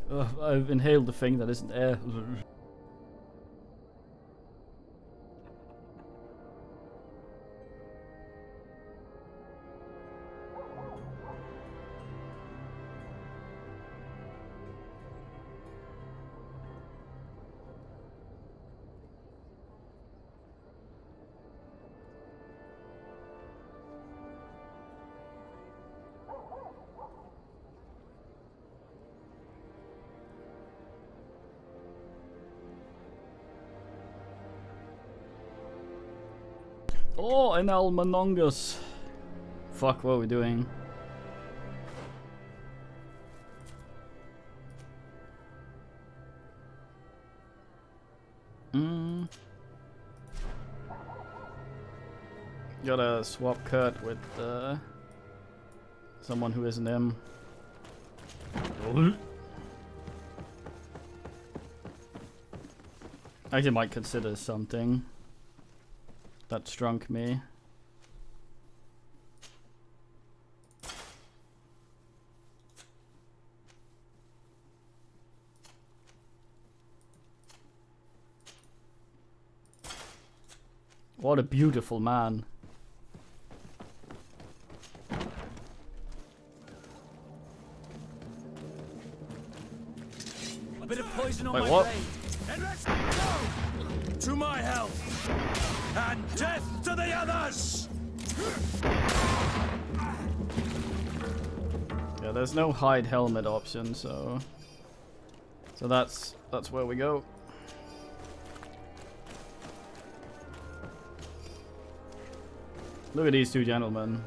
I've inhaled the thing that isn't air. Oh, an Almanongus. Fuck, what are we doing? Gotta swap Kurt with someone who isn't him. Actually might consider something that strunk me. What a beautiful man. A bit of poison on Wait, my what? blade. And let's go! To my health! And death to the others! Yeah, there's no hide helmet option, so that's where we go. Look at these two gentlemen.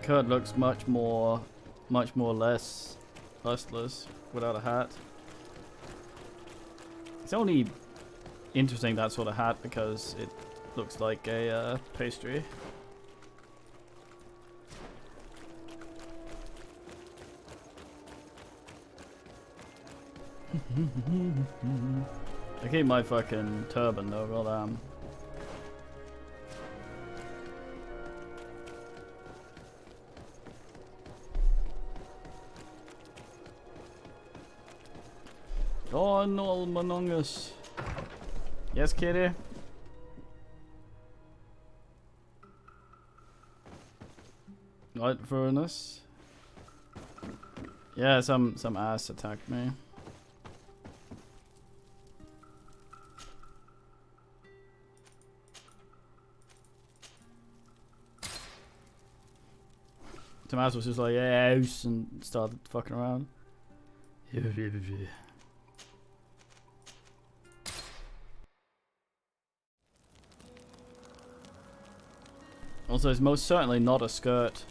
Kurt looks much more less lustless without a hat. It's only interesting, that sort of hat, because it looks like a pastry. I keep my fucking turban though, goddamn. Oh no, Manongus. Yes, kitty. Light furnace. Yeah, some ass attacked me. Tomas was just like, yeah, house, and started fucking around. Also, it's most certainly not a skirt.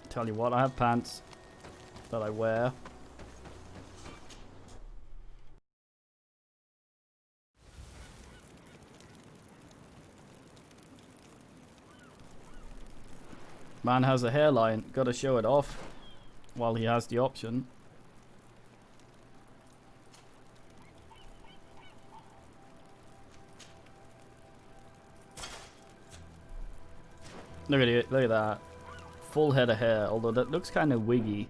Tell you what, I have pants that I wear. Man has a hairline, gotta show it off while he has the option. Look at it, look at that. Full head of hair, although that looks kind of wiggy.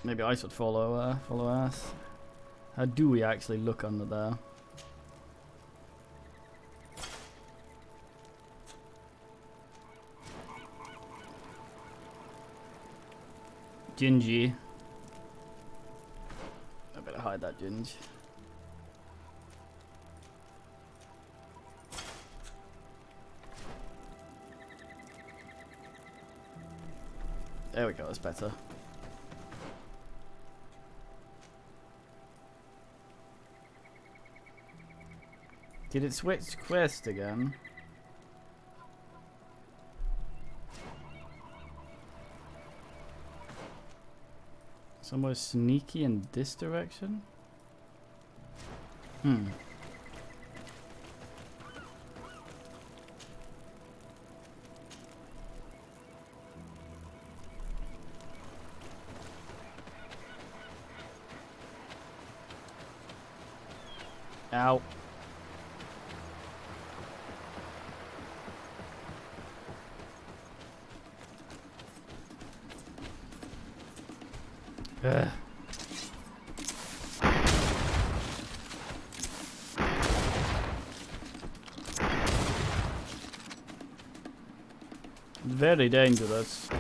Maybe I should follow us. How do we actually look under there? Gingy. I better hide that ginge. There we go, that's better. Did it switch quest again? Somewhere sneaky in this direction? Ow. Ugh. Very dangerous. Bit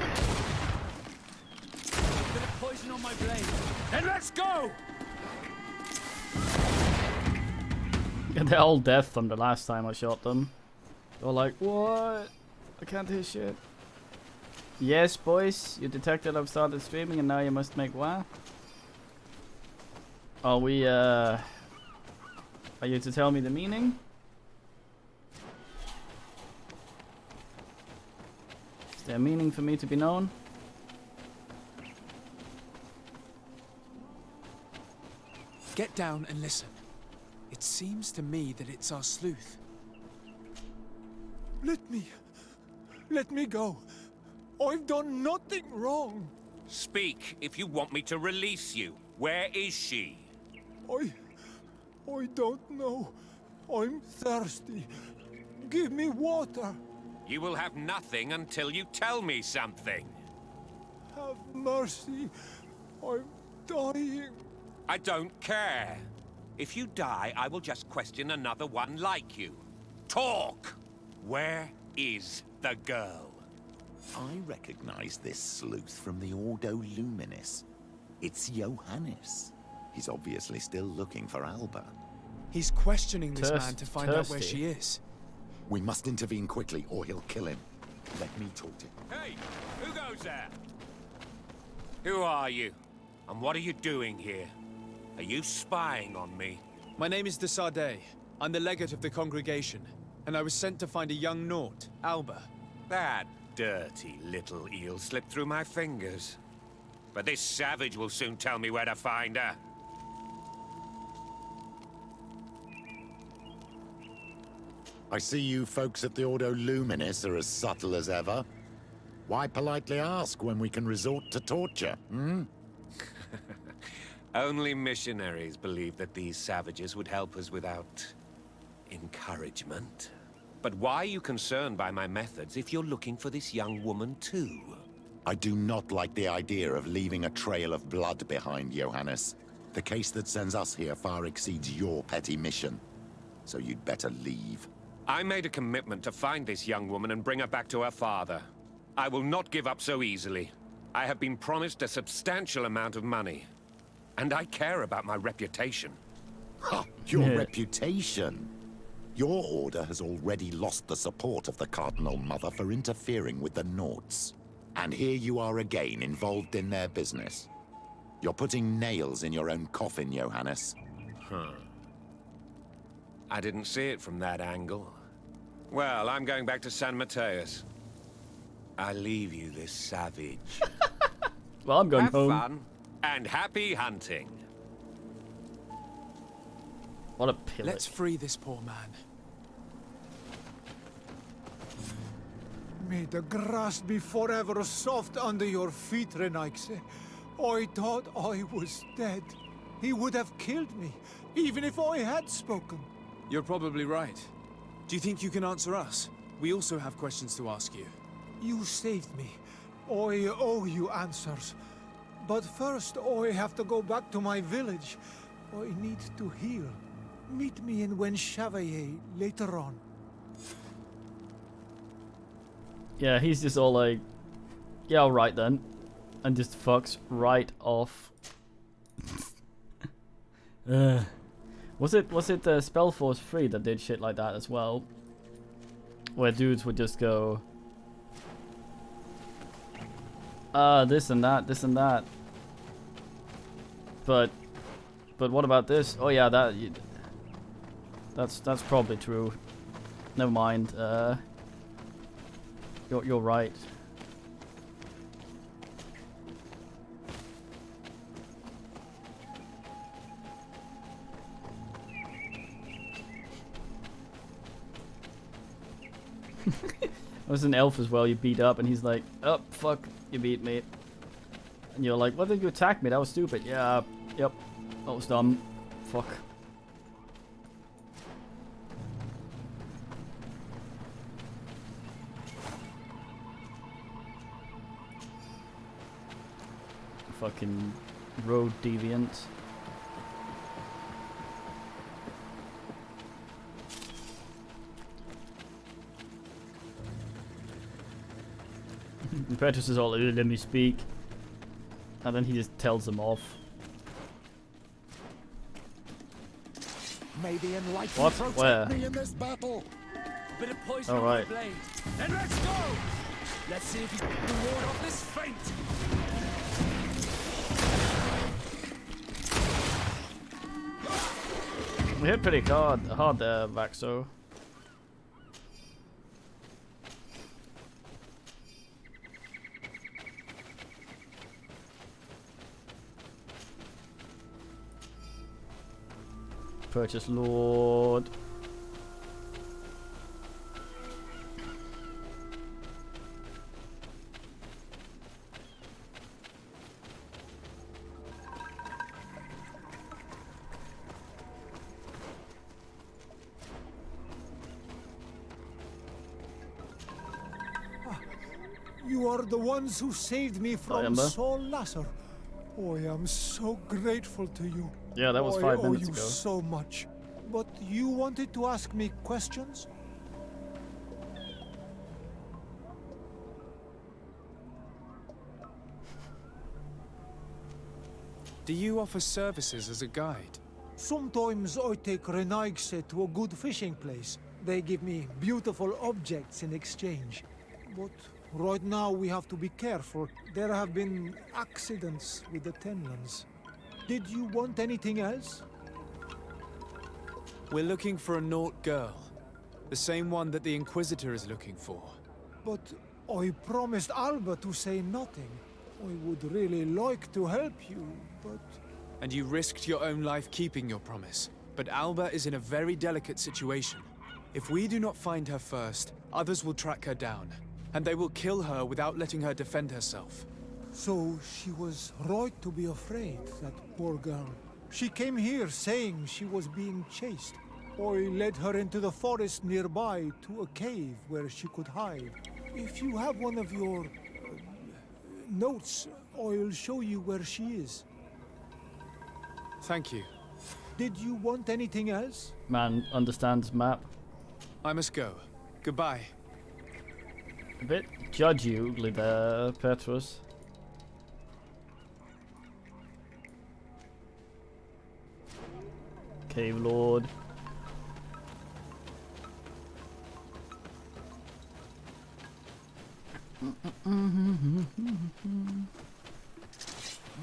of poison on my blade. Then let's go! They're all dead from the last time I shot them. They're like, what? I can't hear shit. Yes, boys, you detected I've started streaming and now you must make what? Are we, are you to tell me the meaning? Is there a meaning for me to be known? Get down and listen. It seems to me that it's our sleuth. Let me go. I've done nothing wrong. Speak if you want me to release you. Where is she? I don't know. I'm thirsty. Give me water. You will have nothing until you tell me something. Have mercy. I'm dying. I don't care. If you die, I will just question another one like you. Talk! Where is the girl? I recognize this sleuth from the Ordo Luminis. It's Johannes. He's obviously still looking for Alba. He's questioning this man to find out where Thirsty. she is. We must intervene quickly, or he'll kill him. Let me talk to him. Hey, who goes there? Who are you? And what are you doing here? Are you spying on me? My name is de Sardet. I'm the legate of the congregation, and I was sent to find a young Naut, Alba. That dirty little eel slipped through my fingers. But this savage will soon tell me where to find her. I see you folks at the Ordo Luminis are as subtle as ever. Why politely ask when we can resort to torture, hmm? Only missionaries believe that these savages would help us without encouragement. But why are you concerned by my methods if you're looking for this young woman too? I do not like the idea of leaving a trail of blood behind, Johannes. The case that sends us here far exceeds your petty mission. So you'd better leave. I made a commitment to find this young woman and bring her back to her father. I will not give up so easily. I have been promised a substantial amount of money. And I care about my reputation. Ha! Your Yeah. reputation! Your order has already lost the support of the Cardinal Mother for interfering with the Nauts. And here you are again, involved in their business. You're putting nails in your own coffin, Johannes. I didn't see it from that angle. Well, I'm going back to San Mateus. I leave you this savage. Well, I'm going Have home. fun and happy hunting. What a pillage. Let's free this poor man. May the grass be forever soft under your feet, Renaigse. I thought I was dead. He would have killed me, even if I had spoken. You're probably right. Do you think you can answer us? We also have questions to ask you. You saved me. I owe you answers. But first, I have to go back to my village. I need to heal. Meet me in Chevalier later on. Yeah, he's just all like, yeah, alright then. And just fucks right off. Was it Spellforce 3 that did shit like that as well? Where dudes would just go, this and that, this and that. But what about this? Oh yeah, that's probably true. Never mind. You're right. I was an elf as well, you beat up, and he's like, oh, fuck, you beat me. And you're like, why did you attack me? That was stupid. Yeah, yep, that was dumb. Fuck. Fucking Road deviant. Petrus is all, let me speak. And then he just tells him off. May the enlightened What? protect Where? me in this battle. Bit of poison All on my right. blade. Then let's go! Let's see if you can ward off this fate! We hit pretty hard there, Vaxo. Purchase Lord. You are the ones who saved me from Amber. Saul Lasser. Oh, I am so grateful to you. Yeah, that was 5 minutes I owe you ago. so much. But you wanted to ask me questions? Do you offer services as a guide? Sometimes I take Renaigse to a good fishing place. They give me beautiful objects in exchange. But right now we have to be careful. There have been accidents with the Tenlands. Did you want anything else? We're looking for a Naut girl. The same one that the Inquisitor is looking for. But I promised Alba to say nothing. I would really like to help you, but... And you risked your own life keeping your promise. But Alba is in a very delicate situation. If we do not find her first, others will track her down. And they will kill her without letting her defend herself. So she was right to be afraid, that poor girl. She came here saying she was being chased. I led her into the forest nearby to a cave where she could hide. If you have one of your... notes, I'll show you where she is. Thank you. Did you want anything else? Man understands map. I must go. Goodbye. A bit judgy there, Petrus. Cave Lord.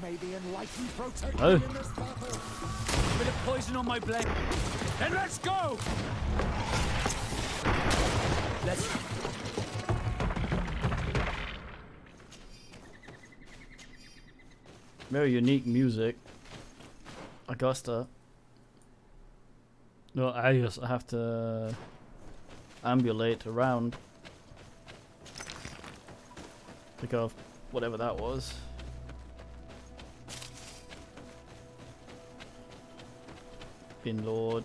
May the enlightened protect Oh. me in this battle. Bit of poison on my blade. Then let's go! Let's... Very unique music. Augusta. No, I just have to ambulate around. Pick off whatever that was. Bin Lord.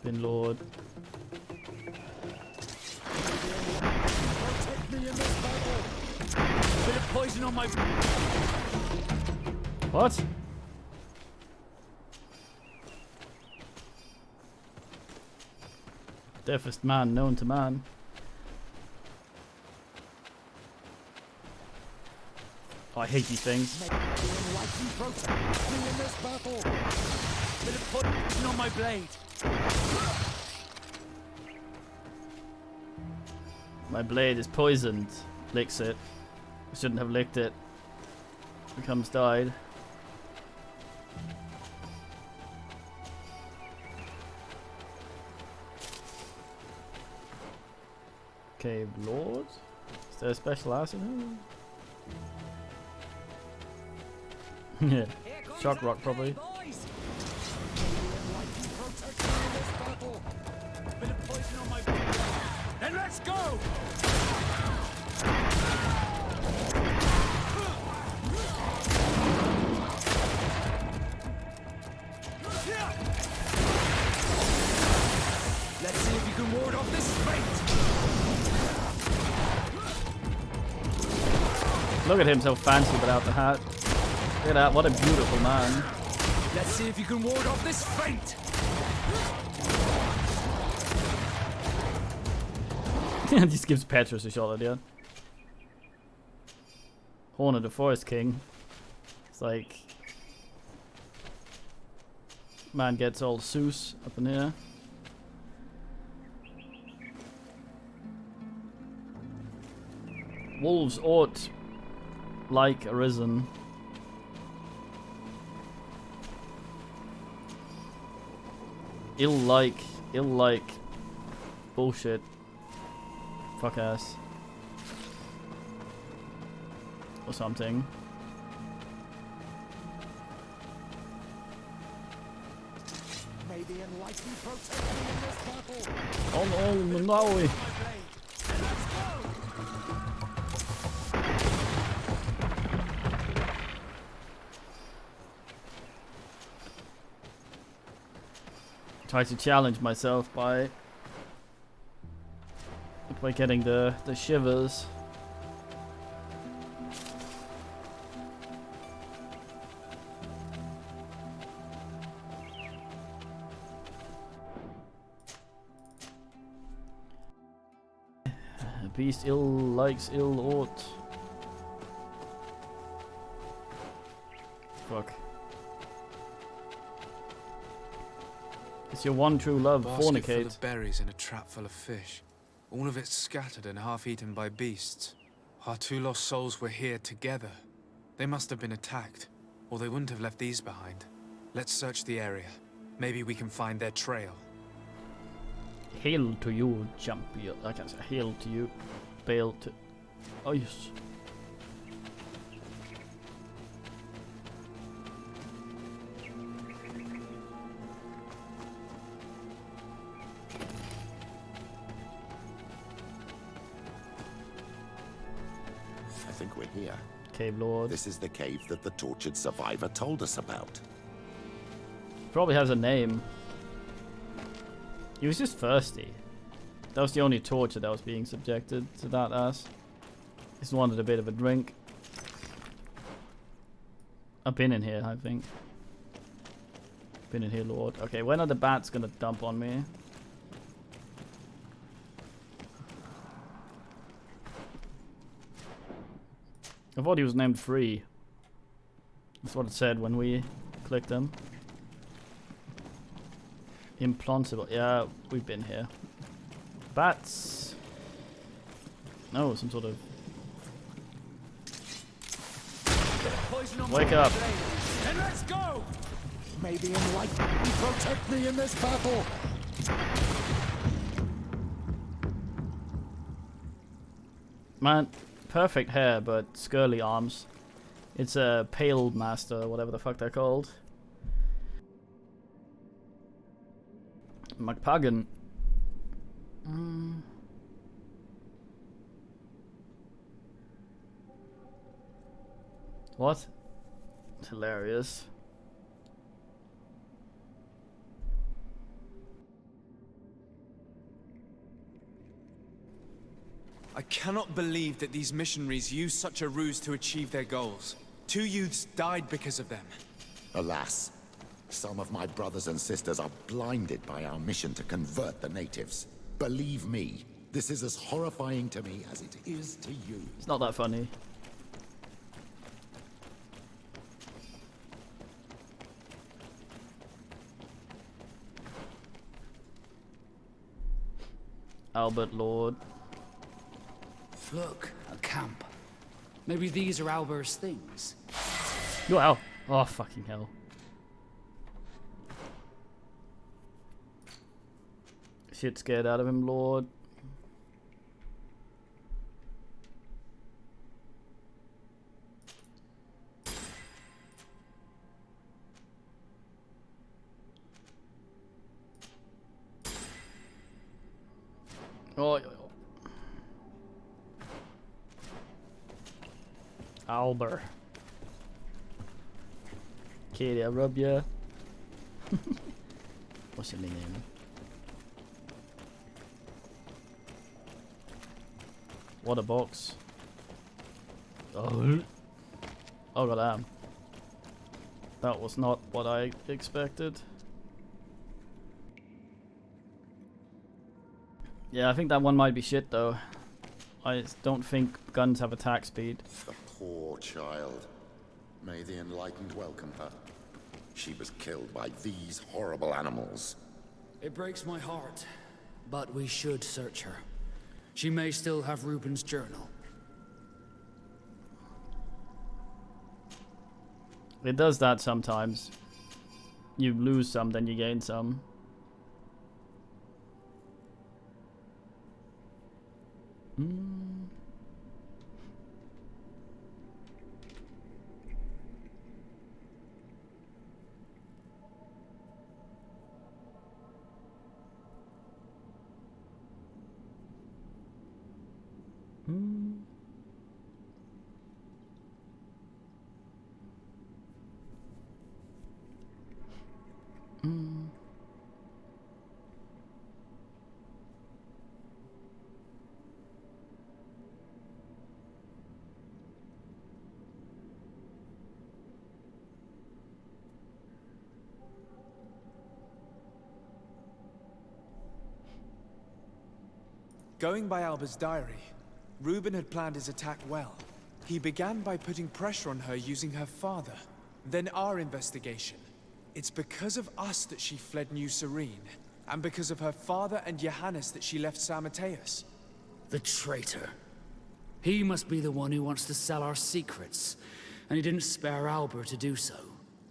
Bin Lord. Protect me in this battle. Bit of poison on my... What? Deafest man known to man. Oh, I hate these things. May the enlightened protect me in this battle. Bit of poison on my blade. My blade is poisoned. Licks it. I shouldn't have licked it. Becomes died. Cave Lord? Is there a special acid? Yeah. Shock rock probably. Protect me in this battle. Bit of poison on my blade. Then let's go! Let's see if you can ward off this fate! Look at him, so fancy without the hat. Look at that, what a beautiful man. Let's see if you can ward off this feint. Just gives Petrus a shot at the end. Horn of the Forest King. It's like... Man gets all Zeus up in here. Wolves ought like arisen. Ill like bullshit. Fuck ass. Or something. May the enlightened protect me in this battle. Oh no! Try to challenge myself by getting the shivers. Beast ill likes ill ought. Fuck. It's your one true love, Basket full fornicate. of berries and a trap full of fish. All of it scattered and half eaten by beasts. Our two lost souls were here together. They must have been attacked, or they wouldn't have left these behind. Let's search the area. Maybe we can find their trail. Hail to you, champion. I can say hail to you, Bale to. Oh yes. I think we're here. Cave Lord. This is the cave that the tortured survivor told us about. Probably has a name. He was just thirsty. That was the only torture that was being subjected to that ass. Just wanted a bit of a drink. I've been in here, I think. Been in here, Lord. Okay, when are the bats gonna dump on me? I thought he was named Free. That's what it said when we clicked him. Implantable. Yeah, we've been here. Bats. No, some sort of. Wake up. And let's go! May the enlightened protect me in this battle. Man, perfect hair, but scurly arms. It's a pale master, whatever the fuck they're called. McPagan. What? It's hilarious. I cannot believe that these missionaries used such a ruse to achieve their goals. 2 youths died because of them. Alas, some of my brothers and sisters are blinded by our mission to convert the natives. Believe me, this is as horrifying to me as it is to you. It's not that funny. Albert Lord. Look, a camp. Maybe these are Albert's things. Wow. Oh, fucking hell. Shit scared out of him, Lord. Oh, Albert. Katie, I rub ya. What's your name? What a box. Oh, oh goddamn. That was not what I expected. Yeah, I think that one might be shit though. I don't think guns have attack speed. The poor child. May the Enlightened welcome her. She was killed by these horrible animals. It breaks my heart, but we should search her. She may still have Reuben's journal. It does that sometimes. You lose some, then you gain some. Going by Alba's diary, Reuben had planned his attack well. He began by putting pressure on her using her father, then our investigation. It's because of us that she fled New Serene, and because of her father and Johannes that she left San Mateus. The traitor. He must be the one who wants to sell our secrets, and he didn't spare Alba to do so.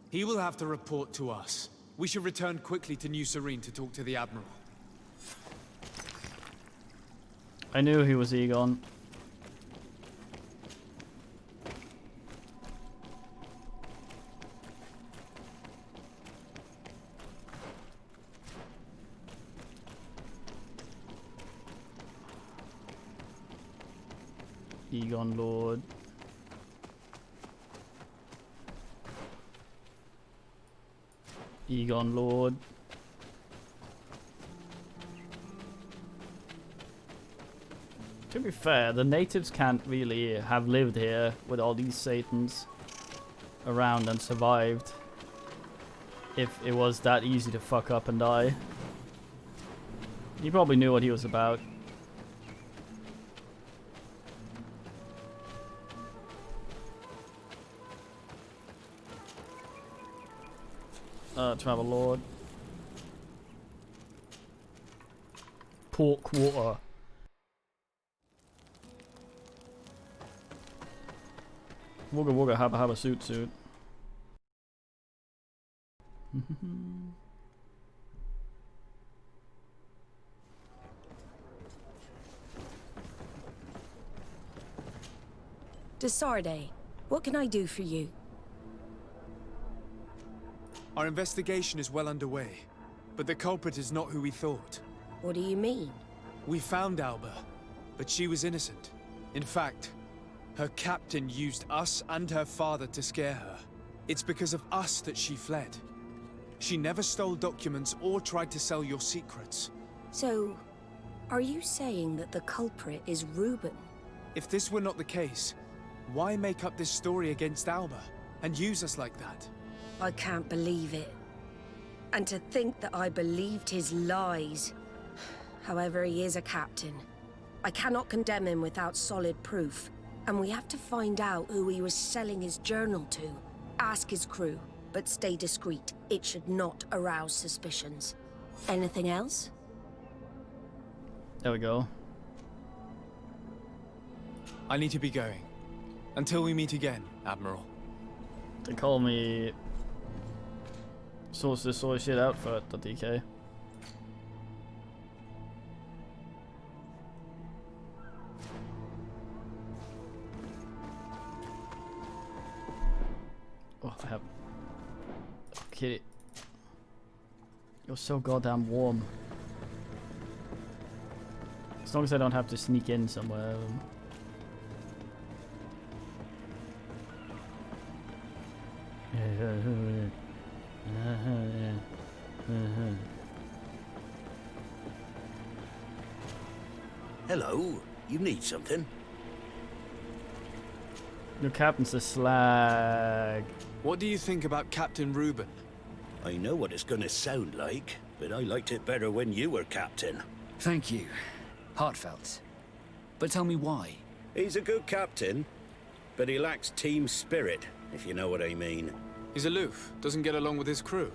He will have to report to us. We should return quickly to New Serene to talk to the Admiral. I knew he was Egon. Egon Lord. Egon Lord. To be fair, the natives can't really have lived here with all these Satans around and survived if it was that easy to fuck up and die. He probably knew what he was about. Travel Lord. Pork water. Wugga wugga habba habba suit suit. Desarde, what can I do for you? Our investigation is well underway, but the culprit is not who we thought. What do you mean? We found Alba, but she was innocent. In fact, her captain used us and her father to scare her. It's because of us that she fled. She never stole documents or tried to sell your secrets. So, are you saying that the culprit is Reuben? If this were not the case, why make up this story against Alba and use us like that? I can't believe it. And to think that I believed his lies. However, he is a captain. I cannot condemn him without solid proof. And we have to find out who he was selling his journal to. Ask his crew, but stay discreet. It should not arouse suspicions. Anything else? There we go. I need to be going. Until we meet again, Admiral. They call me source this sort of shit out for the DK. Oh, I have. Okay. You're so goddamn warm. As long as I don't have to sneak in somewhere. Hello, you need something? Your captain's a slag. What do you think about Captain Reuben? I know what it's gonna sound like, but I liked it better when you were captain. Thank you. Heartfelt. But tell me why. He's a good captain, but he lacks team spirit, if you know what I mean. He's aloof, doesn't get along with his crew.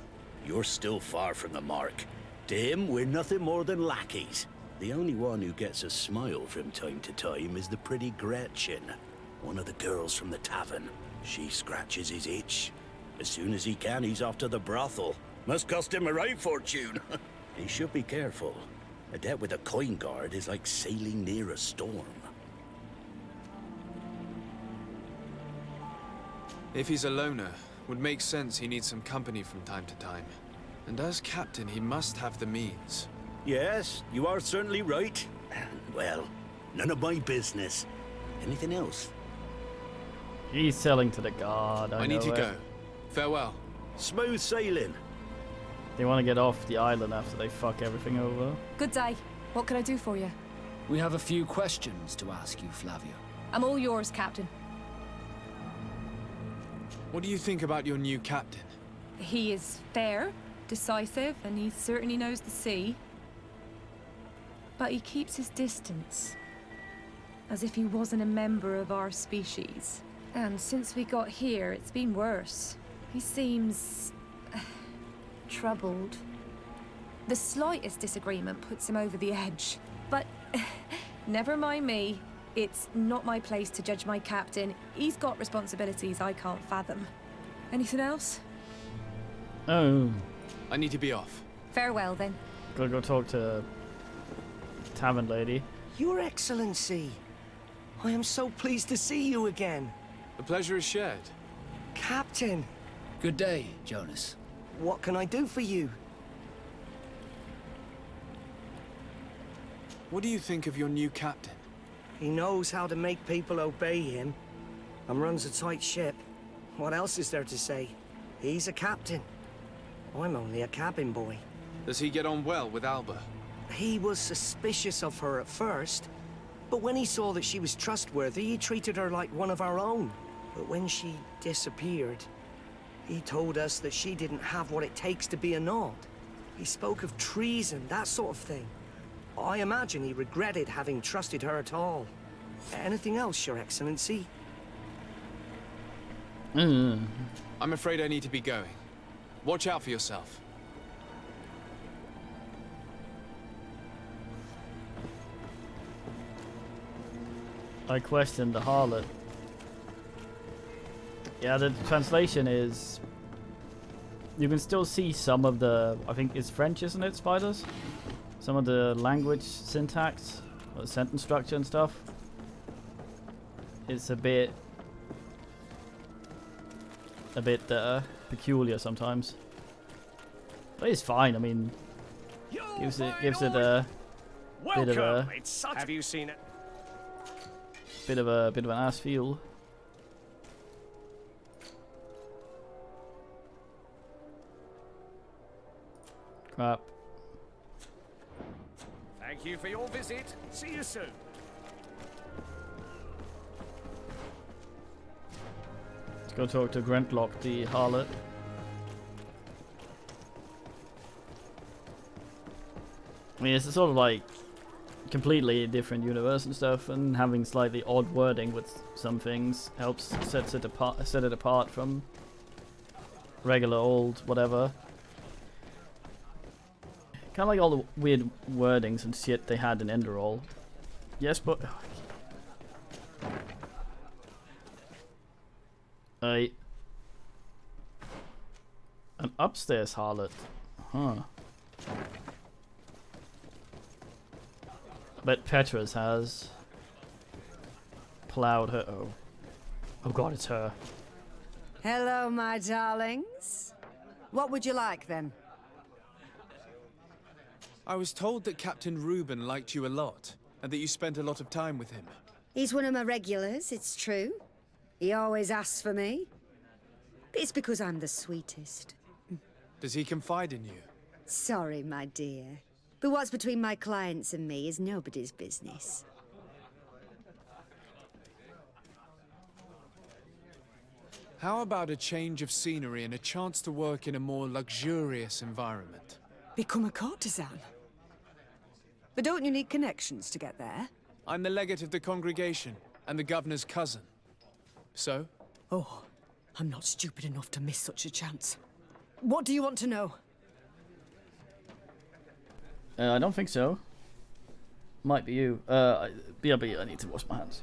You're still far from the mark. To him, we're nothing more than lackeys. The only one who gets a smile from time to time is the pretty Gretchen, one of the girls from the tavern. She scratches his itch. As soon as he can, he's off to the brothel. Must cost him a right fortune. He should be careful. A debt with a coin guard is like sailing near a storm. If he's a loner, would make sense he needs some company from time to time. And as captain, he must have the means. Yes, you are certainly right. Well, none of my business. Anything else? He's selling to the guard. I need to go. Farewell. Smooth sailing. They want to get off the island after they fuck everything over. Good day. What can I do for you? We have a few questions to ask you, Flavio. I'm all yours, Captain. What do you think about your new captain? He is fair, decisive, and he certainly knows the sea. But he keeps his distance. As if he wasn't a member of our species. And since we got here, it's been worse. He seems... troubled. The slightest disagreement puts him over the edge. But never mind me. It's not my place to judge my captain. He's got responsibilities I can't fathom. Anything else? Oh. I need to be off. Farewell, then. Gotta go talk to the tavern lady. Your Excellency, I am so pleased to see you again. The pleasure is shared. Captain, Good day, Jonas. what can I do for you? What do you think of your new captain? He knows how to make people obey him, and runs a tight ship. What else is there to say? He's a captain. I'm only a cabin boy. Does he get on well with Alba? He was suspicious of her at first, but when he saw that she was trustworthy, he treated her like one of our own. But when she disappeared, he told us that she didn't have what it takes to be a Nod. He spoke of treason, that sort of thing. I imagine he regretted having trusted her at all. Anything else, Your Excellency? Mm. I'm afraid I need to be going. Watch out for yourself. I questioned the harlot. Yeah, the translation is... You can still see some of the... I think it's French, isn't it, Spiders? Some of the language syntax, or sentence structure and stuff. It's a bit peculiar sometimes. But it's fine, I mean... Gives it a bit of a... Have you seen it? Bit of an ass feel. Crap. Thank you for your visit. See you soon. Let's go talk to Grentlock, the harlot. I mean, it's sort of like completely different universe and stuff, and having slightly odd wording with some things helps set it apart from regular old whatever. Kind of like all the weird wordings and shit they had in Enderall. Yes, but an upstairs harlot, huh? I bet Petra's has plowed her. Oh god, it's her. Hello, my darlings. What would you like, then? I was told that Captain Reuben liked you a lot, and that you spent a lot of time with him. He's one of my regulars, it's true. He always asks for me. But it's because I'm the sweetest. Does he confide in you? Sorry, my dear. But what's between my clients and me is nobody's business. How about a change of scenery and a chance to work in a more luxurious environment? Become a courtesan? But don't you need connections to get there? I'm the legate of the congregation and the governor's cousin. So? Oh, I'm not stupid enough to miss such a chance. What do you want to know? I don't think so. Might be you. BRB, I need to wash my hands.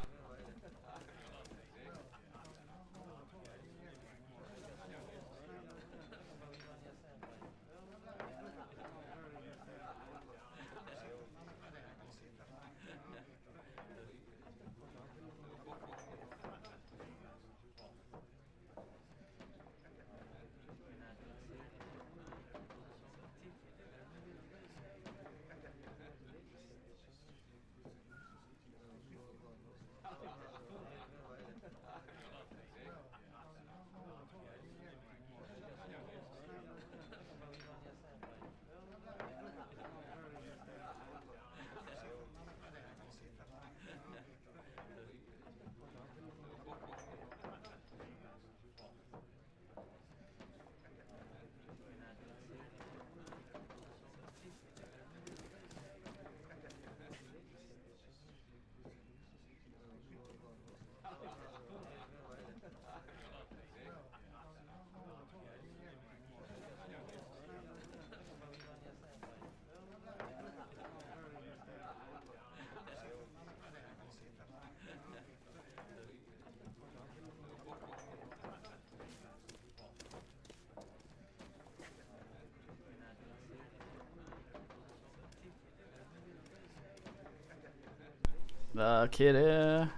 Kitty.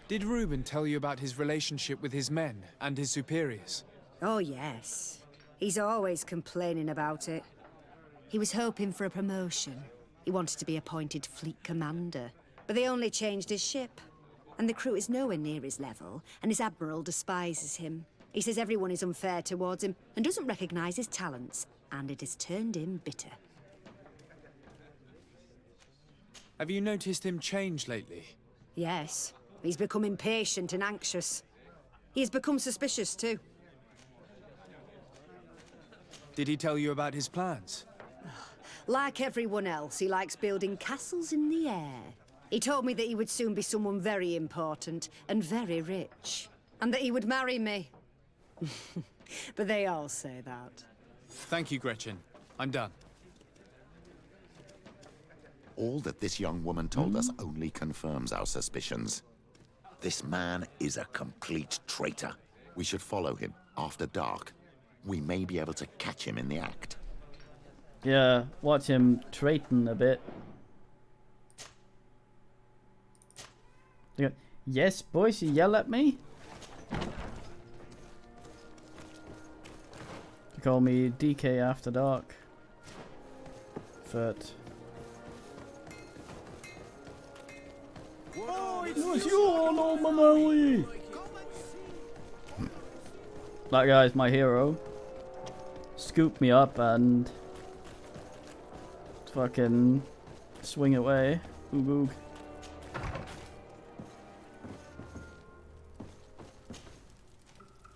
Did Reuben tell you about his relationship with his men and his superiors? Oh, yes. He's always complaining about it. He was hoping for a promotion. He wanted to be appointed fleet commander. But they only changed his ship. And the crew is nowhere near his level, and his admiral despises him. He says everyone is unfair towards him and doesn't recognize his talents, and it has turned him bitter. Have you noticed him change lately? Yes. He's become impatient and anxious. He has become suspicious, too. Did he tell you about his plans? Like everyone else, he likes building castles in the air. He told me that he would soon be someone very important and very rich. And that he would marry me. But they all say that. Thank you, Gretchen. I'm done. All that this young woman told us only confirms our suspicions. This man is a complete traitor. We should follow him after dark. We may be able to catch him in the act. Yeah, watch him traiting a bit. Yes, boys, you yell at me? You call me DK after dark. But it's you on old Manoli. That guy's my hero. Scoop me up and fucking swing away. Oog oog.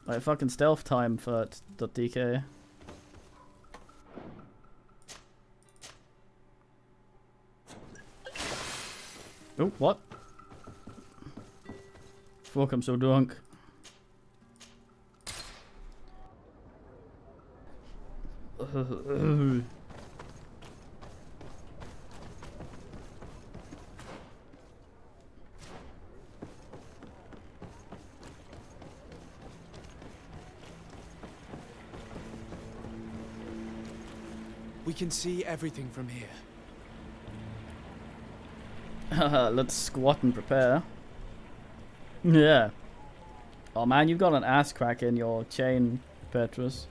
Like fucking stealth time for .dk. Oh, what? Fuck, I'm so drunk. We can see everything from here. Let's squat and prepare. Yeah. Oh man, you've got an ass crack in your chain, Petrus.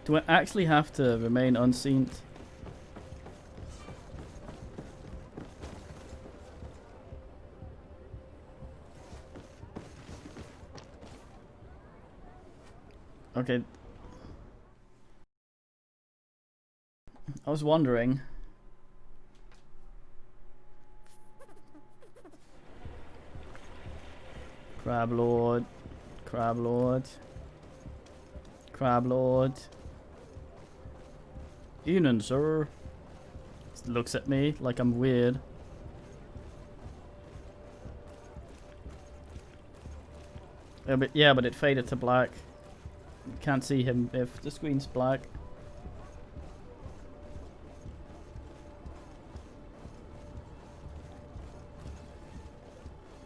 Do I actually have to remain unseen? Okay. I was wondering. Crab Lord. Crab Lord. Crab Lord. Evening, sir. Looks at me like I'm weird. Yeah, but it faded to black. You can't see him if the screen's black.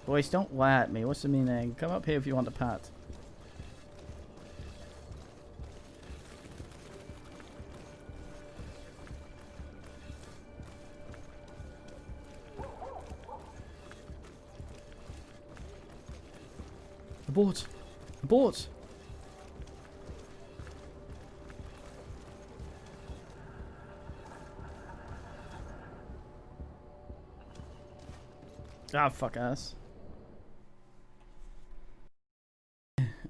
Boys, don't lie at me. What's the meaning? Come up here if you want a pat. Abort! Abort! Ah, fuck ass.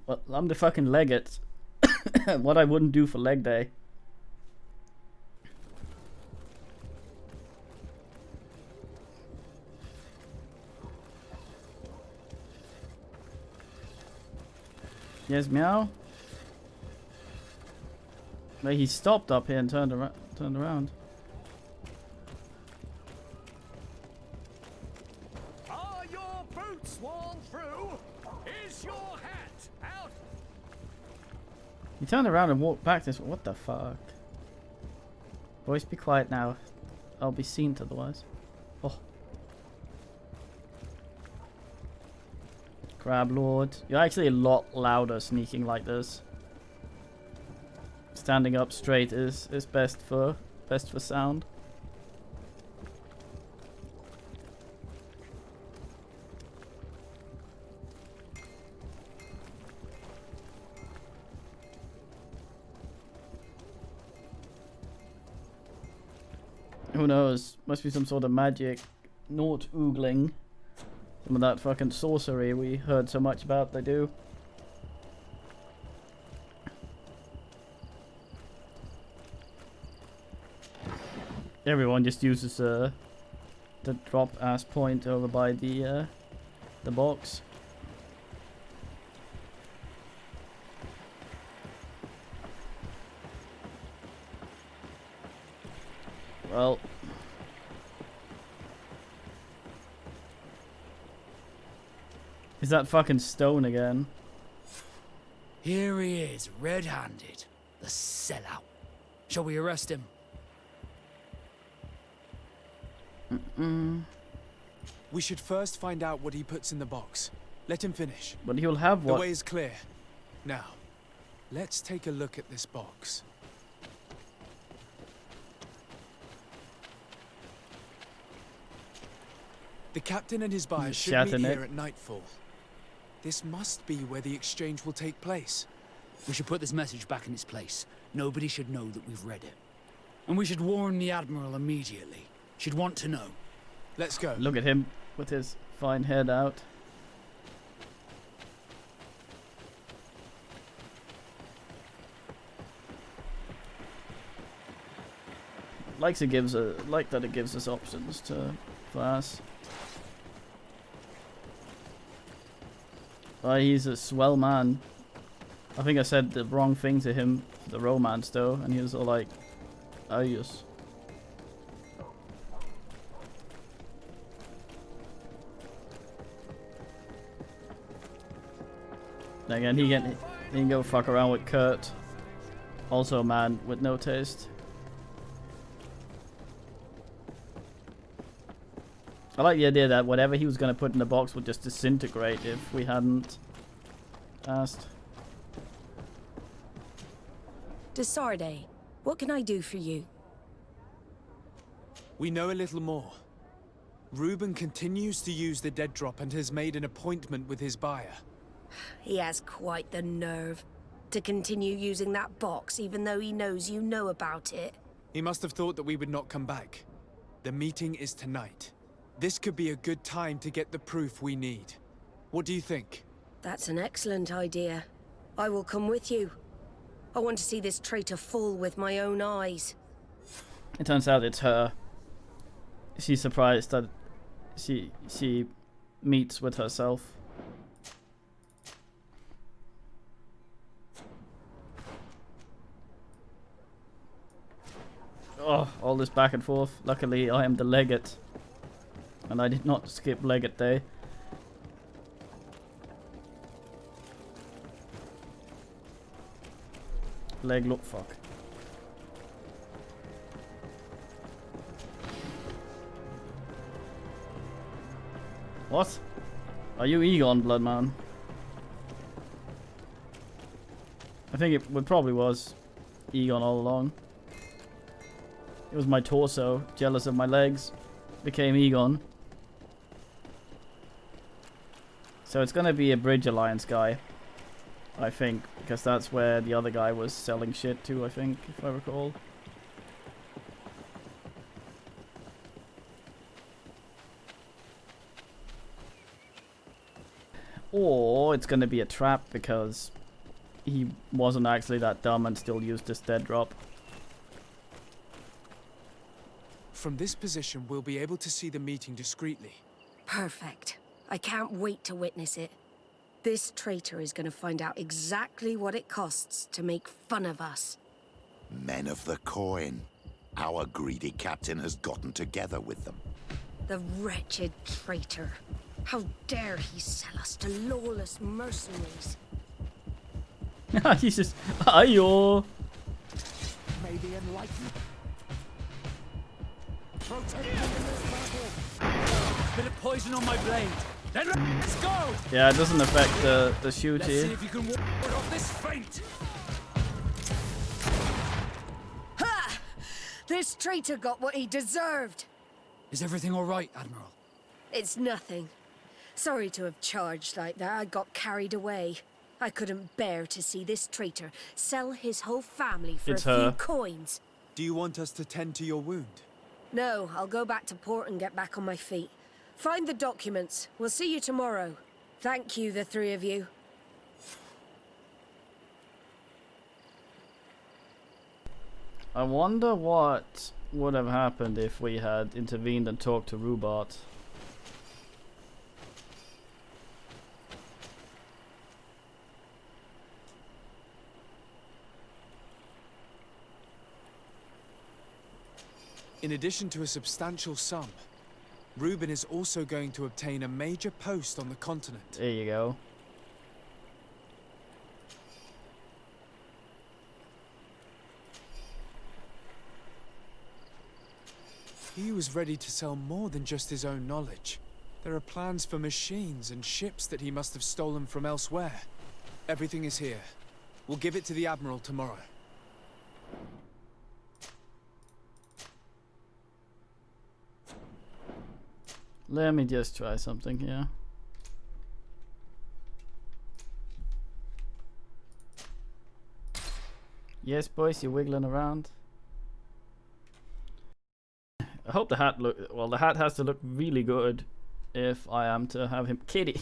Well, I'm the fucking legate. What I wouldn't do for leg day. Yes, meow. No, he stopped up here and turned around. Are your boots worn through? Is your hat out? He turned around and walked back this way. What the fuck? Boys, be quiet now. I'll be seen otherwise. Oh. Crab Lord. You're actually a lot louder sneaking like this. Standing up straight is best for sound. Who knows? Must be some sort of magic. Naught oogling. Some of that fucking sorcery we heard so much about they do. Everyone just uses the drop ass point over by the box. Well, is that fucking stone again? Here he is, red-handed. The sellout. Shall we arrest him? We should first find out what he puts in the box. Let him finish. But he'll have what? The way is clear. Now, let's take a look at this box. The captain and his buyer should meet here at nightfall. This must be where the exchange will take place. We should put this message back in its place. Nobody should know that we've read it. And we should warn the Admiral immediately. She'd want to know. Let's go. Look at him with his fine head out. Like that it gives us options to class. Oh, he's a swell man. I think I said the wrong thing to him, the romance though, and he was all like, oh yes. Again, he can go fuck around with Kurt. Also a man with no taste. I like the idea that whatever he was going to put in the box would just disintegrate if we hadn't asked. Desarde, what can I do for you? We know a little more. Reuben continues to use the dead drop and has made an appointment with his buyer. He has quite the nerve to continue using that box even though he knows you know about it. He must have thought that we would not come back. The meeting is tonight. This could be a good time to get the proof we need. What do you think? That's an excellent idea. I will come with you. I want to see this traitor fall with my own eyes. It turns out it's her. She's surprised that she meets with herself. Oh, all this back and forth. Luckily, I am the legate. And I did not skip legate day. Leg look fuck. What? Are you Egon, Bloodman? I think it probably was Egon all along. It was my torso, jealous of my legs, became Egon. So it's gonna be a Bridge Alliance guy, I think, because that's where the other guy was selling shit to, I think, if I recall. Or it's gonna be a trap because he wasn't actually that dumb and still used this dead drop. From this position, we'll be able to see the meeting discreetly. Perfect. I can't wait to witness it. This traitor is going to find out exactly what it costs to make fun of us. Men of the coin. Our greedy captain has gotten together with them. The wretched traitor. How dare he sell us to lawless mercenaries? He's just, ayo. May the enlightened protect me in this battle. Bit of poison on my blade. Then let's go. Yeah, it doesn't affect the shoot Let's here. see if you can ward off this feint. Ha! This traitor got what he deserved. Is everything all right, Admiral? It's nothing. Sorry to have charged like that. I got carried away. I couldn't bear to see this traitor sell his whole family for It's a few her. coins. Do you want us to tend to your wound? No, I'll go back to port and get back on my feet. Find the documents. We'll see you tomorrow. Thank you, the three of you. I wonder what would have happened if we had intervened and talked to Rubat. In addition to a substantial sum, Reuben is also going to obtain a major post on the continent. There you go. He was ready to sell more than just his own knowledge. There are plans for machines and ships that he must have stolen from elsewhere. Everything is here. We'll give it to the Admiral tomorrow. Let me just try something here. Yes, boys, you're wiggling around. I hope the hat look well. The hat has to look really good if I am to have him kitty.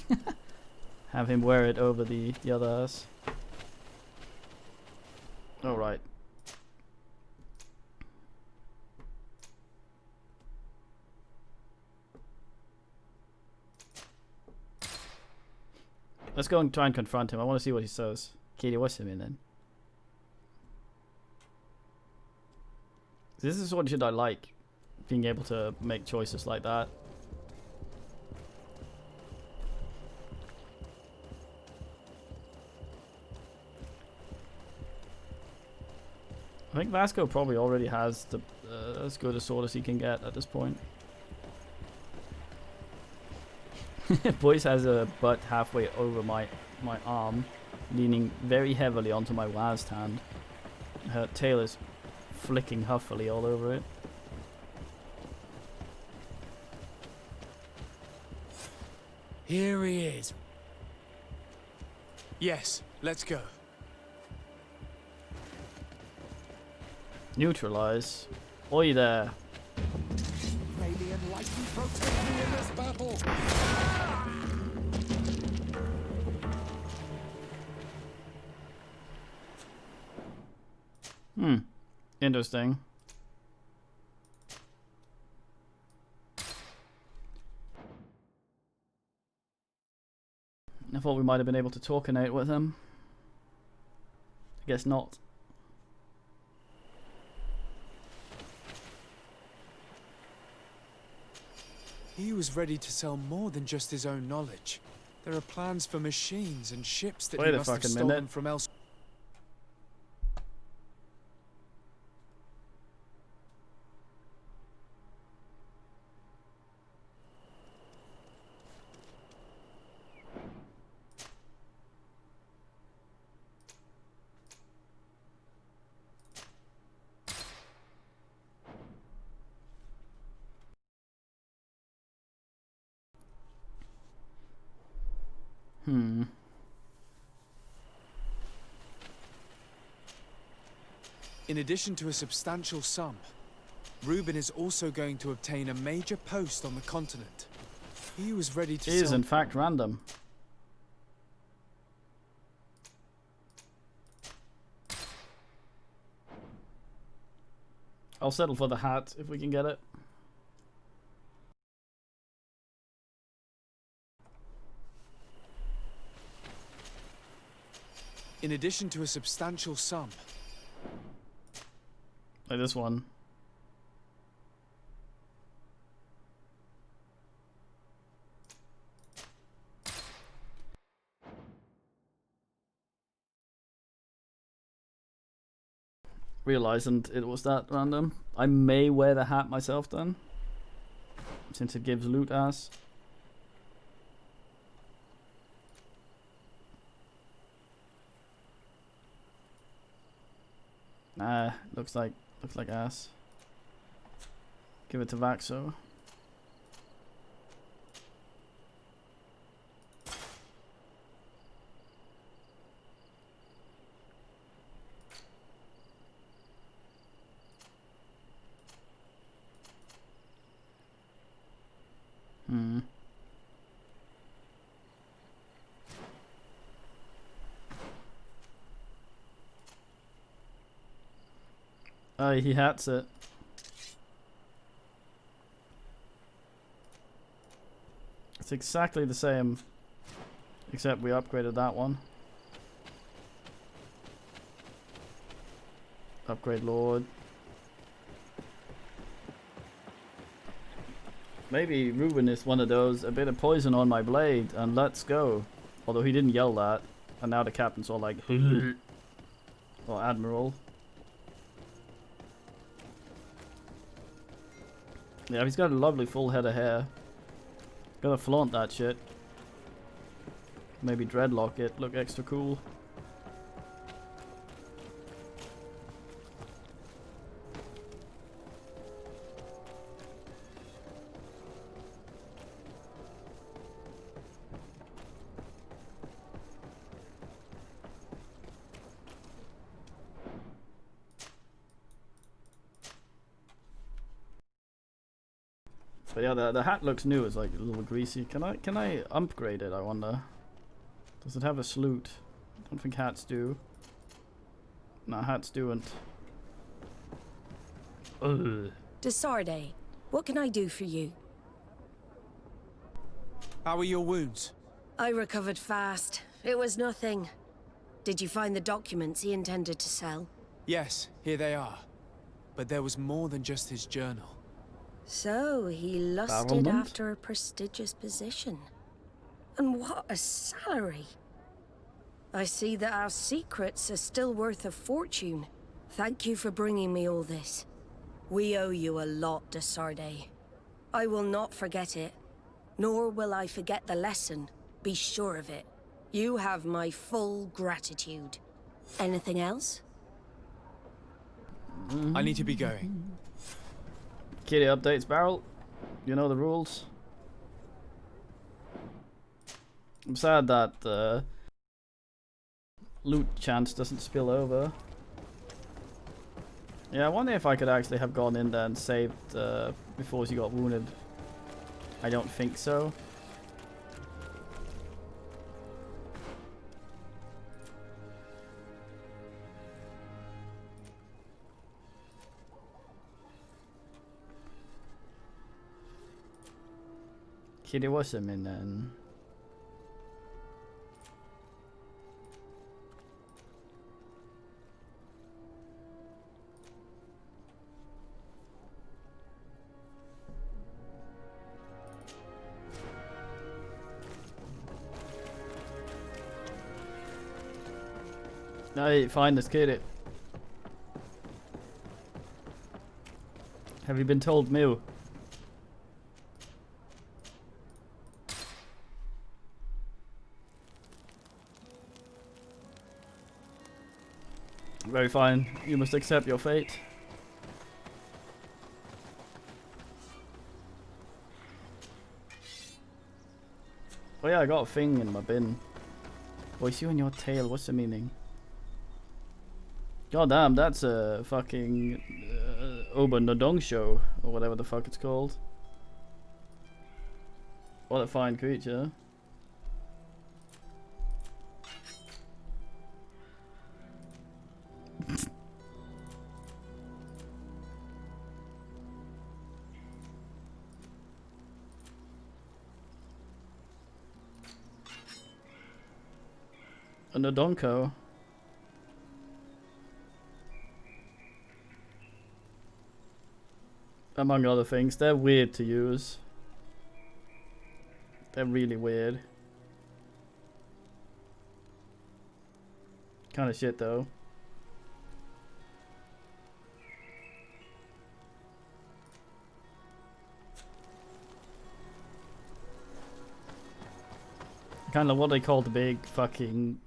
Have him wear it over the others. All right. Let's go and try and confront him. I want to see what he says. Katie, what's him in then? This is what should I like. Being able to make choices like that. I think Vasco probably already has the as good a sword as he can get at this point. Boyce has a butt halfway over my arm, leaning very heavily onto my Wazd hand. Her tail is flicking huffily all over it. Here he is. Yes, let's go. Neutralize. Oi there. May the enlightened protect me in this battle. Interesting. I thought we might have been able to talkinate with him. I guess not. He was ready to sell more than just his own knowledge. There are plans for machines and ships that Wait he a must have fucking stolen minute. from elsewhere. In addition to a substantial sum, Reuben is also going to obtain a major post on the continent. He was ready to It is sell... in fact random. I'll settle for the hat if we can get it. In addition to a substantial sum, Like this one. Realizing it was that random. I may wear the hat myself then, since it gives loot ass. Nah, looks like ass. Give it to Vaxo. Oh, he hats it. It's exactly the same, except we upgraded that one. Upgrade Lord. Maybe Reuben is one of those, a bit of poison on my blade and let's go. Although he didn't yell that, and now the captain's all like, or Admiral. Yeah, he's got a lovely full head of hair. Gotta flaunt that shit. Maybe dreadlock it, look extra cool. But yeah, the hat looks new. It's like a little greasy. Can I upgrade it? I wonder. Does it have a salute? I don't think hats do. No, hats do'n't. Ugh. Desarde, what can I do for you? how are your wounds? I recovered fast. It was nothing. Did you find the documents he intended to sell? Yes, here they are. But there was more than just his journal. So, he lusted Battlement? after a prestigious position. And what a salary! I see that our secrets are still worth a fortune. Thank you for bringing me all this. We owe you a lot, Desarde. I will not forget it, nor will I forget the lesson. Be sure of it. You have my full gratitude. Anything else? I need to be going. Kitty updates barrel. You know the rules. I'm sad that loot chance doesn't spill over. Yeah, I wonder if I could actually have gone in there and saved before she got wounded. I don't think so. Kitty was him in then. Nej, fine, let's get it. Have you been told, Mew? Very fine. You must accept your fate. Oh yeah, I got a thing in my bin. Voice you in your tail, what's the meaning? God damn, that's a fucking Oba Nodong show, or whatever the fuck it's called. What a fine creature. A Nodonko. Among other things, they're weird to use. They're really weird. Kind of shit though. Kind of what they call the big fucking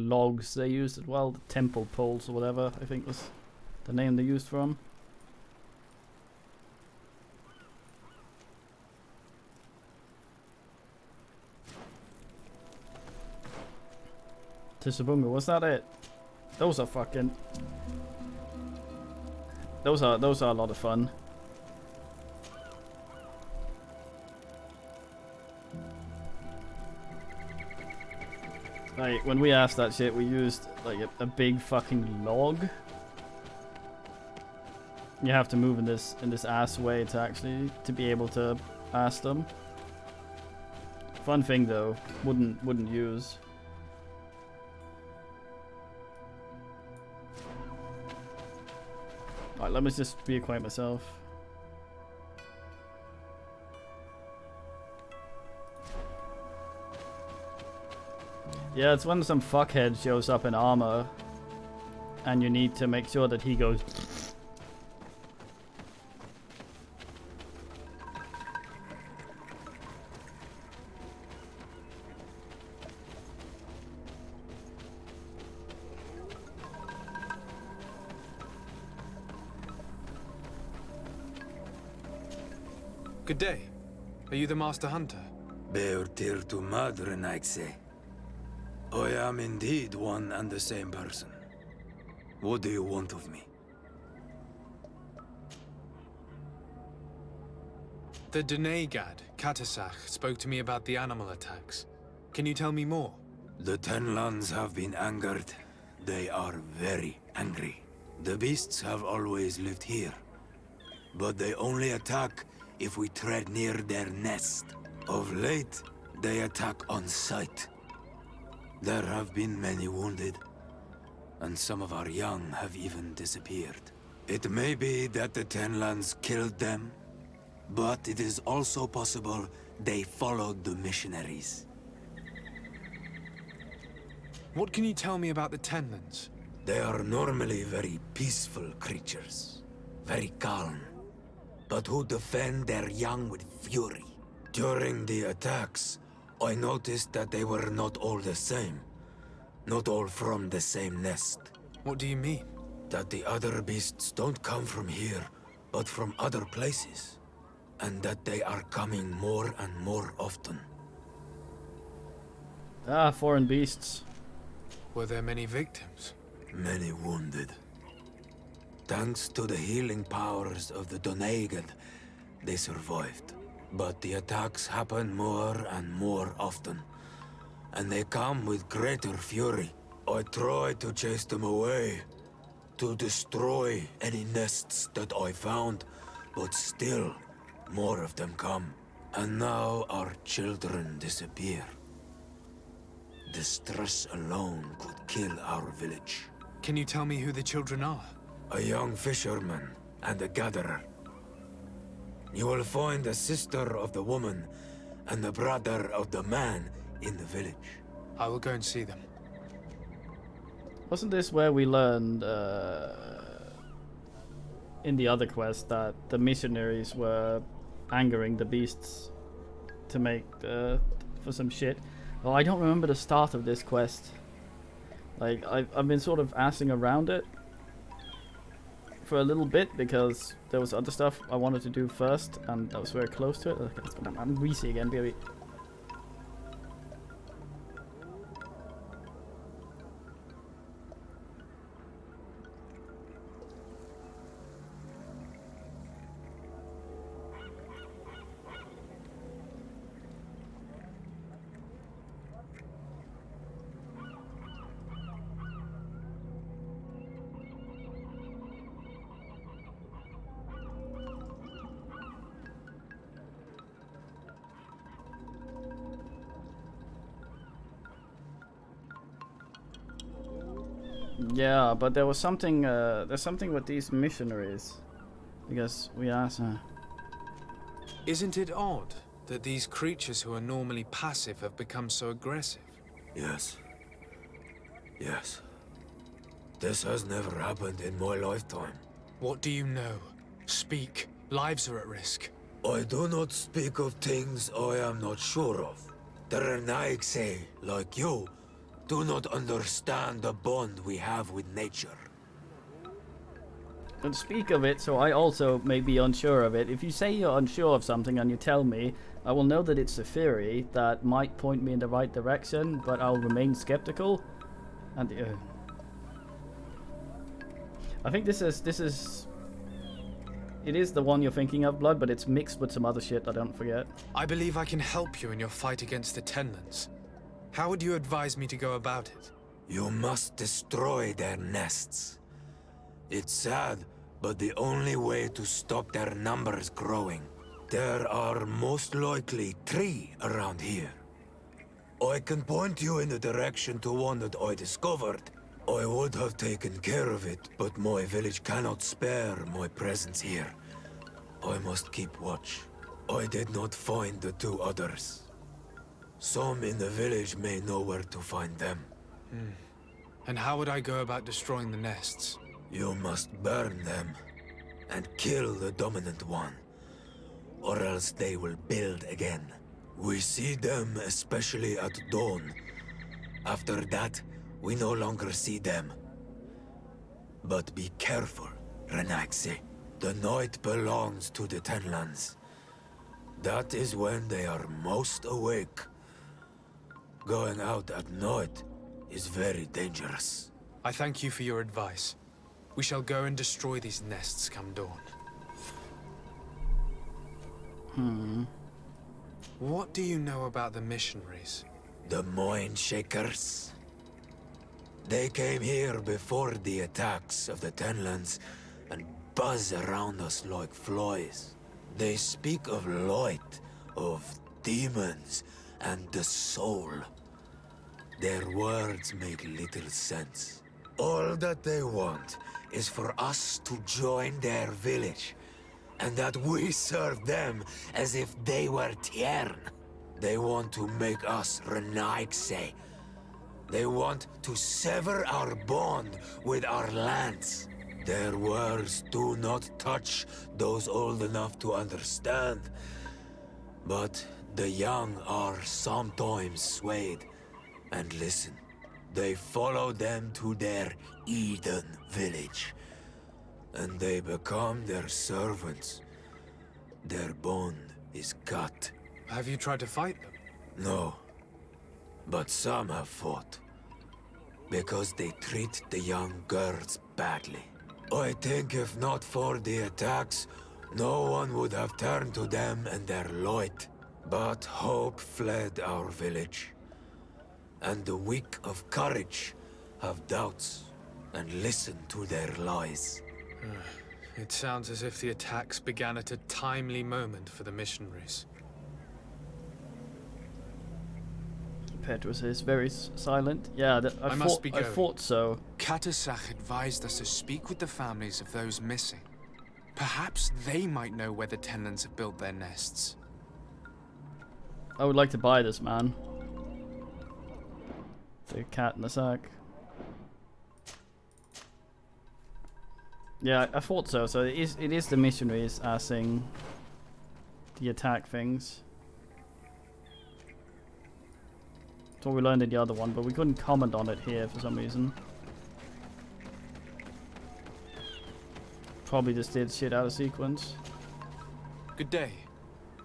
logs they used as well, the temple poles or whatever, I think was the name they used for them. Tisabunga, was that it? Those are fucking... Those are a lot of fun. Like, when we asked that shit, we used like a big fucking log. You have to move in this ass way to be able to ask them. Fun thing though, wouldn't use. Alright, let me just reacquaint myself. Yeah, it's when some fuckhead shows up in armor and you need to make sure that he goes. Good day. Are you the Master Hunter? Bear tir to madren, I'd say. I am indeed one and the same person. What do you want of me? The Denegad, Katasach, spoke to me about the animal attacks. Can you tell me more? The Tenlands have been angered. They are very angry. The beasts have always lived here. But they only attack if we tread near their nest. Of late, they attack on sight. There have been many wounded, and some of our young have even disappeared. It may be that the Tenlands killed them, but it is also possible they followed the missionaries. What can you tell me about the Tenlands? They are normally very peaceful creatures, very calm, but who defend their young with fury. During the attacks, I noticed that they were not all the same. Not all from the same nest. What do you mean? That the other beasts don't come from here, but from other places. And that they are coming more and more often. Ah, foreign beasts. Were there many victims? Many wounded. Thanks to the healing powers of the Donegad, they survived. But the attacks happen more and more often. And they come with greater fury. I try to chase them away. To destroy any nests that I found. But still, more of them come. And now our children disappear. The stress alone could kill our village. Can you tell me who the children are? A young fisherman and a gatherer. You will find the sister of the woman and the brother of the man in the village. I will go and see them. Wasn't this where we learned in the other quest that the missionaries were angering the beasts to make for some shit? Well, I don't remember the start of this quest. Like, I've been sort of assing around it for a little bit because there was other stuff I wanted to do first, and I was very close to it. Okay, I'm greasy again, baby. Yeah, but there was something. There's something with these missionaries, because we asked. Isn't it odd that these creatures who are normally passive have become so aggressive? Yes. Yes. This has never happened in my lifetime. What do you know? Speak. Lives are at risk. I do not speak of things I am not sure of. The Renaigse, like you, do not understand the bond we have with nature. And speak of it, so I also may be unsure of it. If you say you're unsure of something and you tell me, I will know that it's a theory that might point me in the right direction, but I'll remain skeptical. And I think this is. It is the one you're thinking of, Blood, but it's mixed with some other shit I don't forget. I believe I can help you in your fight against the Tenlands. How would you advise me to go about it? You must destroy their nests. It's sad, but the only way to stop their numbers growing. There are most likely 3 around here. I can point you in the direction to one that I discovered. I would have taken care of it, but my village cannot spare my presence here. I must keep watch. I did not find the 2 others. Some in the village may know where to find them. And how would I go about destroying the nests? You must burn them and kill the dominant one, or else they will build again. We see them especially at dawn. After that, we no longer see them. But be careful, Renaigse. The night belongs to the Tenlands. That is when they are most awake. Going out at night is very dangerous. I thank you for your advice. We shall go and destroy these nests come dawn. What do you know about the missionaries? The Mind Shakers. They came here before the attacks of the Tenlands and buzz around us like flies. They speak of light, of demons, and the soul. Their words make little sense. All that they want is for us to join their village, and that we serve them as if they were Tiern. They want to make us Renaigse. They want to sever our bond with our lands. Their words do not touch those old enough to understand. But the young are sometimes swayed. And listen, they follow them to their Eden village. And they become their servants. Their bond is cut. Have you tried to fight them? No. But some have fought. Because they treat the young girls badly. I think if not for the attacks, no one would have turned to them and their light. But hope fled our village. And the weak of courage have doubts and listen to their lies. It sounds as if the attacks began at a timely moment for the missionaries. Petrus is very silent. Yeah, I thought so. Katasach advised us to speak with the families of those missing. Perhaps they might know where the Tenlands have built their nests. I would like to buy this, man. The cat in the sack. Yeah, I thought so. So it is the missionaries assing the attack things. That's what we learned in the other one, but we couldn't comment on it here for some reason. Probably just did shit out of sequence. Good day.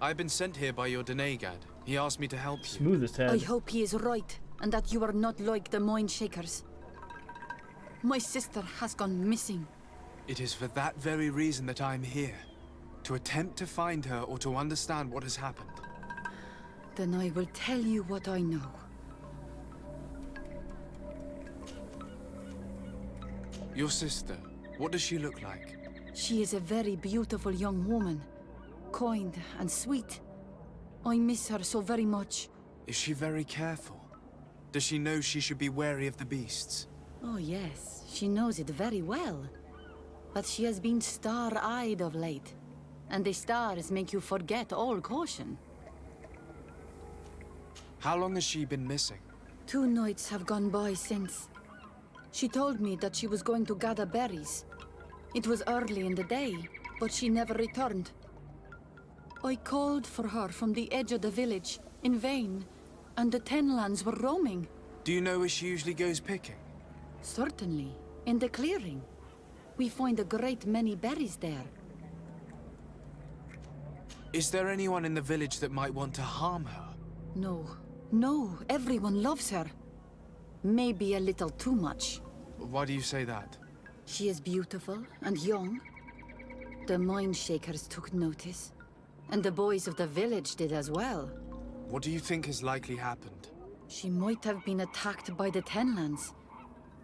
I've been sent here by your Denegad. He asked me to help you. Smoothest head. I hope he is right, and that you are not like the Mind Shakers. My sister has gone missing. It is for that very reason that I'm here. To attempt to find her or to understand what has happened. Then I will tell you what I know. Your sister, what does she look like? She is a very beautiful young woman. Kind and sweet. I miss her so very much. Is she very careful? Does she know she should be wary of the beasts? Oh yes, she knows it very well. But she has been star-eyed of late. And the stars make you forget all caution. How long has she been missing? 2 nights have gone by since. She told me that she was going to gather berries. It was early in the day, but she never returned. I called for her from the edge of the village, in vain, and the Tenlands were roaming. Do you know where she usually goes picking? Certainly, in the clearing. We find a great many berries there. Is there anyone in the village that might want to harm her? No, everyone loves her. Maybe a little too much. Why do you say that? She is beautiful and young. The Mind Shakers took notice. And the boys of the village did as well. What do you think has likely happened? She might have been attacked by the Tenlands.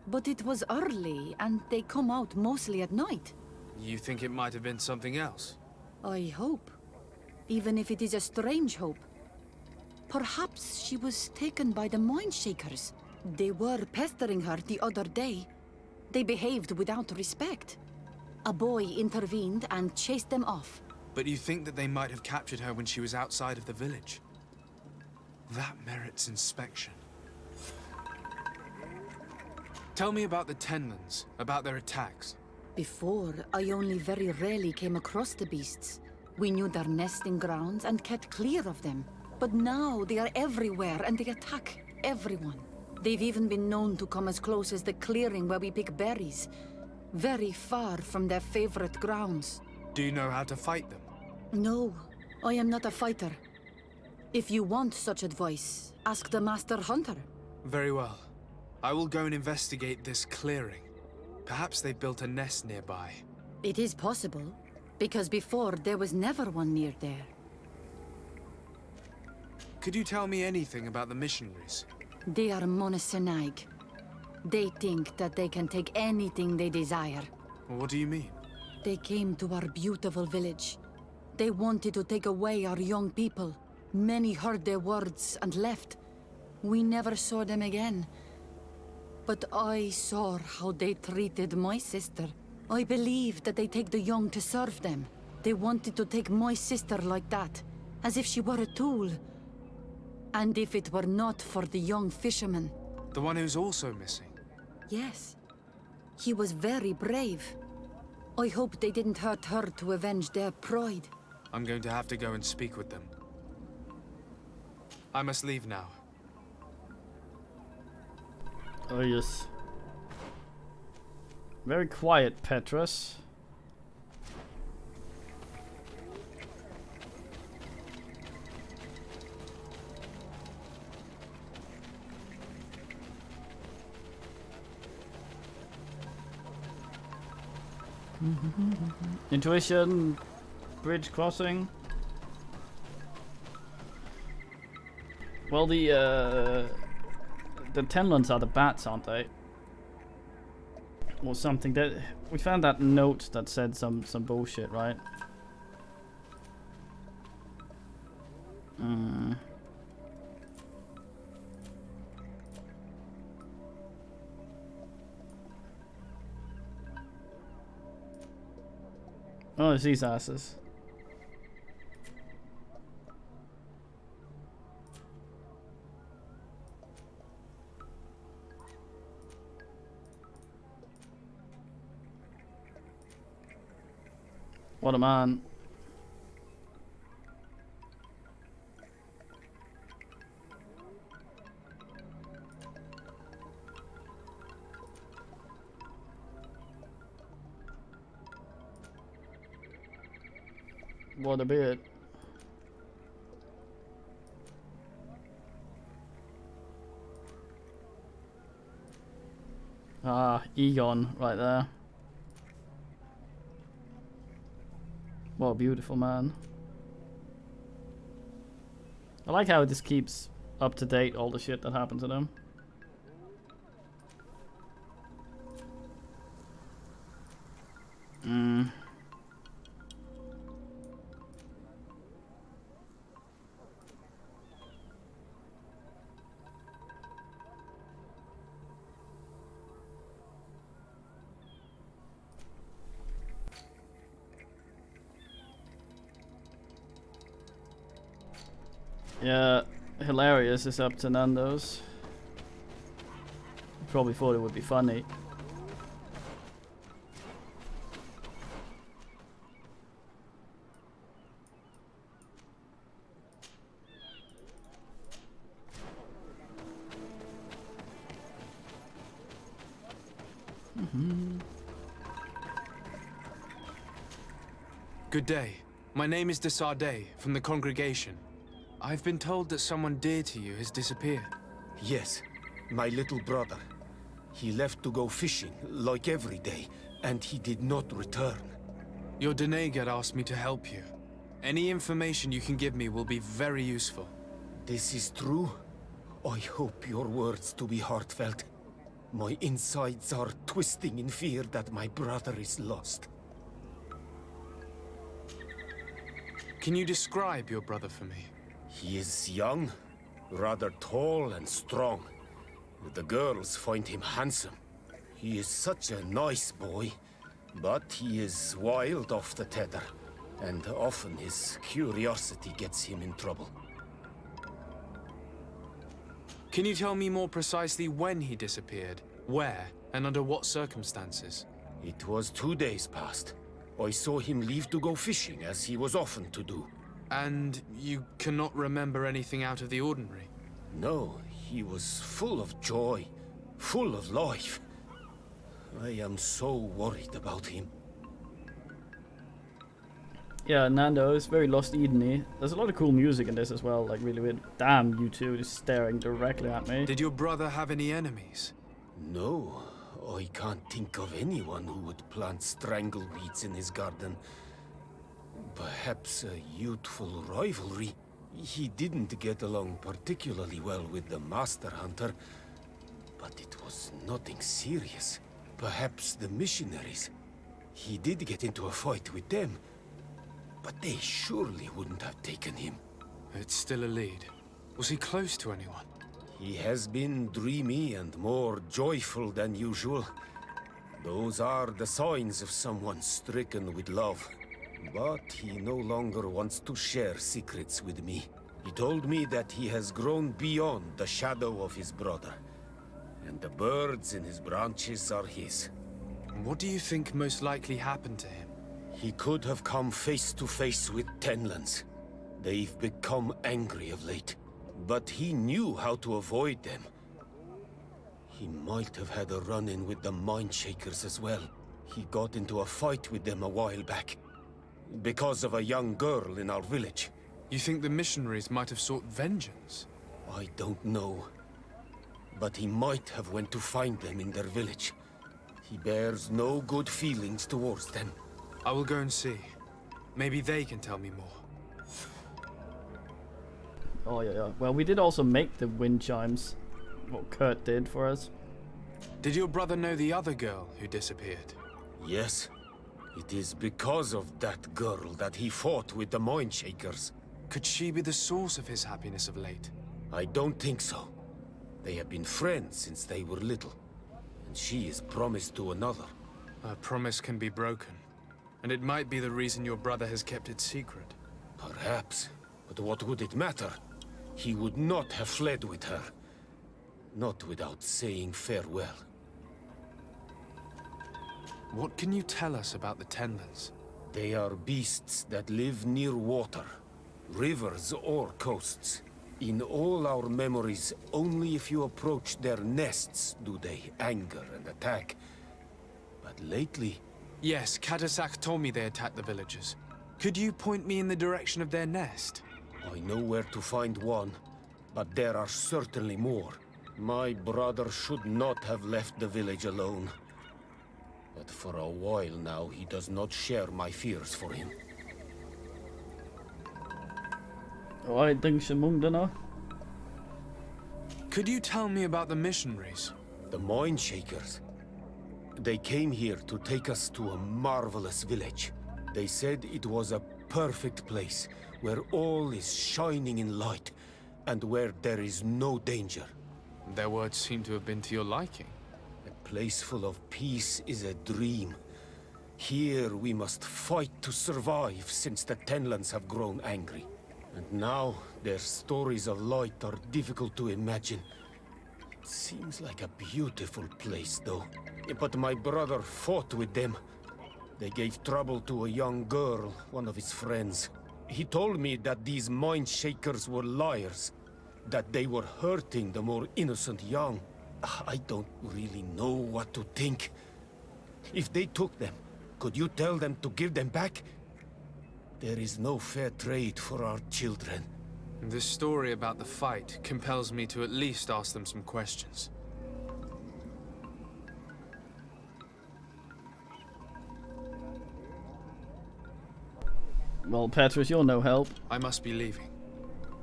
But it was early, and they come out mostly at night. You think it might have been something else? I hope. Even if it is a strange hope. Perhaps she was taken by the Mind Shakers. They were pestering her the other day. They behaved without respect. A boy intervened and chased them off. But you think that they might have captured her when she was outside of the village? That merits inspection. Tell me about the Tenlands, about their attacks. Before, I only very rarely came across the beasts. We knew their nesting grounds and kept clear of them. But now they are everywhere and they attack everyone. They've even been known to come as close as the clearing where we pick berries. Very far from their favorite grounds. Do you know how to fight them? No, I am not a fighter. If you want such advice, ask the Master Hunter. Very well. I will go and investigate this clearing. Perhaps they built a nest nearby. It is possible, because before there was never one near there. Could you tell me anything about the missionaries? They are monosynaig. They think that they can take anything they desire. What do you mean? They came to our beautiful village. They wanted to take away our young people. Many heard their words and left. We never saw them again. But I saw how they treated my sister. I believe that they take the young to serve them. They wanted to take my sister like that, as if she were a tool. And if it were not for the young fisherman... The one who's also missing? Yes. He was very brave. I hope they didn't hurt her to avenge their pride. I'm going to have to go and speak with them. I must leave now. Oh yes. Very quiet, Petrus. Intuition, bridge crossing. Well, the Tenlands are the bats, aren't they? Or something. That we found that note that said some bullshit, right? Oh, it's these asses. What a man. What a beard. Ah, Egon right there. What a beautiful man. I like how it just keeps up to date all the shit that happened to them. Yeah, hilarious is up to Nando's. Probably thought it would be funny. Good day. My name is de Sardet, from the congregation. I've been told that someone dear to you has disappeared. Yes, my little brother. He left to go fishing, like every day, and he did not return. Your Doneigad asked me to help you. Any information you can give me will be very useful. This is true? I hope your words to be heartfelt. My insides are twisting in fear that my brother is lost. Can you describe your brother for me? He is young, rather tall and strong. The girls find him handsome. He is such a nice boy, but he is wild off the tether, and often his curiosity gets him in trouble. Can you tell me more precisely when he disappeared, where, and under what circumstances? It was 2 days past. I saw him leave to go fishing, as he was often to do. And you cannot remember anything out of the ordinary? No, he was full of joy, full of life. I am so worried about him. Yeah, Nando is very Lost Eden-y. There's a lot of cool music in this as well, like really weird. Damn, you two just staring directly at me. Did your brother have any enemies? No, I can't think of anyone who would plant strangleweeds in his garden. Perhaps a youthful rivalry. He didn't get along particularly well with the Master Hunter, but it was nothing serious. Perhaps the missionaries. He did get into a fight with them, but they surely wouldn't have taken him. It's still a lead. Was he close to anyone? He has been dreamy and more joyful than usual. Those are the signs of someone stricken with love. But he no longer wants to share secrets with me. He told me that he has grown beyond the shadow of his brother, and the birds in his branches are his. What do you think most likely happened to him? He could have come face to face with Tenlands. They've become angry of late, but he knew how to avoid them. He might have had a run-in with the Mindshakers as well. He got into a fight with them a while back, because of a young girl in our village. You think the missionaries might have sought vengeance? I don't know. But he might have went to find them in their village. He bears no good feelings towards them. I will go and see. Maybe they can tell me more. Oh yeah. Well, we did also make the wind chimes. What Kurt did for us. Did your brother know the other girl who disappeared? Yes. It is because of that girl that he fought with the Mindshakers. Could she be the source of his happiness of late? I don't think so. They have been friends since they were little, and she is promised to another. A promise can be broken, and it might be the reason your brother has kept it secret. Perhaps, but what would it matter? He would not have fled with her. Not without saying farewell. What can you tell us about the Tenlands? They are beasts that live near water, rivers or coasts. In all our memories, only if you approach their nests do they anger and attack. But lately... Yes, Katasak told me they attacked the villagers. Could you point me in the direction of their nest? I know where to find one, but there are certainly more. My brother should not have left the village alone. But for a while now, he does not share my fears for him. Alright, thanks, Mungdana. Could you tell me about the missionaries? The Mind Shakers. They came here to take us to a marvelous village. They said it was a perfect place, where all is shining in light, and where there is no danger. Their words seem to have been to your liking. A place full of peace is a dream. Here we must fight to survive, since the Tenlands have grown angry. And now, their stories of light are difficult to imagine. It seems like a beautiful place, though. But my brother fought with them. They gave trouble to a young girl, one of his friends. He told me that these Mind Shakers were liars, that they were hurting the more innocent young. I don't really know what to think. If they took them, could you tell them to give them back? There is no fair trade for our children. This story about the fight compels me to at least ask them some questions. Well, Petrus, you're no help. I must be leaving.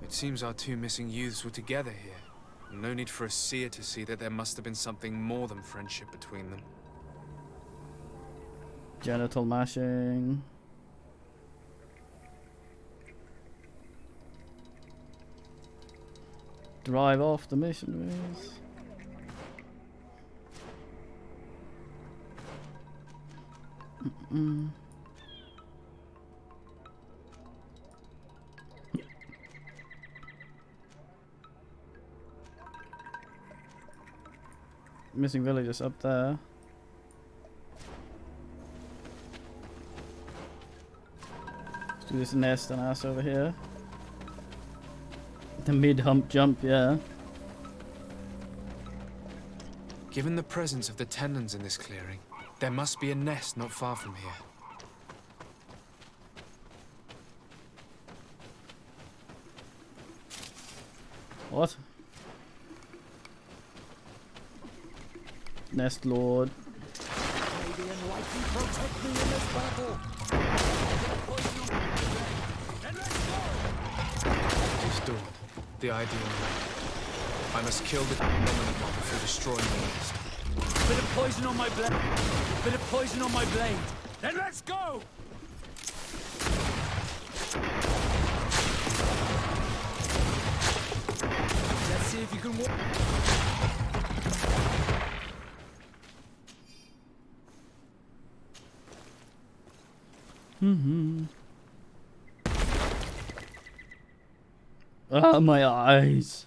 It seems our two missing youths were together here. No need for a seer to see that there must have been something more than friendship between them. Genital mashing. Drive off the missionaries. Missing villagers up there. Let's do this nest and ass over here. The mid-hump jump, yeah. Given the presence of the Tenlands in this clearing, there must be a nest not far from here. What? Nest Lord. This dawn, the ideal night. I must kill the dominant one before destroying the nest. Bit of poison on my blade. Bit of poison on my blade. Then let's go! Let's see if you can walk. Ah, my eyes.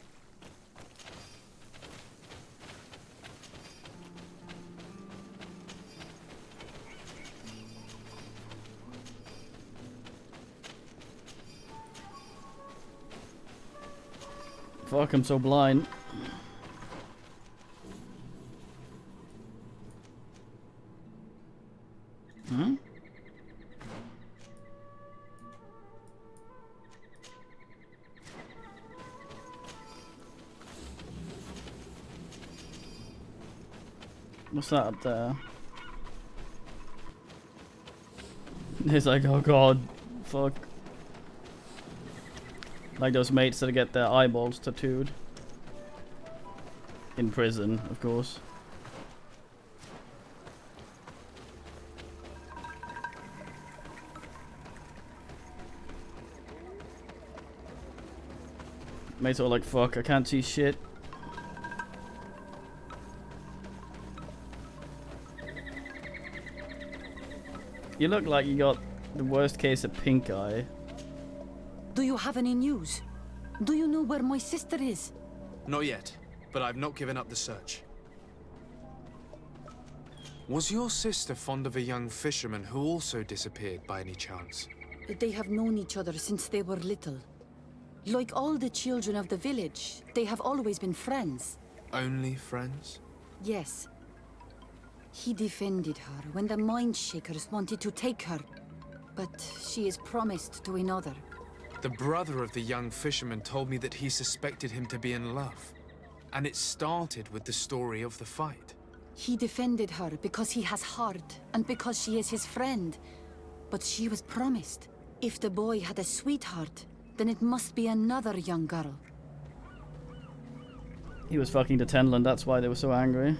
Fuck, I'm so blind. Hmm? What's that up there? He's like, oh god, fuck. Like those mates that get their eyeballs tattooed. In prison, of course. Mates are like, fuck, I can't see shit. You look like you got the worst case of pink eye. Do you have any news? Do you know where my sister is? Not yet, but I've not given up the search. Was your sister fond of a young fisherman who also disappeared by any chance? They have known each other since they were little. Like all the children of the village, they have always been friends. Only friends? Yes. He defended her when the Mindshakers wanted to take her, but she is promised to another. The brother of the young fisherman told me that he suspected him to be in love. And it started with the story of the fight. He defended her because he has heart, and because she is his friend. But she was promised. If the boy had a sweetheart, then it must be another young girl. He was fucking the Tenland, that's why they were so angry.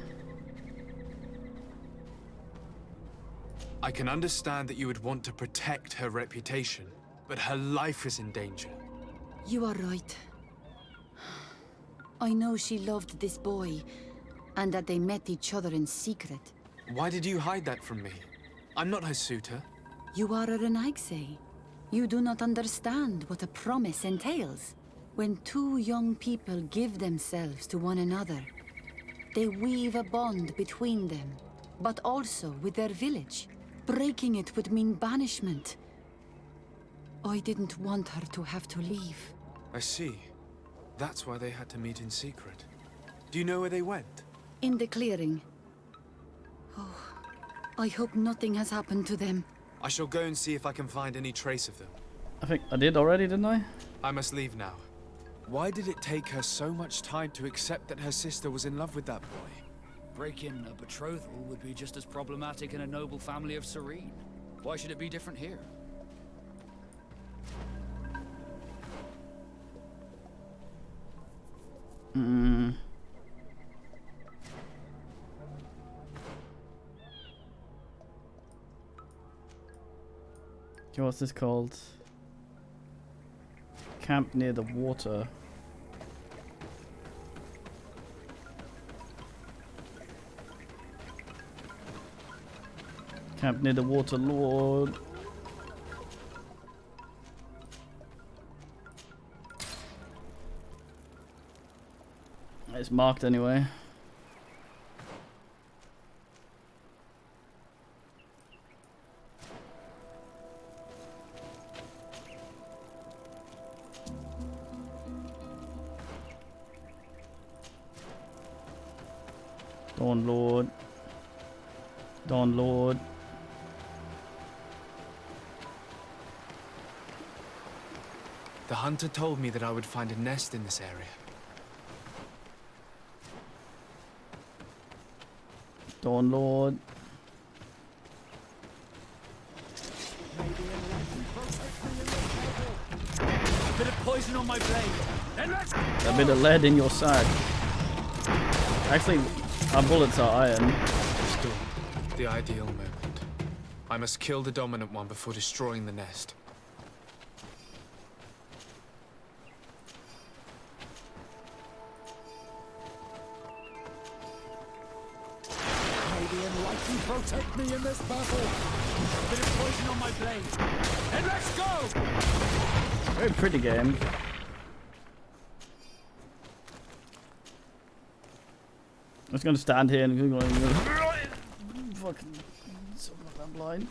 I can understand that you would want to protect her reputation, but her life is in danger. You are right. I know she loved this boy, and that they met each other in secret. Why did you hide that from me? I'm not her suitor. You are a Renagse. You do not understand what a promise entails. When two young people give themselves to one another, they weave a bond between them, but also with their village. Breaking it would mean banishment. I didn't want her to have to leave. I see. That's why they had to meet in secret. Do you know where they went? In the clearing. Oh, I hope nothing has happened to them. I shall go and see if I can find any trace of them. I think I did already, didn't I? I must leave now. Why did it take her so much time to accept that her sister was in love with that boy? Breaking a betrothal would be just as problematic in a noble family of Serene. Why should it be different here? Okay, what's this called? Camp near the water. Camp near the water, Lord. It's marked anyway. Dawn Lord. Dawn Lord. The hunter told me that I would find a nest in this area. Dawn Lord. A bit of poison on my blade. Then let's A bit of lead in your side. Actually, our bullets are iron. Still, the ideal moment. I must kill the dominant one before destroying the nest. May the enlightened protect me in this battle. A bit of poison on my blade. Then let's go! Very pretty game. I'm just gonna stand here and go fucking so I'm blind.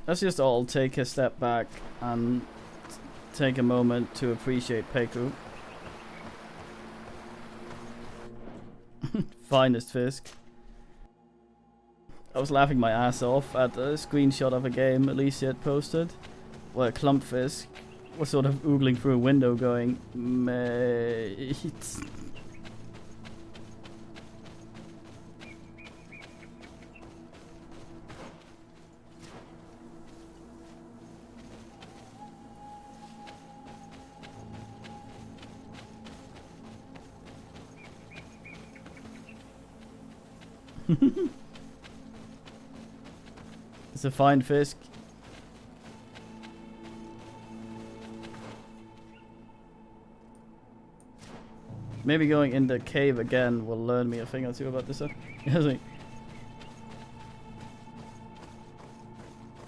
Let's just all take a step back and take a moment to appreciate Peku. Finest Fisk. I was laughing my ass off at a screenshot of a game Alicia had posted, where Clumpfisk was sort of oogling through a window going, mate. It's a fine Fisk. Maybe going in the cave again will learn me a thing or two about this stuff.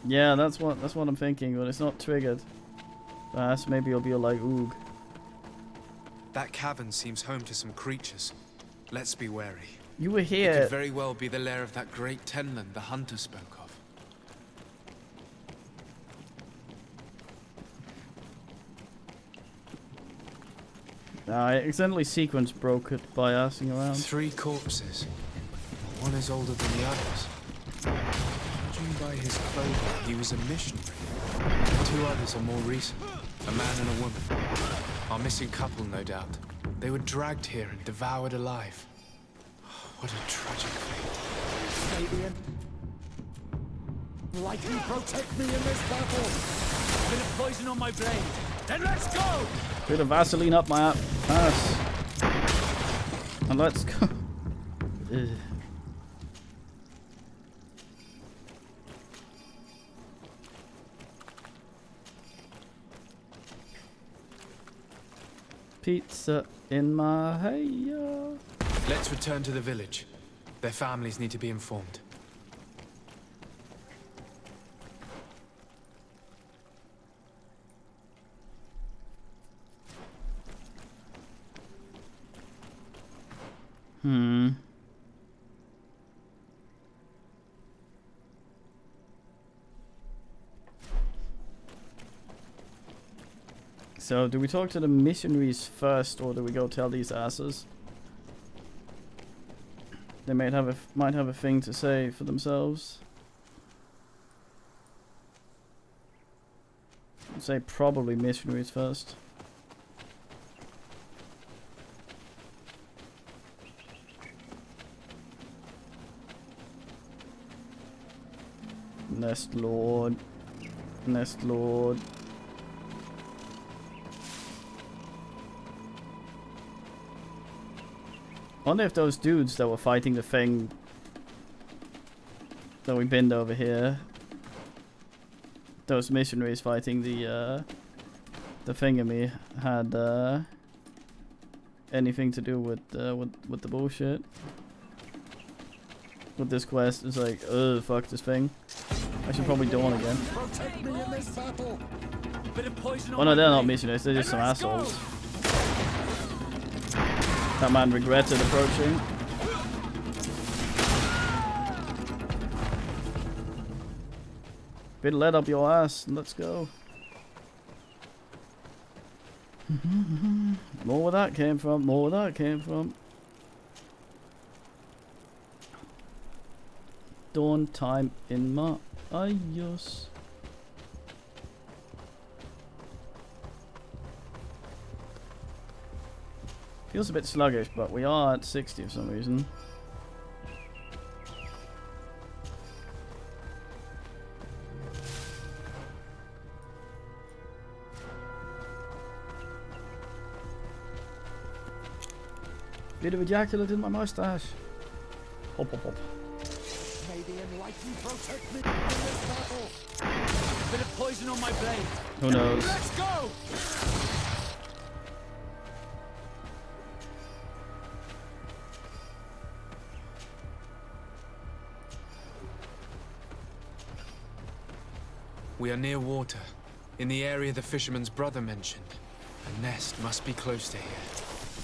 Yeah, that's what I'm thinking, but it's not triggered. Perhaps maybe you'll be like, oog. That cavern seems home to some creatures. Let's be wary. You were It here. could very well be the lair of that great Tenland the hunter spoke of. I accidentally sequence broke it by asking around. 3 corpses. One is older than the others. Judging by his clothing, he was a missionary. 2 others are more recent. A man and a woman. Our missing couple, no doubt. They were dragged here and devoured alive. What a tragic fate. Fabian, lightning protect me in this battle. A bit of poison on my blade. Then let's go! Bit of Vaseline up my ass. And let's go. Ugh. Pizza in my hair. Let's return to the village. Their families need to be informed. So, do we talk to the missionaries first, or do we go tell these asses? They might have a thing to say for themselves. I'd say probably missionaries first. Nest Lord. Nest Lord. I wonder if those dudes that were fighting the thing that we binned over here, those missionaries fighting the thingamy, had anything to do with the bullshit. With this quest, it's like, ugh, fuck this thing. I should probably do one again. Protect me in this battle. Bit of poison Oh on no, my they're not blade. missionaries, they're just some Then let's go! assholes. That man regretted approaching. Bit let up your ass and let's go. More where that came from, more where that came from. Dawn time in my eyes. Feels a bit sluggish, but we are at 60 for some reason. Bit of ejaculate in my mustache. Hop, hop, hop. May the enlightened protect me in this battle. Bit of poison on my blade. Who knows? Let's go! We are near water, in the area the fisherman's brother mentioned. A nest must be close to here.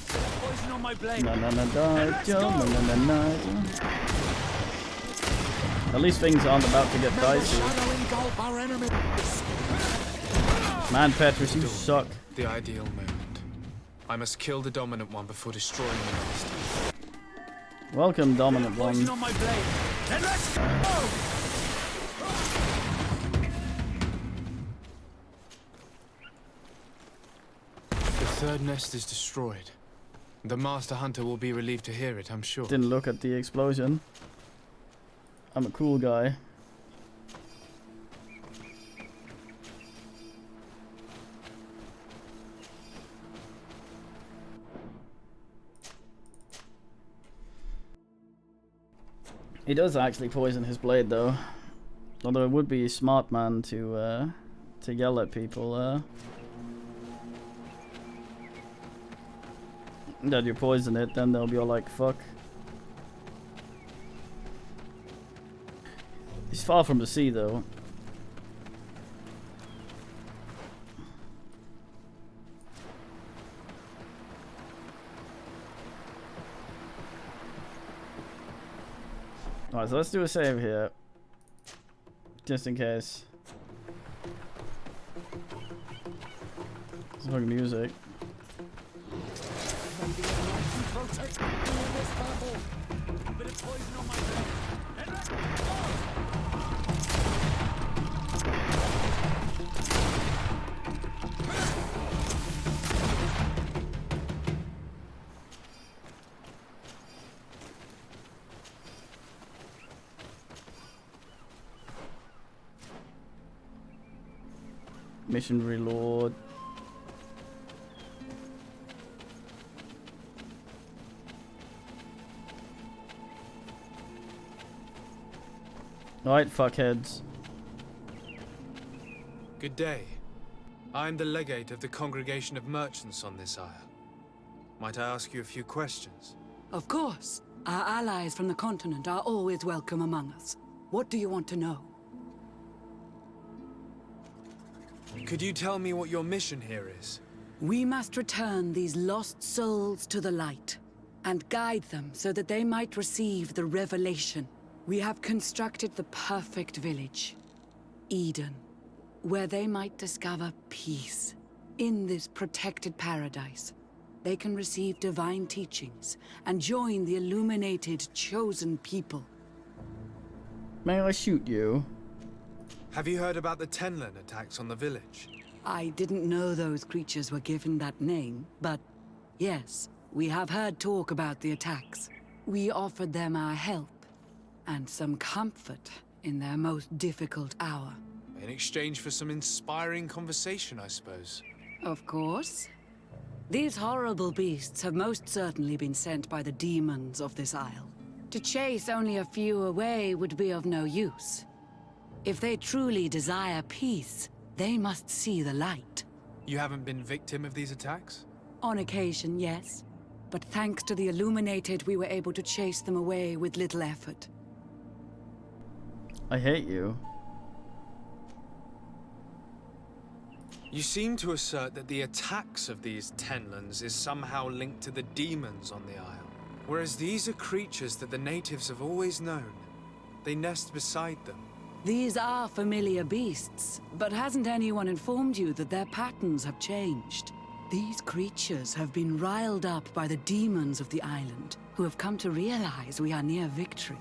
Bit of poison on my blade. Na na na Then die, let's Joe, go! na na na na. At least things aren't about to get dicey. Shadow engulf our enemies. Man, Petrus, you suck. The ideal moment. I must kill the dominant one before destroying the nest. Welcome, dominant Poison one. on my blade. Then let's go! The third nest is destroyed. The master hunter will be relieved to hear it, I'm sure. Didn't look at the explosion. I'm a cool guy. He does actually poison his blade though. Although it would be a smart man to yell at people that you poison it, then they'll be all like, fuck. He's far from the sea though. Alright, so let's do a save here. Just in case. Some fucking music. Protect me in this battle. A bit of poison on my head. And let's go! Mission reload. Alright, fuckheads. Good day. I'm the legate of the Congregation of Merchants on this isle. Might I ask you a few questions? Of course. Our allies from the continent are always welcome among us. What do you want to know? Could you tell me what your mission here is? We must return these lost souls to the light, and guide them so that they might receive the revelation. We have constructed the perfect village, Eden, where they might discover peace. In this protected paradise, they can receive divine teachings and join the illuminated, chosen people. May I shoot you? Have you heard about the Tenlin attacks on the village? I didn't know those creatures were given that name, but yes, we have heard talk about the attacks. We offered them our help and some comfort in their most difficult hour. In exchange for some inspiring conversation, I suppose. Of course. These horrible beasts have most certainly been sent by the demons of this isle. To chase only a few away would be of no use. If they truly desire peace, they must see the light. You haven't been victim of these attacks? On occasion, yes. But thanks to the Illuminated, we were able to chase them away with little effort. I hate you. You seem to assert that the attacks of these Tenlins is somehow linked to the demons on the isle. Whereas these are creatures that the natives have always known. They nest beside them. These are familiar beasts, but hasn't anyone informed you that their patterns have changed? These creatures have been riled up by the demons of the island, who have come to realize we are near victory.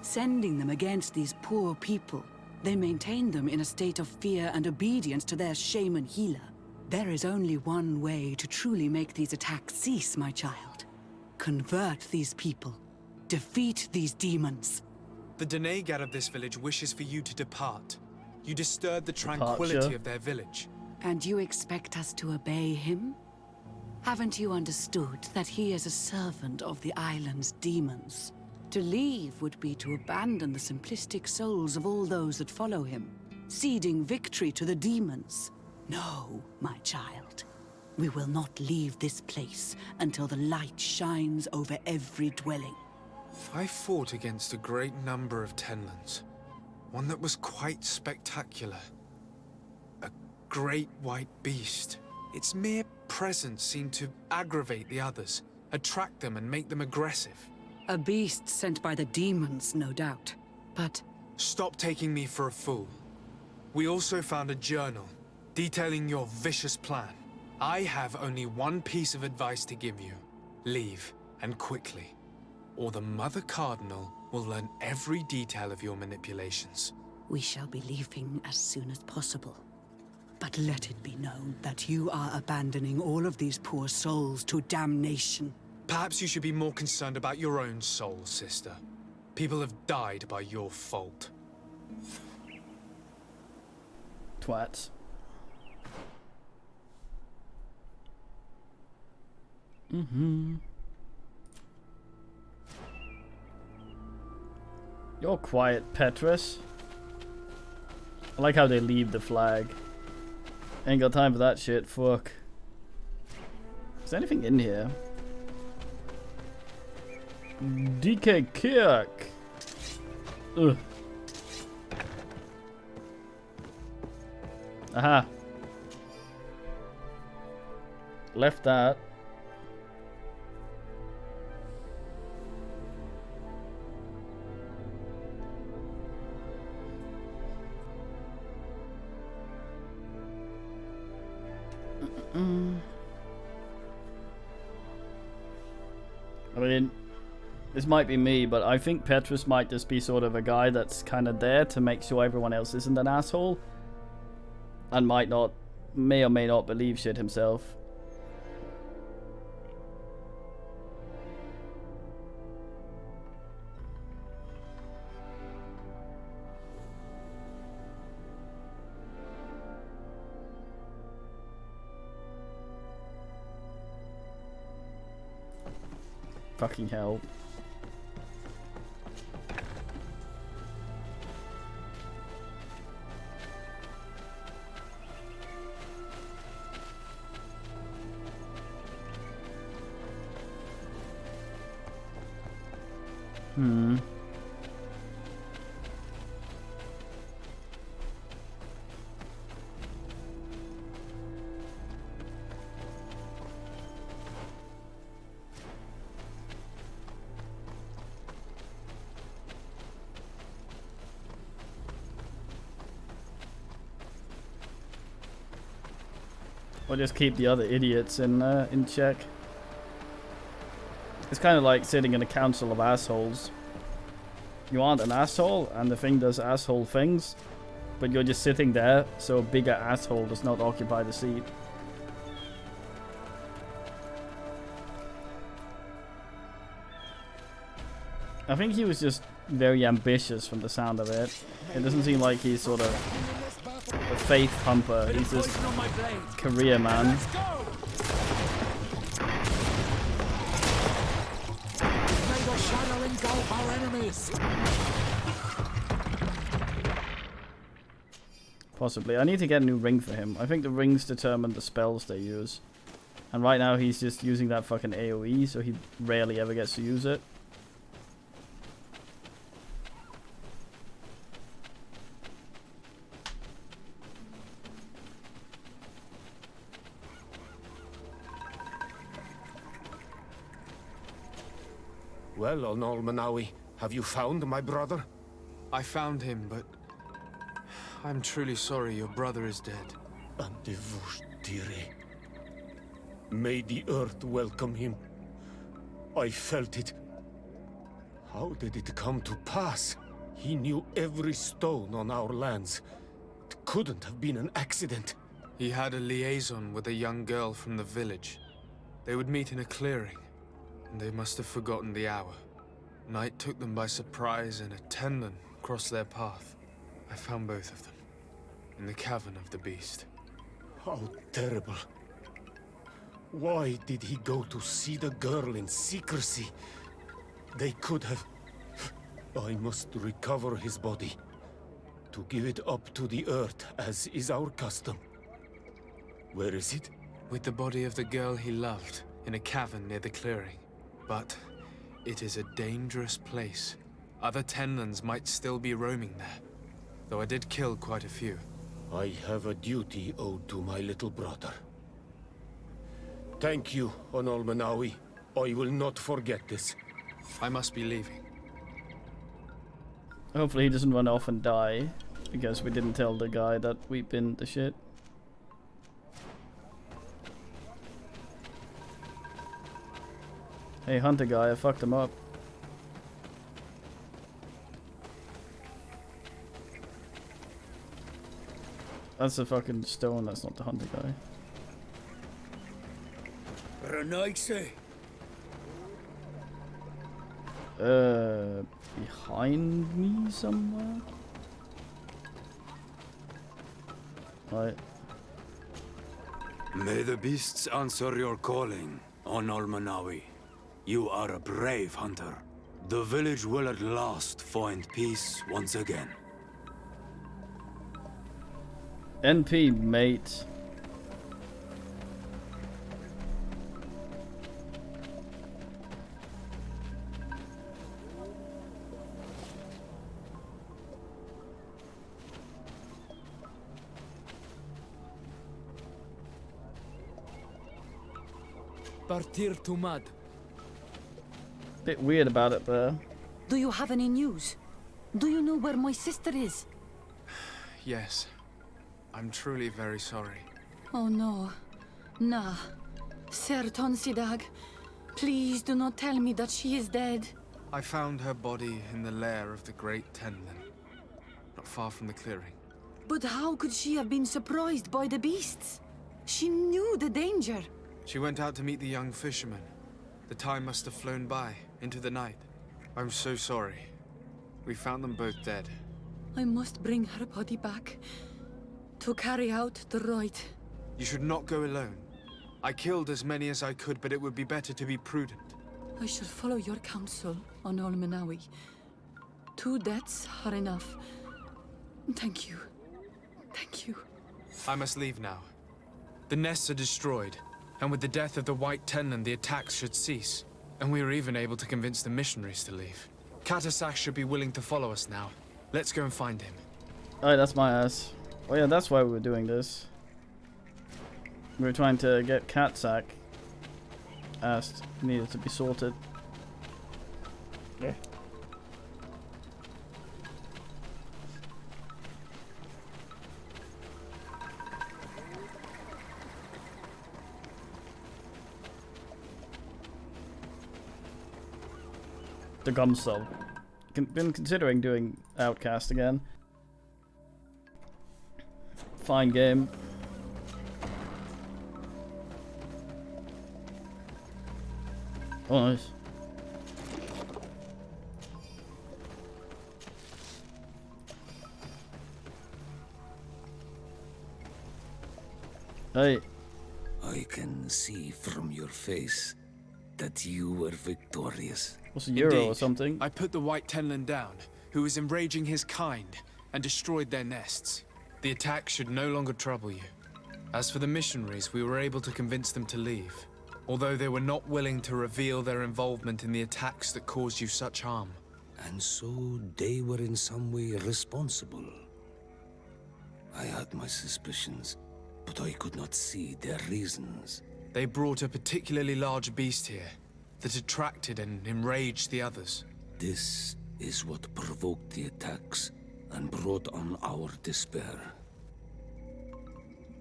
Sending them against these poor people, they maintain them in a state of fear and obedience to their shaman healer. There is only one way to truly make these attacks cease, my child. Convert these people. Defeat these demons. The Donegal of this village wishes for you to depart. You disturb the Departure. tranquility of their village. And you expect us to obey him? Haven't you understood that he is a servant of the island's demons? To leave would be to abandon the simplistic souls of all those that follow him, ceding victory to the demons. No, my child. We will not leave this place until the light shines over every dwelling. I fought against a great number of Tenlins. One that was quite spectacular. A great white beast. Its mere presence seemed to aggravate the others, attract them and make them aggressive. A beast sent by the demons, no doubt. But... Stop taking me for a fool. We also found a journal detailing your vicious plan. I have only one piece of advice to give you. Leave, and quickly. Or the Mother Cardinal will learn every detail of your manipulations. We shall be leaving as soon as possible. But let it be known that you are abandoning all of these poor souls to damnation. Perhaps you should be more concerned about your own soul, sister. People have died by your fault. Twats. You're quiet, Petrus. I like how they leave the flag. Ain't got time for that shit, fuck. Is there anything in here? DK Kirk. Ugh. Aha. Left that. I mean, this might be me, but I think Petrus might just be sort of a guy that's kind of there to make sure everyone else isn't an asshole. And may or may not believe shit himself. Fucking hell. Or just keep the other idiots in check. It's kind of like sitting in a council of assholes. You aren't an asshole, and the thing does asshole things, but you're just sitting there, so a bigger asshole does not occupy the seat. I think he was just very ambitious from the sound of it. It doesn't seem like he's sort of a faith humper. He's just career man. Possibly. I need to get a new ring for him. I think the rings determine the spells they use. And right now he's just using that fucking AoE, so he rarely ever gets to use it. Well, Onol Manawi, have you found my brother? I found him, but I'm truly sorry your brother is dead. May the earth welcome him. I felt it. How did it come to pass? He knew every stone on our lands. It couldn't have been an accident. He had a liaison with a young girl from the village. They would meet in a clearing, and they must have forgotten the hour. Night took them by surprise, and a Tenlin crossed their path. I found both of them, in the cavern of the beast. How terrible. Why did he go to see the girl in secrecy? They could have... I must recover his body, to give it up to the earth, as is our custom. Where is it? With the body of the girl he loved, in a cavern near the clearing. But it is a dangerous place. Other Tenlins might still be roaming there, though I did kill quite a few. I have a duty owed to my little brother. Thank you, Onol Manawi. I will not forget this. I must be leaving. Hopefully he doesn't run off and die, because we didn't tell the guy that we've been the shit. Hey, hunter guy, I fucked him up. That's a fucking stone, that's not the hunter guy. Behind me somewhere? Right. May the beasts answer your calling, Onol Manawi. You are a brave hunter. The village will at last find peace once again. NP, mate. Partir to mud. Bit weird about it, but... Do you have any news? Do you know where my sister is? Yes. I'm truly very sorry. Oh no. Nah. Ser Tonsidag, please do not tell me that she is dead. I found her body in the lair of the Great Tenlin, not far from the clearing. But how could she have been surprised by the beasts? She knew the danger. She went out to meet the young fisherman. The time must have flown by, into the night. I'm so sorry. We found them both dead. I must bring her body back to carry out the rite. You should not go alone. I killed as many as I could, but it would be better to be prudent. I shall follow your counsel on Olmenawi. 2 deaths are enough. Thank you. Thank you. I must leave now. The nests are destroyed, and with the death of the White Tenlin, the attacks should cease. And we were even able to convince the missionaries to leave. Katasak should be willing to follow us now. Let's go and find him. Oh, that's my ass. Oh yeah, that's why we were doing this. We were trying to get Katsak asked needed to be sorted. Yeah. The Gumsol. Been considering doing Outcast again. Fine game. Oh, nice. Hey. I can see from your face that you were victorious. What's a euro Indeed. or something? I put the White Tenlin down, who was enraging his kind, and destroyed their nests. The attack should no longer trouble you. As for the missionaries, we were able to convince them to leave, although they were not willing to reveal their involvement in the attacks that caused you such harm. And so they were in some way responsible. I had my suspicions, but I could not see their reasons. They brought a particularly large beast here that attracted and enraged the others. This is what provoked the attacks and brought on our despair.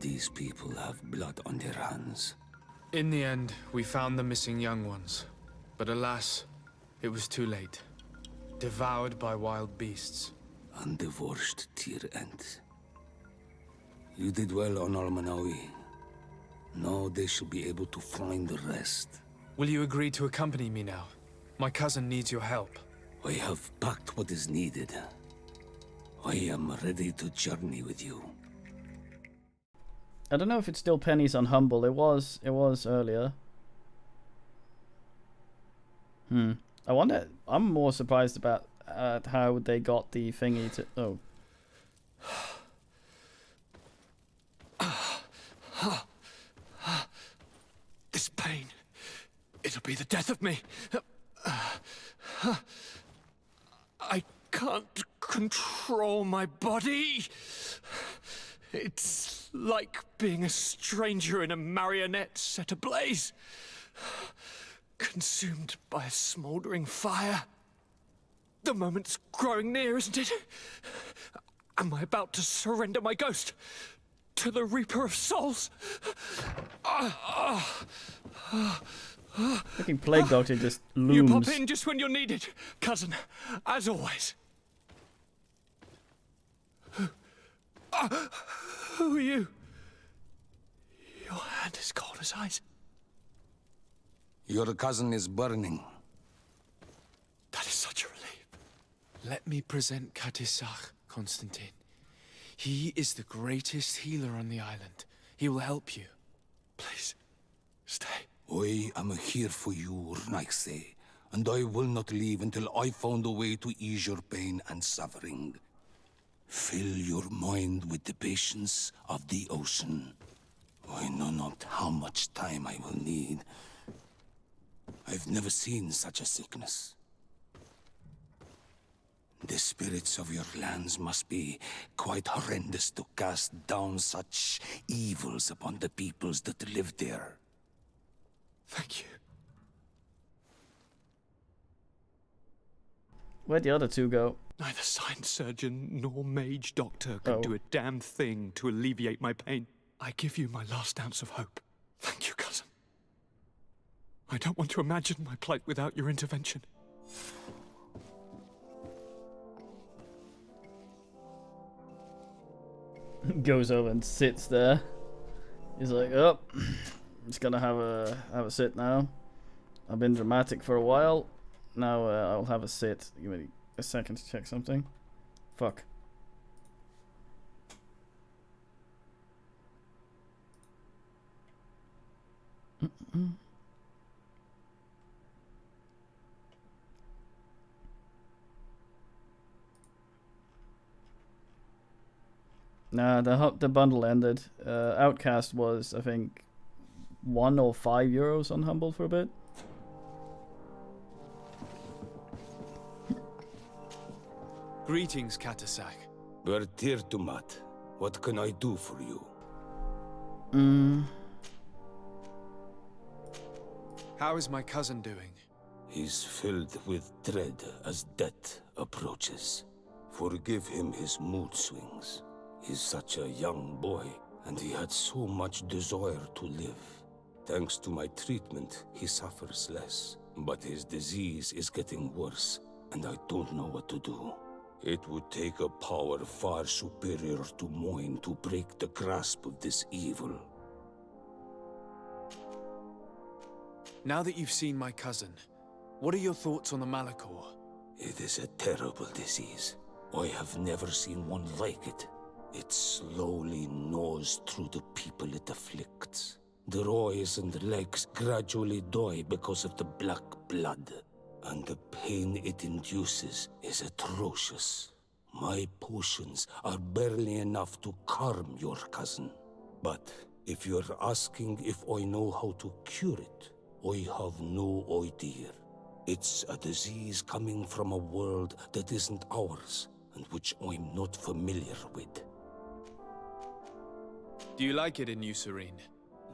These people have blood on their hands. In the end, we found the missing young ones. But alas, it was too late. Devoured by wild beasts. Undivorced tier end. You did well on Almanawi. Now they shall be able to find the rest. Will you agree to accompany me now? My cousin needs your help. I have packed what is needed. I am ready to journey with you. I don't know if it's still pennies on Humble. It was earlier. I wonder. I'm more surprised about how they got the thingy to. Oh. This pain. It'll be the death of me. I can't control my body. It's like being a stranger in a marionette set ablaze. Consumed by a smoldering fire. The moment's growing near, isn't it? Am I about to surrender my ghost to the Reaper of Souls? Fucking Plague Doctor just looms. You pop in just when you're needed, cousin, as always. Who are you? Your hand is cold as ice. Your cousin is burning. That is such a relief. Let me present Katisach, Constantine. He is the greatest healer on the island. He will help you. Please, stay. I am here for you, Rnaxe, and I will not leave until I found a way to ease your pain and suffering. Fill your mind with the patience of the ocean. I know not how much time I will need. I've never seen such a sickness. The spirits of your lands must be quite horrendous to cast down such evils upon the peoples that live there. Thank you. Where'd the other two go? Neither science surgeon nor mage doctor could do a damn thing to alleviate my pain. I give you my last ounce of hope. Thank you, cousin. I don't want to imagine my plight without your intervention. Goes over and sits there. He's like, oh, I'm just gonna have a sit now. I've been dramatic for a while. Now I'll have a sit. Give me a second to check something. Fuck. Nah, the bundle ended. Outcast was, I think, €1 or €5 on Humble for a bit. Greetings, Katasak. Bertirtumat, what can I do for you? How is my cousin doing? He's filled with dread as death approaches. Forgive him his mood swings. He's such a young boy, and he had so much desire to live. Thanks to my treatment, he suffers less. But his disease is getting worse, and I don't know what to do. It would take a power far superior to mine to break the grasp of this evil. Now that you've seen my cousin, what are your thoughts on the Malachor? It is a terrible disease. I have never seen one like it. It slowly gnaws through the people it afflicts. Their eyes and legs gradually die because of the black blood. And the pain it induces is atrocious. My potions are barely enough to calm your cousin. But if you're asking if I know how to cure it, I have no idea. It's a disease coming from a world that isn't ours, and which I'm not familiar with. Do you like it in New Serene?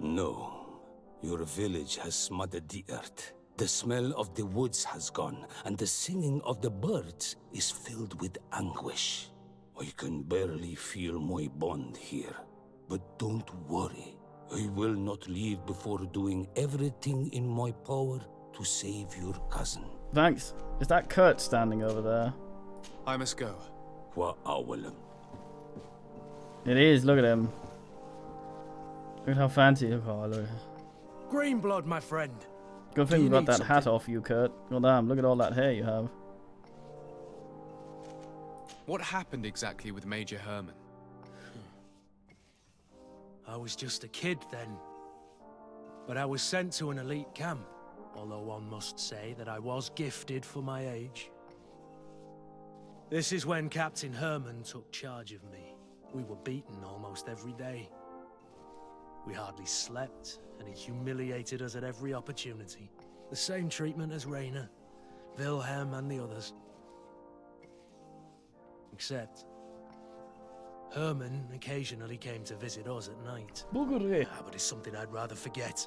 No. Your village has smothered the earth. The smell of the woods has gone, and the singing of the birds is filled with anguish. I can barely feel my bond here. But don't worry. I will not leave before doing everything in my power to save your cousin. Thanks. Is that Kurt standing over there? I must go. It is. Look at him. Look at how fancy. Look how I look. Greenblood, my friend. Good thing you got that hat off you, Kurt. God damn, look at all that hair you have. What happened exactly with Major Herman? I was just a kid then. But I was sent to an elite camp, although one must say that I was gifted for my age. This is when Captain Herman took charge of me. We were beaten almost every day. We hardly slept, and he humiliated us at every opportunity. The same treatment as Rainer, Wilhelm, and the others. Except, Herman occasionally came to visit us at night. But it's something I'd rather forget.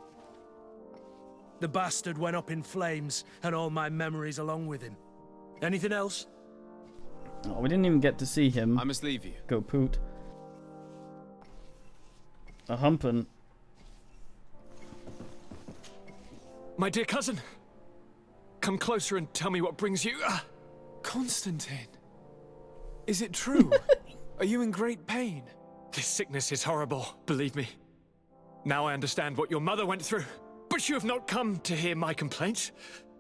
The bastard went up in flames, and all my memories along with him. Anything else? Oh, we didn't even get to see him. I must leave you. Go poot. A humpin'. My dear cousin, come closer and tell me what brings you. Constantine, is it true? Are you in great pain? This sickness is horrible, believe me. Now I understand what your mother went through. But you have not come to hear my complaint.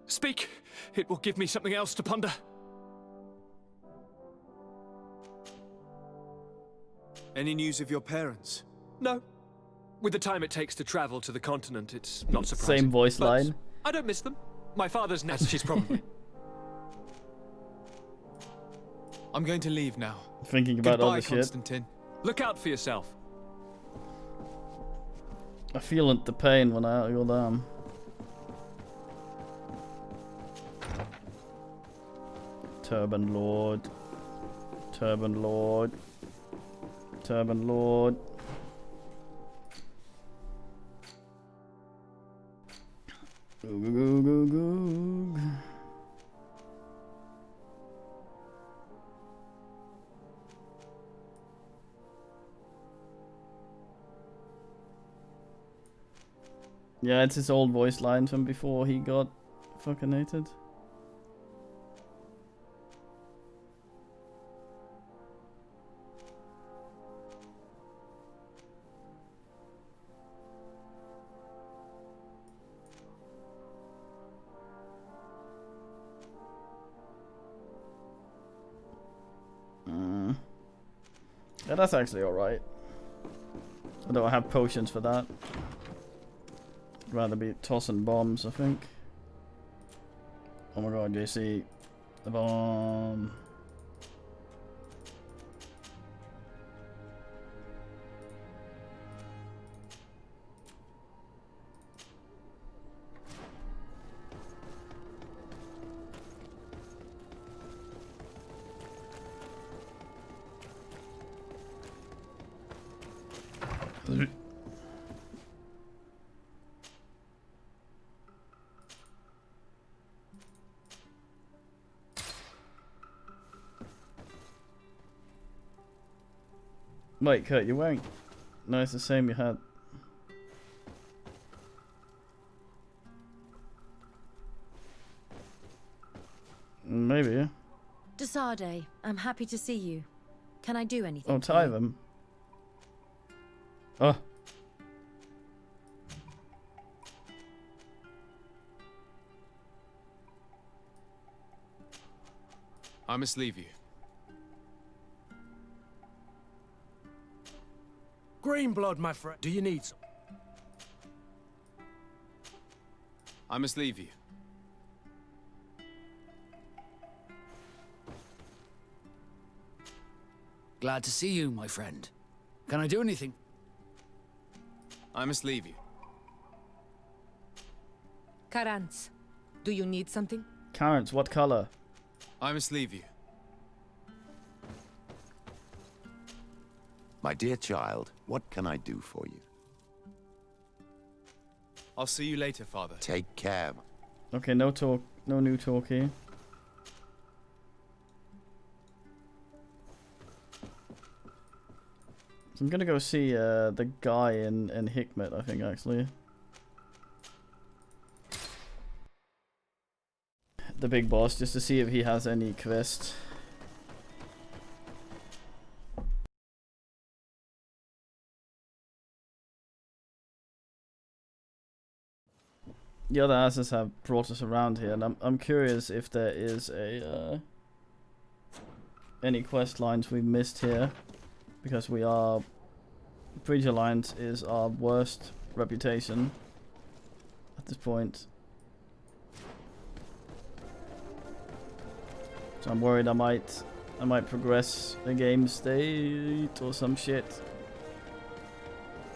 Speak, it will give me something else to ponder. Any news of your parents? No. With the time it takes to travel to the continent, it's not surprising. Same voice But line. I don't miss them. My father's nest, she's probably... I'm going to leave now. Thinking about Goodbye, all the shit. Constantine. Look out for yourself. I feel the pain when I go down. Turban Lord. Turban Lord. Turban Lord. Go, go, go, go, go. Yeah, it's his old voice line from before he got fucking hated. Yeah, that's actually alright. I don't have potions for that. I'd rather be tossing bombs, I think. Oh my god, JC. The bomb. Wait, Kurt, you're wearing... No, it's the same you had. Maybe. Desade, I'm happy to see you. Can I do anything? Oh, tie them. Oh. I must leave you. Green blood, my friend. Do you need some? I must leave you. Glad to see you, my friend. Can I do anything? I must leave you. Karantz, do you need something? Karantz, what color? I must leave you. My dear child, what can I do for you? I'll see you later, Father. Take care. Okay, no talk, no new talk here. So I'm gonna go see the guy in Hikmet, I think, actually. The big boss, just to see if he has any quest. The other asses have brought us around here, and I'm curious if there is a any quest lines we missed here, because we are Breach Alliance is our worst reputation at this point. So I'm worried I might progress a game state or some shit.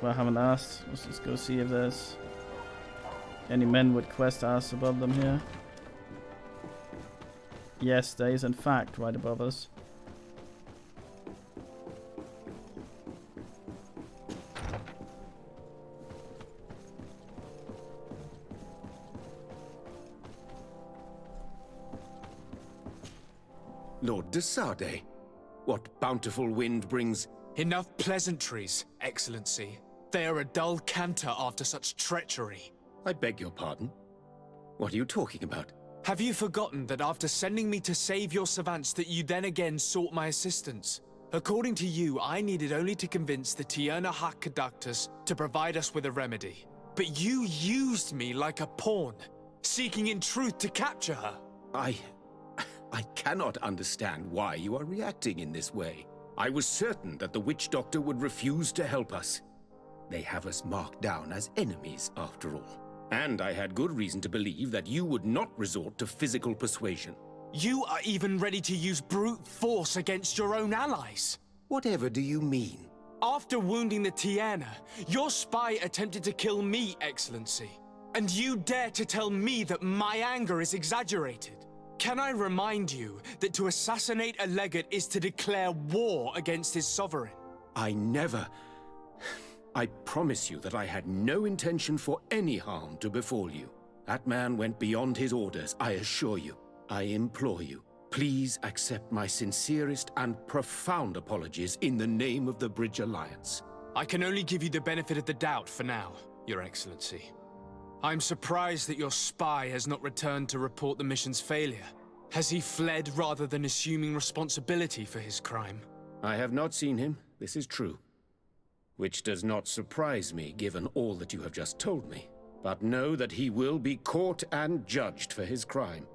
But I haven't asked. Let's just go see if there's any men with quest asks above them here. Yes, there is in fact right above us. Lord Desade, what bountiful wind brings... Enough pleasantries, Excellency. They are a dull canter after such treachery. I beg your pardon? What are you talking about? Have you forgotten that after sending me to save your savants that you then again sought my assistance? According to you, I needed only to convince the Tierna Hak conductors to provide us with a remedy. But you used me like a pawn, seeking in truth to capture her. I cannot understand why you are reacting in this way. I was certain that the witch doctor would refuse to help us. They have us marked down as enemies, after all. And I had good reason to believe that you would not resort to physical persuasion. You are even ready to use brute force against your own allies. Whatever do you mean? After wounding the Tierna, your spy attempted to kill me, Excellency. And you dare to tell me that my anger is exaggerated? Can I remind you that to assassinate a legate is to declare war against his sovereign? I never... I promise you that I had no intention for any harm to befall you. That man went beyond his orders, I assure you. I implore you, please accept my sincerest and profound apologies in the name of the Bridge Alliance. I can only give you the benefit of the doubt for now, Your Excellency. I'm surprised that your spy has not returned to report the mission's failure. Has he fled rather than assuming responsibility for his crime? I have not seen him, this is true. Which does not surprise me, given all that you have just told me. But know that he will be caught and judged for his crime.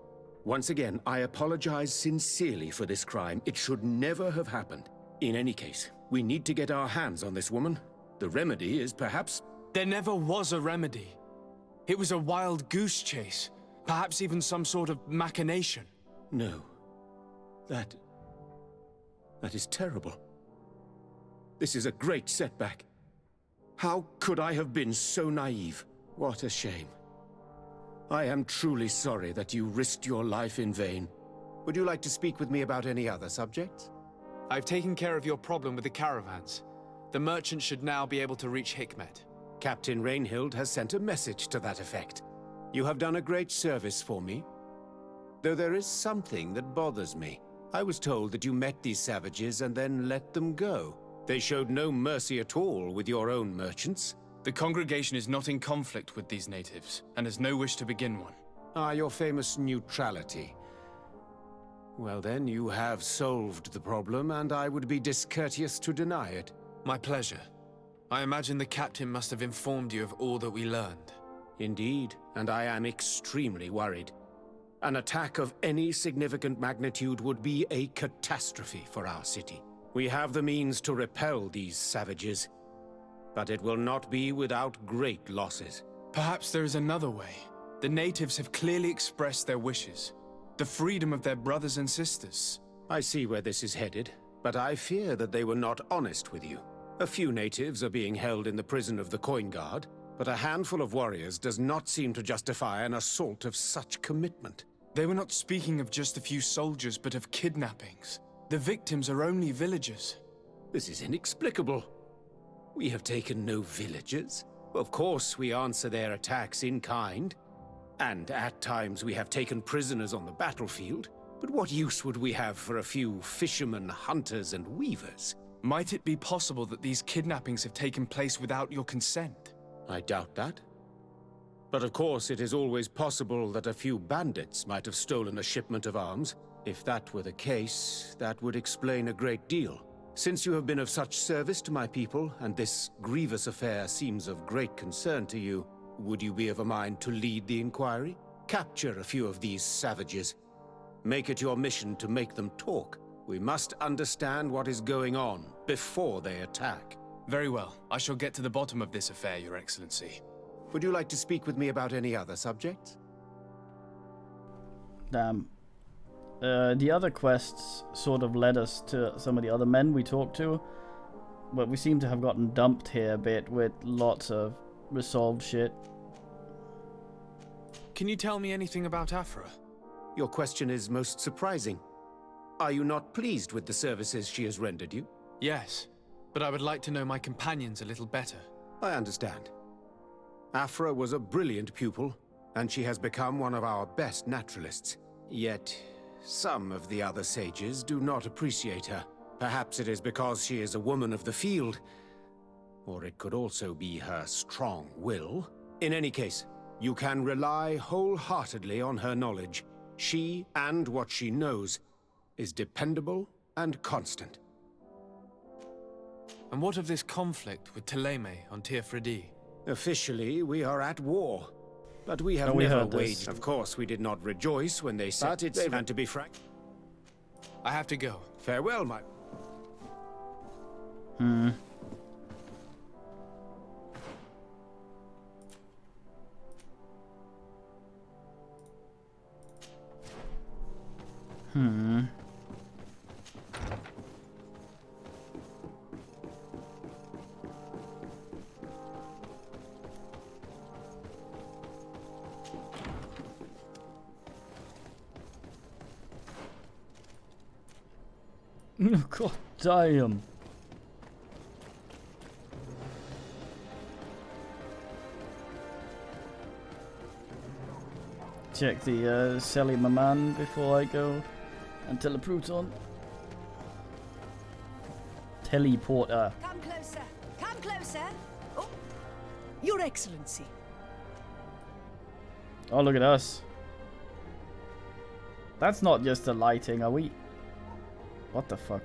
Once again, I apologize sincerely for this crime. It should never have happened. In any case, we need to get our hands on this woman. The remedy is perhaps... There never was a remedy. It was a wild goose chase. Perhaps even some sort of machination. No. That is terrible. This is a great setback. How could I have been so naive? What a shame. I am truly sorry that you risked your life in vain. Would you like to speak with me about any other subjects? I've taken care of your problem with the caravans. The merchant should now be able to reach Hikmet. Captain Rainhild has sent a message to that effect. You have done a great service for me. Though there is something that bothers me. I was told that you met these savages and then let them go. They showed no mercy at all with your own merchants. The congregation is not in conflict with these natives, and has no wish to begin one. Ah, your famous neutrality. Well then, you have solved the problem, and I would be discourteous to deny it. My pleasure. I imagine the captain must have informed you of all that we learned. Indeed, and I am extremely worried. An attack of any significant magnitude would be a catastrophe for our city. We have the means to repel these savages, but it will not be without great losses. Perhaps there is another way. The natives have clearly expressed their wishes. The freedom of their brothers and sisters. I see where this is headed, but I fear that they were not honest with you. A few natives are being held in the prison of the Coin Guard, but a handful of warriors does not seem to justify an assault of such commitment. They were not speaking of just a few soldiers, but of kidnappings. The victims are only villagers. This is inexplicable. We have taken no villagers. Of course, we answer their attacks in kind. And at times we have taken prisoners on the battlefield. But what use would we have for a few fishermen, hunters, and weavers? Might it be possible that these kidnappings have taken place without your consent? I doubt that. But of course, it is always possible that a few bandits might have stolen a shipment of arms. If that were the case, that would explain a great deal. Since you have been of such service to my people, and this grievous affair seems of great concern to you, would you be of a mind to lead the inquiry? Capture a few of these savages. Make it your mission to make them talk. We must understand what is going on before they attack. Very well. I shall get to the bottom of this affair, Your Excellency. Would you like to speak with me about any other subjects? Damn. The other quests sort of led us to some of the other men we talked to, but we seem to have gotten dumped here a bit with lots of resolved shit. Can you tell me anything about Afra? Your question is most surprising. Are you not pleased with the services she has rendered you? Yes, but I would like to know my companions a little better. I understand. Afra was a brilliant pupil, and she has become one of our best naturalists. Yet, some of the other sages do not appreciate her. Perhaps it is because she is a woman of the field, or it could also be her strong will. In any case, you can rely wholeheartedly on her knowledge. She, and what she knows, is dependable and constant. And what of this conflict with Thélème on Tir Freddy? Officially, we are at war. But we have never waged. Of course, we did not rejoice when they said it. And to be frank, I have to go. Farewell, my... God damn. Check the Sally Maman before I go and telepruton. Teleporter. Come closer. Come closer. Oh, Your Excellency. Oh, look at us. That's not just the lighting, are we? What the fuck?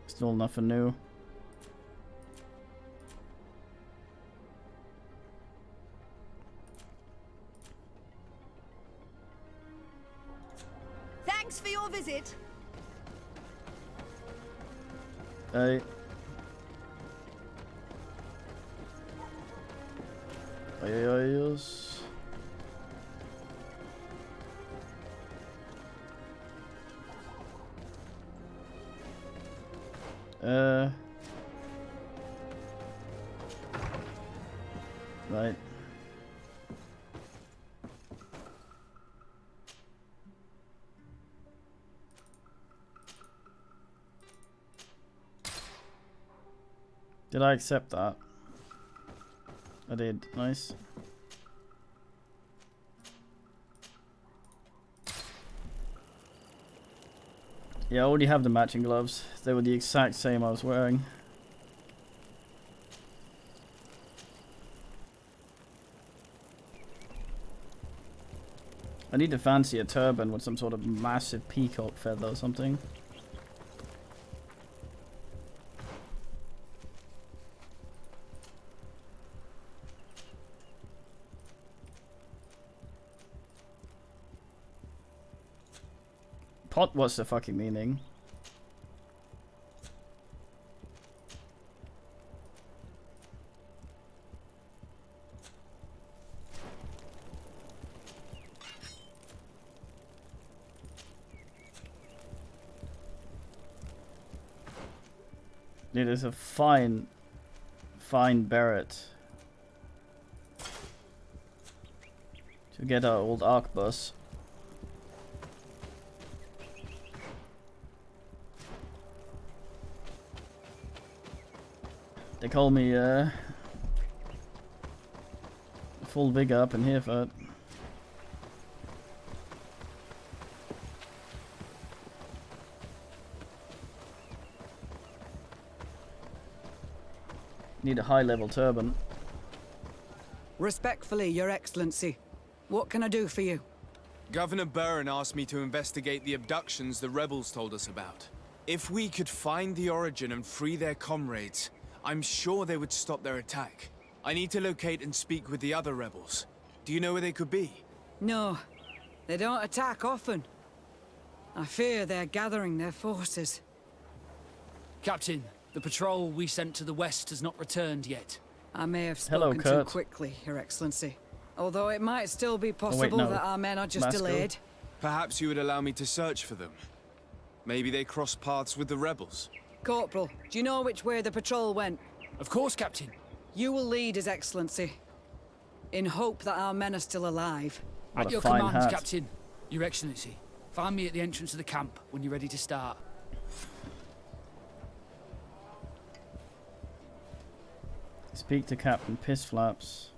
Still nothing new. Thanks for your visit. Hey. Yes. Right. Did I accept that? I did. Nice. Yeah, I already have the matching gloves. They were the exact same I was wearing. I need to fancy a turban with some sort of massive peacock feather or something. Pot, what's the fucking meaning? It is a fine Barrett to get our old arc bus. They call me full vigor up in here for it. Need a high level turban. Respectfully, Your Excellency. What can I do for you? Governor Burren asked me to investigate the abductions the rebels told us about. If we could find the origin and free their comrades, I'm sure they would stop their attack. I need to locate and speak with the other rebels. Do you know where they could be? No, they don't attack often. I fear they're gathering their forces. Captain, the patrol we sent to the west has not returned yet. I may have spoken too quickly, Your Excellency. Although it might still be possible that our men are just delayed. Perhaps you would allow me to search for them. Maybe they crossed paths with the rebels. Corporal, do you know which way the patrol went? Of course, Captain. You will lead, His Excellency. In hope that our men are still alive. At your command, Captain. Your Excellency. Find me at the entrance of the camp when you're ready to start. Speak to Captain Pissflaps.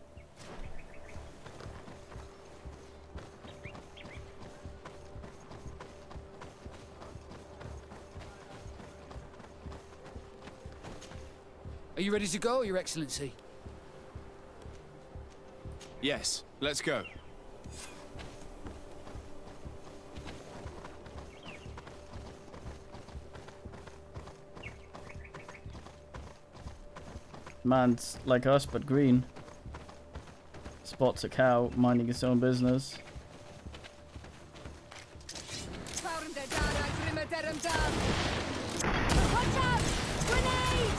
Are you ready to go, Your Excellency? Yes, let's go. Man's like us, but green. Spots a cow, minding his own business. Watch out! Grenade!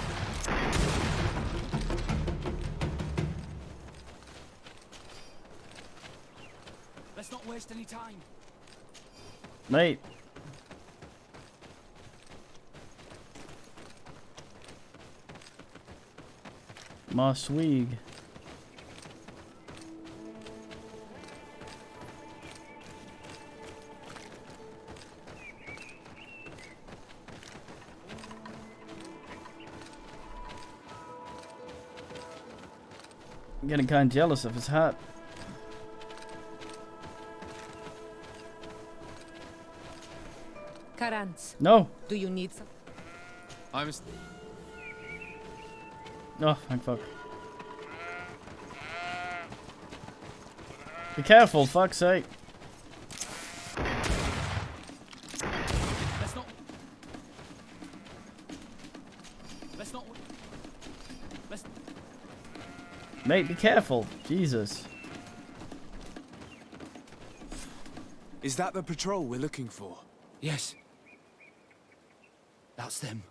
Let's not waste any time. Mate. My swig. I'm getting kind of jealous of his hat. Karantz. No. Do you need some? Oh, thank fuck. Be careful, fuck's sake. Mate, be careful. Jesus. Is that the patrol we're looking for? Yes. That's them.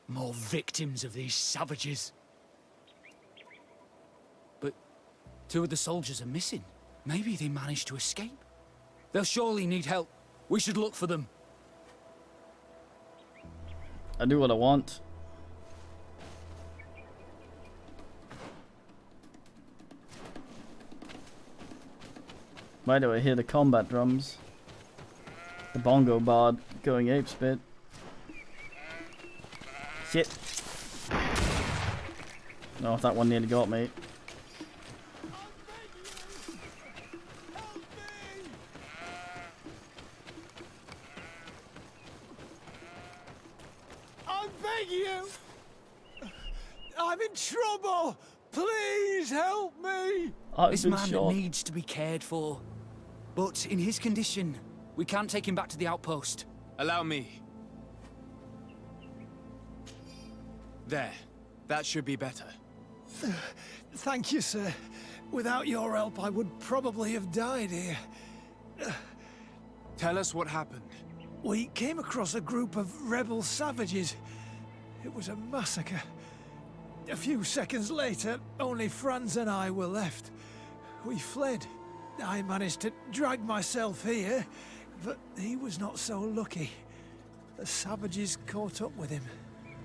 More victims of these savages. But 2 of the soldiers are missing. Maybe they managed to escape. They'll surely need help. We should look for them. I do what I want. Why do I hear the combat drums? The bongo bard going apespit. Shit. Oh, that one nearly got me. I beg you! I'm in trouble! Please help me! This man needs to be cared for. But in his condition, we can't take him back to the outpost. Allow me. There. That should be better. Thank you, sir. Without your help, I would probably have died here. Tell us what happened. We came across a group of rebel savages. It was a massacre. A few seconds later, only Franz and I were left. We fled. I managed to drag myself here, but he was not so lucky. The savages caught up with him.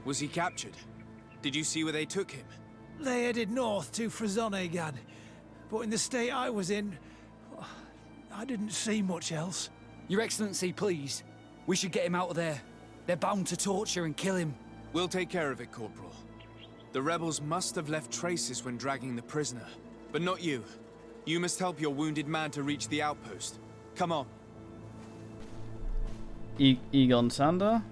Was he captured? Did you see where they took him? They headed north to Frazonegan, but in the state I was in, I didn't see much else. Your Excellency, please. We should get him out of there. They're bound to torture and kill him. We'll take care of it, Corporal. The rebels must have left traces when dragging the prisoner. But not you. You must help your wounded man to reach the outpost. Come on. Egon Sander?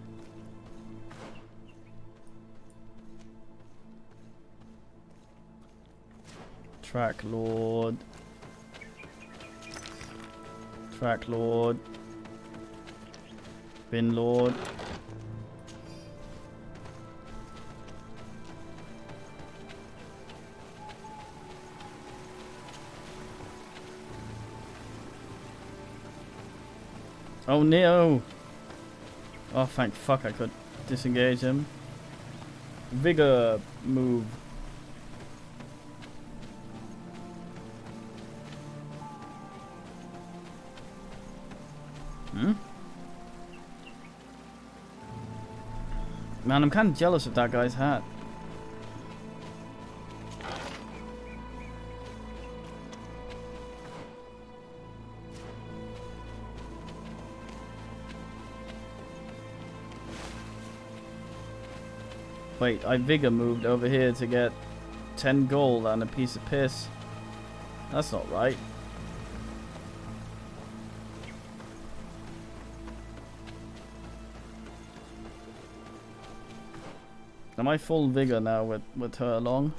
Track Lord. Track Lord. Bin Lord. Oh no! Oh thank fuck I could disengage him. Vigor move. Man, I'm kind of jealous of that guy's hat. Wait, I vigor moved over here to get 10 gold and a piece of piss. That's not right. Am I full vigor now with her along?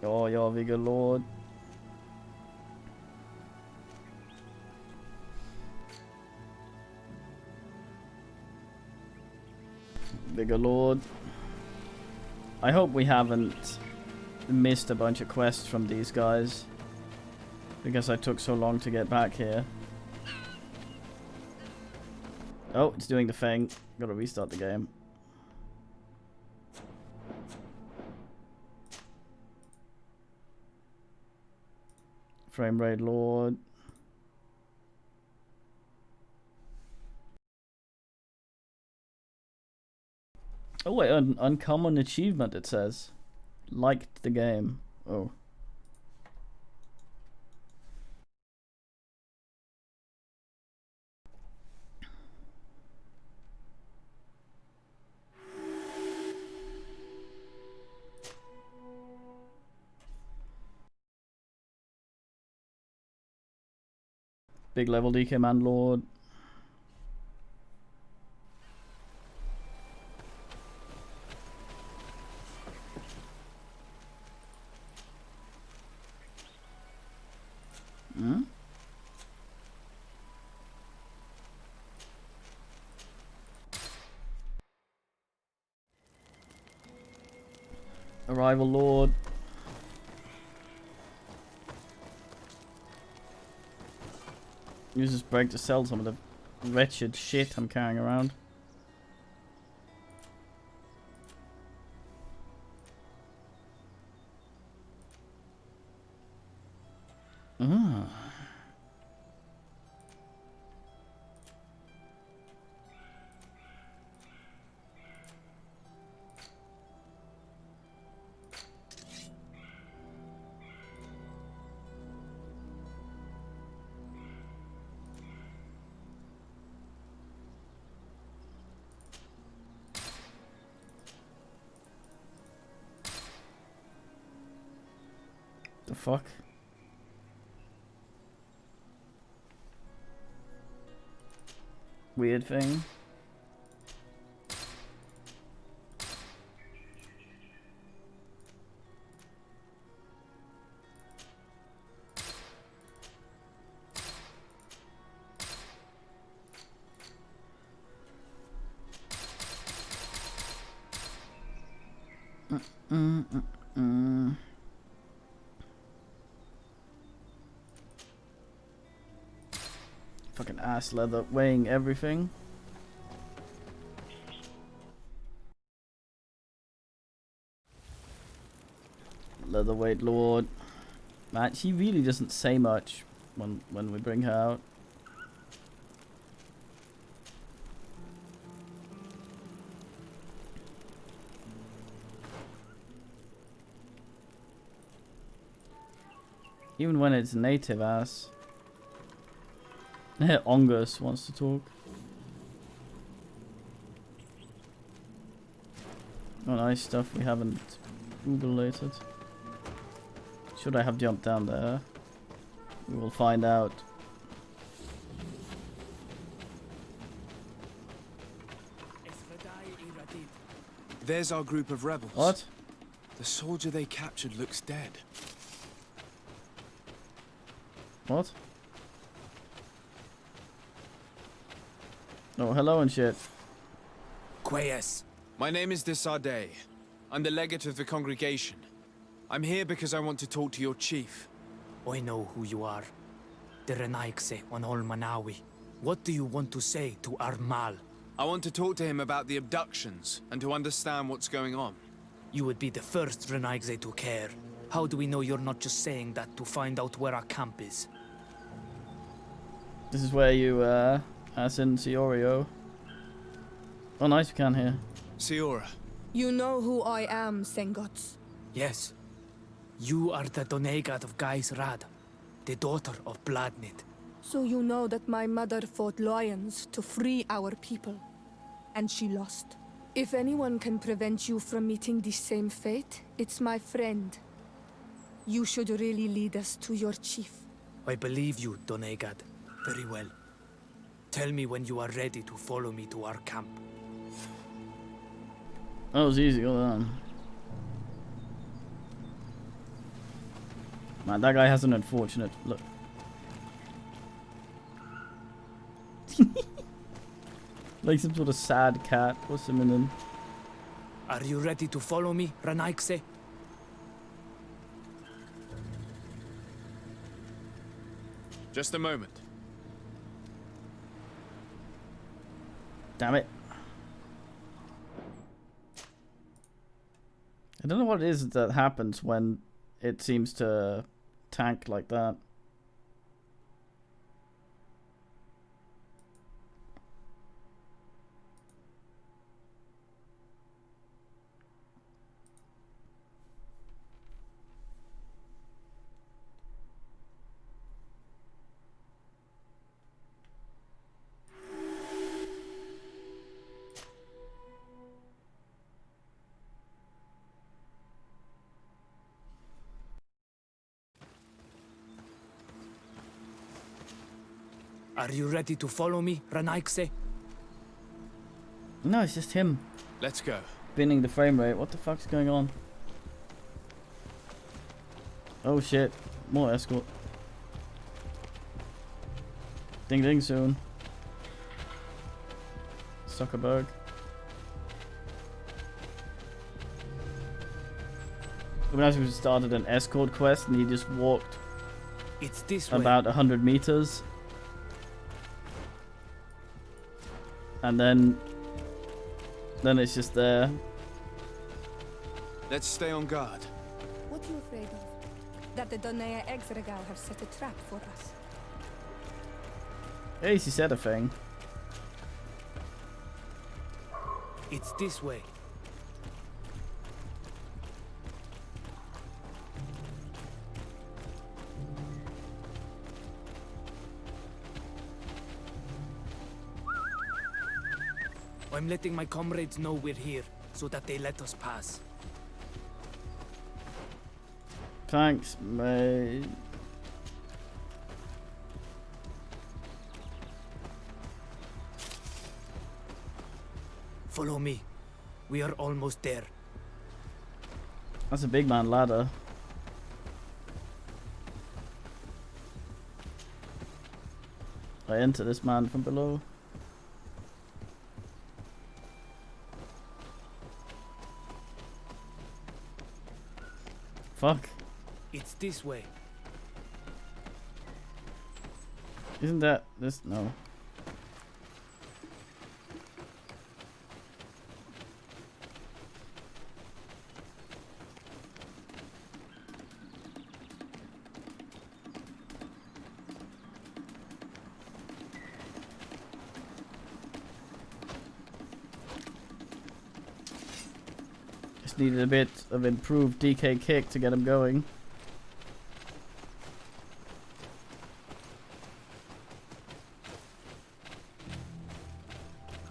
Oh, your vigor lord. Vigor lord. I hope we haven't missed a bunch of quests from these guys, because I took so long to get back here. Oh, it's doing the thing. Gotta restart the game. Frame rate lord. Oh wait, an uncommon achievement it says. Liked the game. Oh. Big level DK man lord. Hmm? Arrival lord. Use this break to sell some of the wretched shit I'm carrying around. Ah. The fuck? Weird thing. Fucking ass leather weighing everything. Leatherweight lord. Man, she really doesn't say much when we bring her out. Even when it's native ass. Ongus wants to talk. Oh, nice stuff we haven't Google-lated. Should I have jumped down there? We will find out. There's our group of rebels. What? The soldier they captured looks dead. What? Oh, hello and shit. Quayes. My name is Desade. I'm the legate of the congregation. I'm here because I want to talk to your chief. I know who you are. The Renaigse on Olmanawi. What do you want to say to Armal? I want to talk to him about the abductions and to understand what's going on. You would be the first Renaigse to care. How do we know you're not just saying that to find out where our camp is? This is where you, as in Siorio. Oh, nice, we can hear. Siora. You know who I am, Sengots. Yes. You are the Donegat of Gais Rad, the daughter of Bladnid. So you know that my mother fought lions to free our people. And she lost. If anyone can prevent you from meeting the same fate, it's my friend. You should really lead us to your chief. I believe you, Donegat. Very well. Tell me when you are ready to follow me to our camp. That was easy, hold on. Man, that guy has an unfortunate look. Like some sort of sad cat or something. Are you ready to follow me, Renaigse? Just a moment. Damn it. I don't know what it is that happens when it seems to tank like that. Are you ready to follow me, Renaigse? No, it's just him. Let's go. Spinning the frame rate. What the fuck's going on? Oh shit. More escort. Ding ding soon. Zuckerberg. When I started an escort quest and he just walked It's this way. about 100 meters. And then it's just there. Let's stay on guard. What are you afraid of? That the Donea Exregal have set a trap for us. At least he said a thing. It's this way. I'm letting my comrades know we're here, so that they let us pass. Thanks, mate. Follow me. We are almost there. That's a big man ladder. I enter this man from below. Fuck. It's this way. Isn't that this? No. Just needed a bit of improved DK kick to get him going.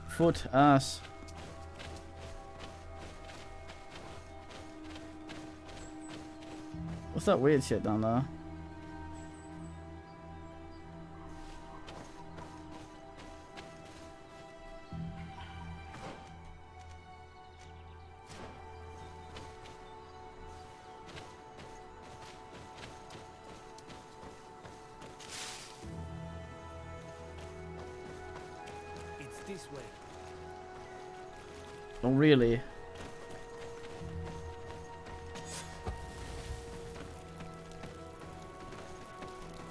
Foot ass. What's that weird shit down there? It's this way. Oh, really?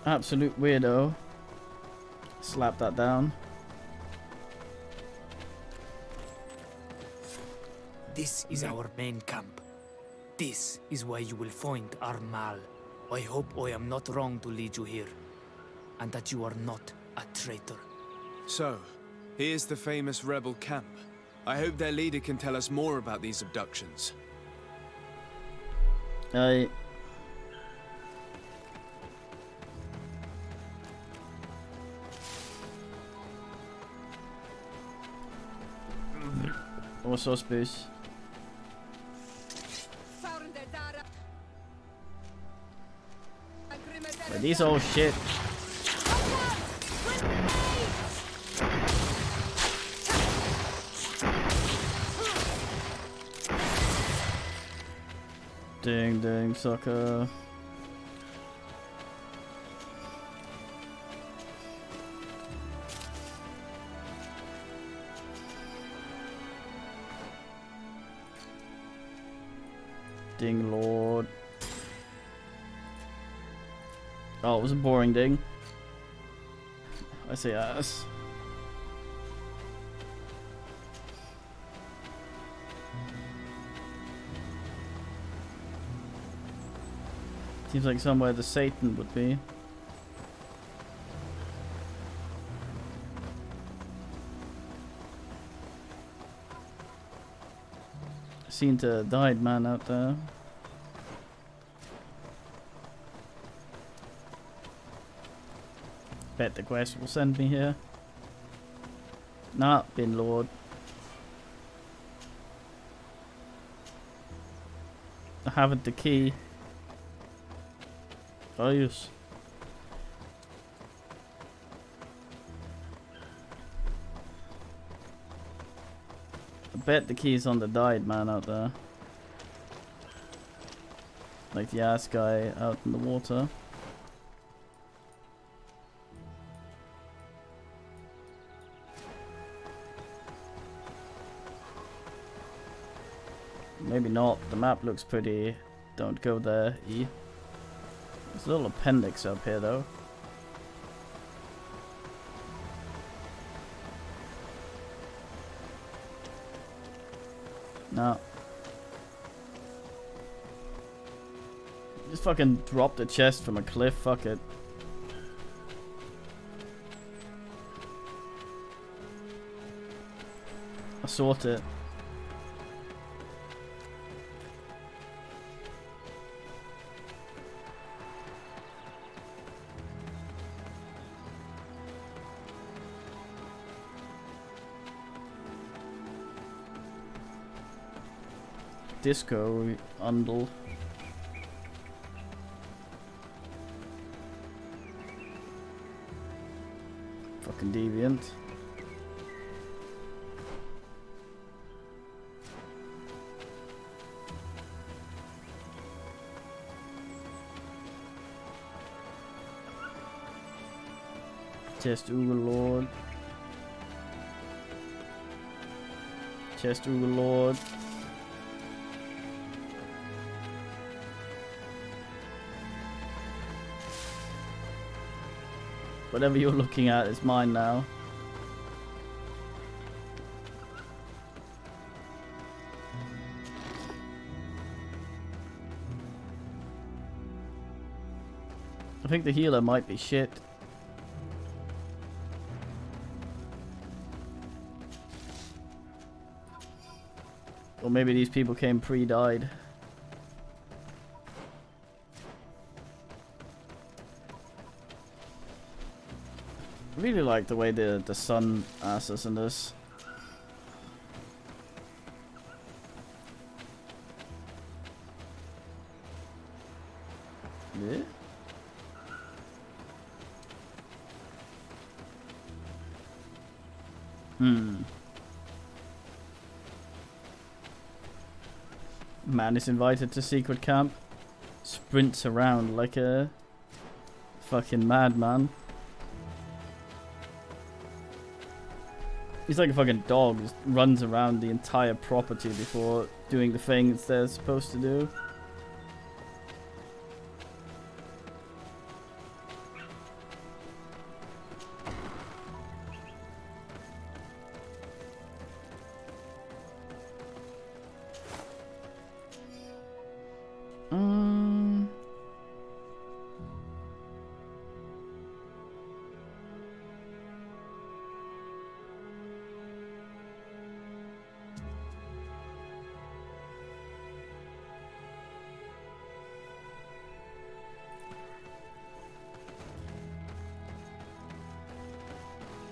Absolute weirdo. Slap that down. This is our main camp. This is where you will find our Mal. I hope I am not wrong to lead you here, and that you are not a traitor. So, here's the famous rebel camp. I hope their leader can tell us more about these abductions. What's so space? These all shit. Ding ding sucker. Ding lord. Oh, it was a boring ding. I say ass. Seems like somewhere the Satan would be. Seen to died man out there. Bet the quest will send me here. Nah, bin lord. I haven't the key. Oh yes. bet the key's on the dyed man out there. Like the ass guy out in the water. Maybe not. The map looks pretty. Don't go there, E. There's a little appendix up here though. No. Just fucking drop the chest from a cliff, fuck it. I'll sort it. Disco undle. Fucking deviant. Chest Oogle Lord. Chest Oogle Lord. Whatever you're looking at is mine now. I think the healer might be shit. Or maybe these people came pre-died. I really like the way the sun asses in this. Yeah. Man is invited to secret camp. Sprints around like a fucking madman. He's like a fucking dog, just runs around the entire property before doing the things they're supposed to do.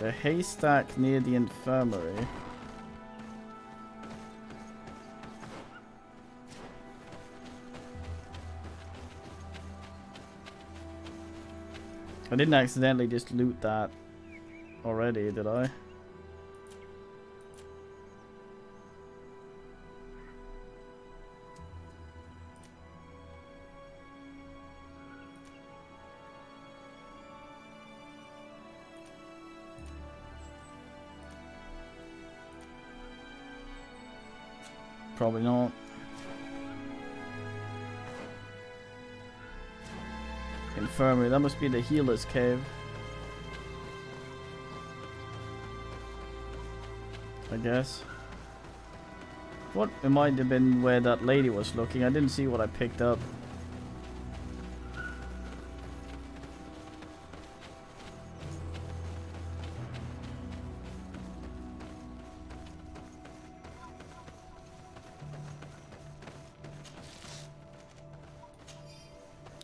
A haystack near the infirmary. I didn't accidentally just loot that already, did I? Probably not. Infirmary, that must be the healer's cave. I guess. What? It might have been where that lady was looking. I didn't see what I picked up.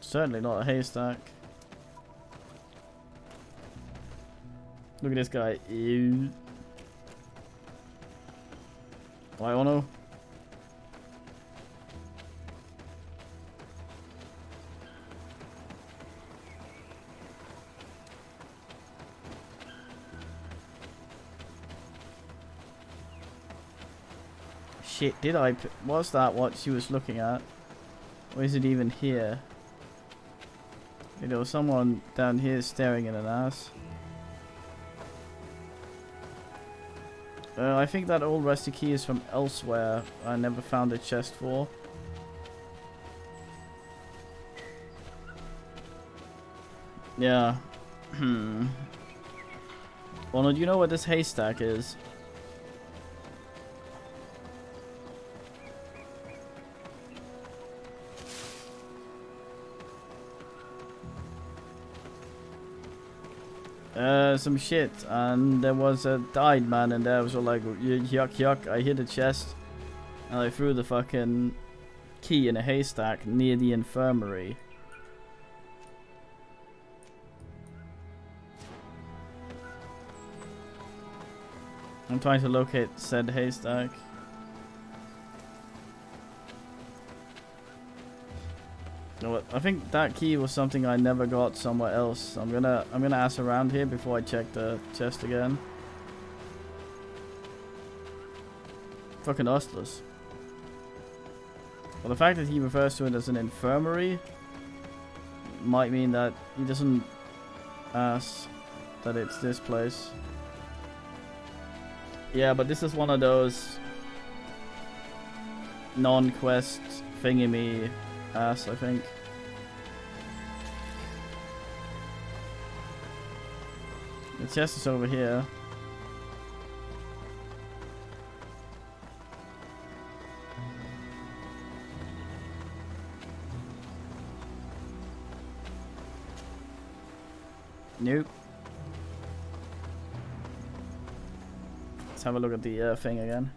Certainly not a haystack. Look at this guy. Ew. I don't know. shit, did I... Was that what she was looking at? Or is it even here? There was someone down here staring at an ass. I think that old rusty key is from elsewhere. I never found a chest for. Yeah. Well, do you know what this haystack is? Some shit, and there was a died man in there. I was all like, yuck yuck. I hit a chest, and I threw the fucking key in a haystack near the infirmary. I'm trying to locate said haystack. I think that key was something I never got somewhere else. I'm gonna ask around here before I check the chest again. Fucking hustlers. Well, the fact that he refers to it as an infirmary might mean that he doesn't ask that it's this place. Yeah, but this is one of those non-quest thingy-me ass, I think. The chest is over here. Nope. Let's have a look at the thing again.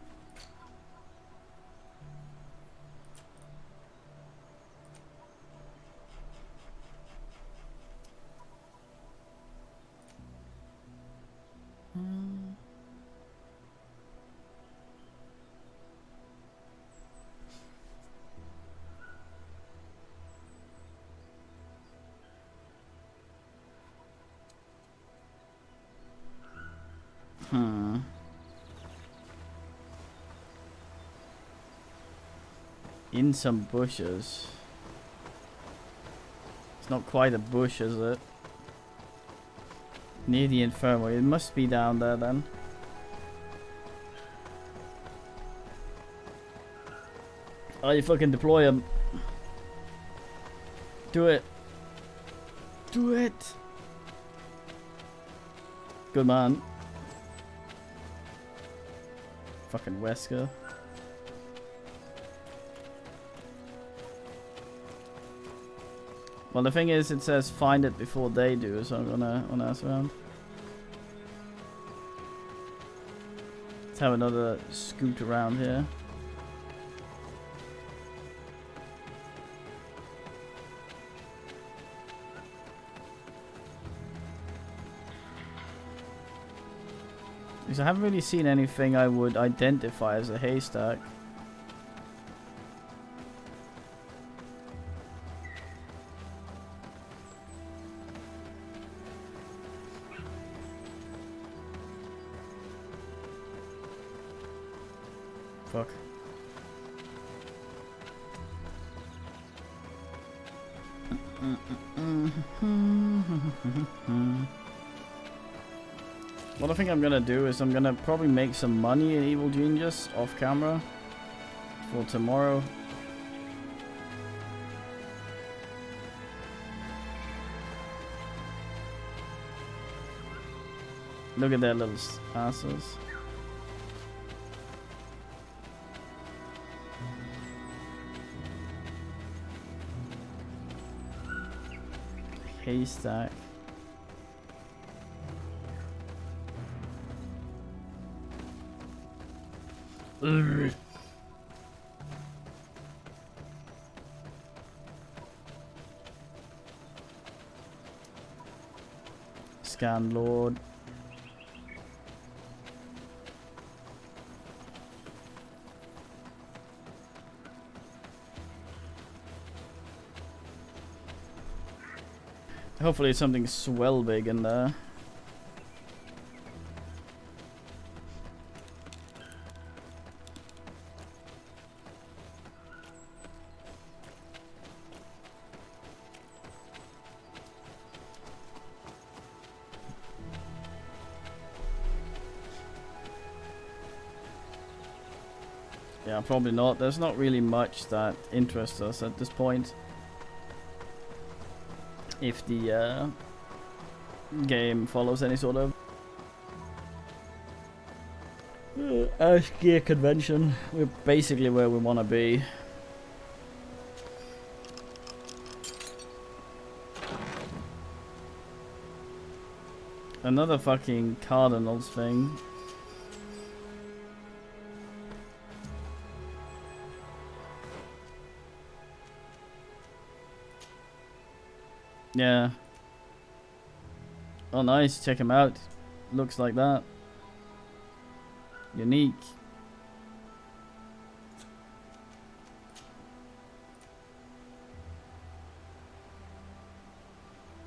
In some bushes. It's not quite a bush, is it? Near the infirmary. It must be down there then. Oh, you fucking deploy him. Do it. Do it. Good man. Fucking Wesker. Well, the thing is, it says find it before they do, so I'm gonna ask around. Let's have another scoot around here. Because I haven't really seen anything I would identify as a haystack. Fuck. What I think I'm gonna do is I'm gonna probably make some money in Evil Genius off camera for tomorrow. Look at their little asses. Haystack. Ugh. Scan Lord. Hopefully something swell big in there. Yeah, probably not. There's not really much that interests us at this point. If the game follows any sort of Ash gear convention, we're basically where we want to be. Another fucking Cardinals thing. Yeah. Oh nice, check him out. Looks like that. Unique.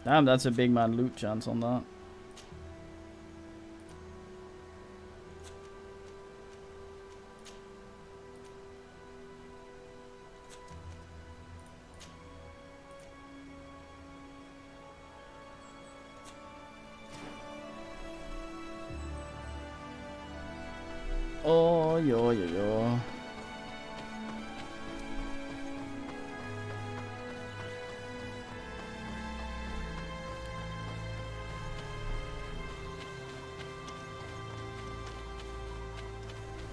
Damn, that's a big man loot chance on that. Oh, yo.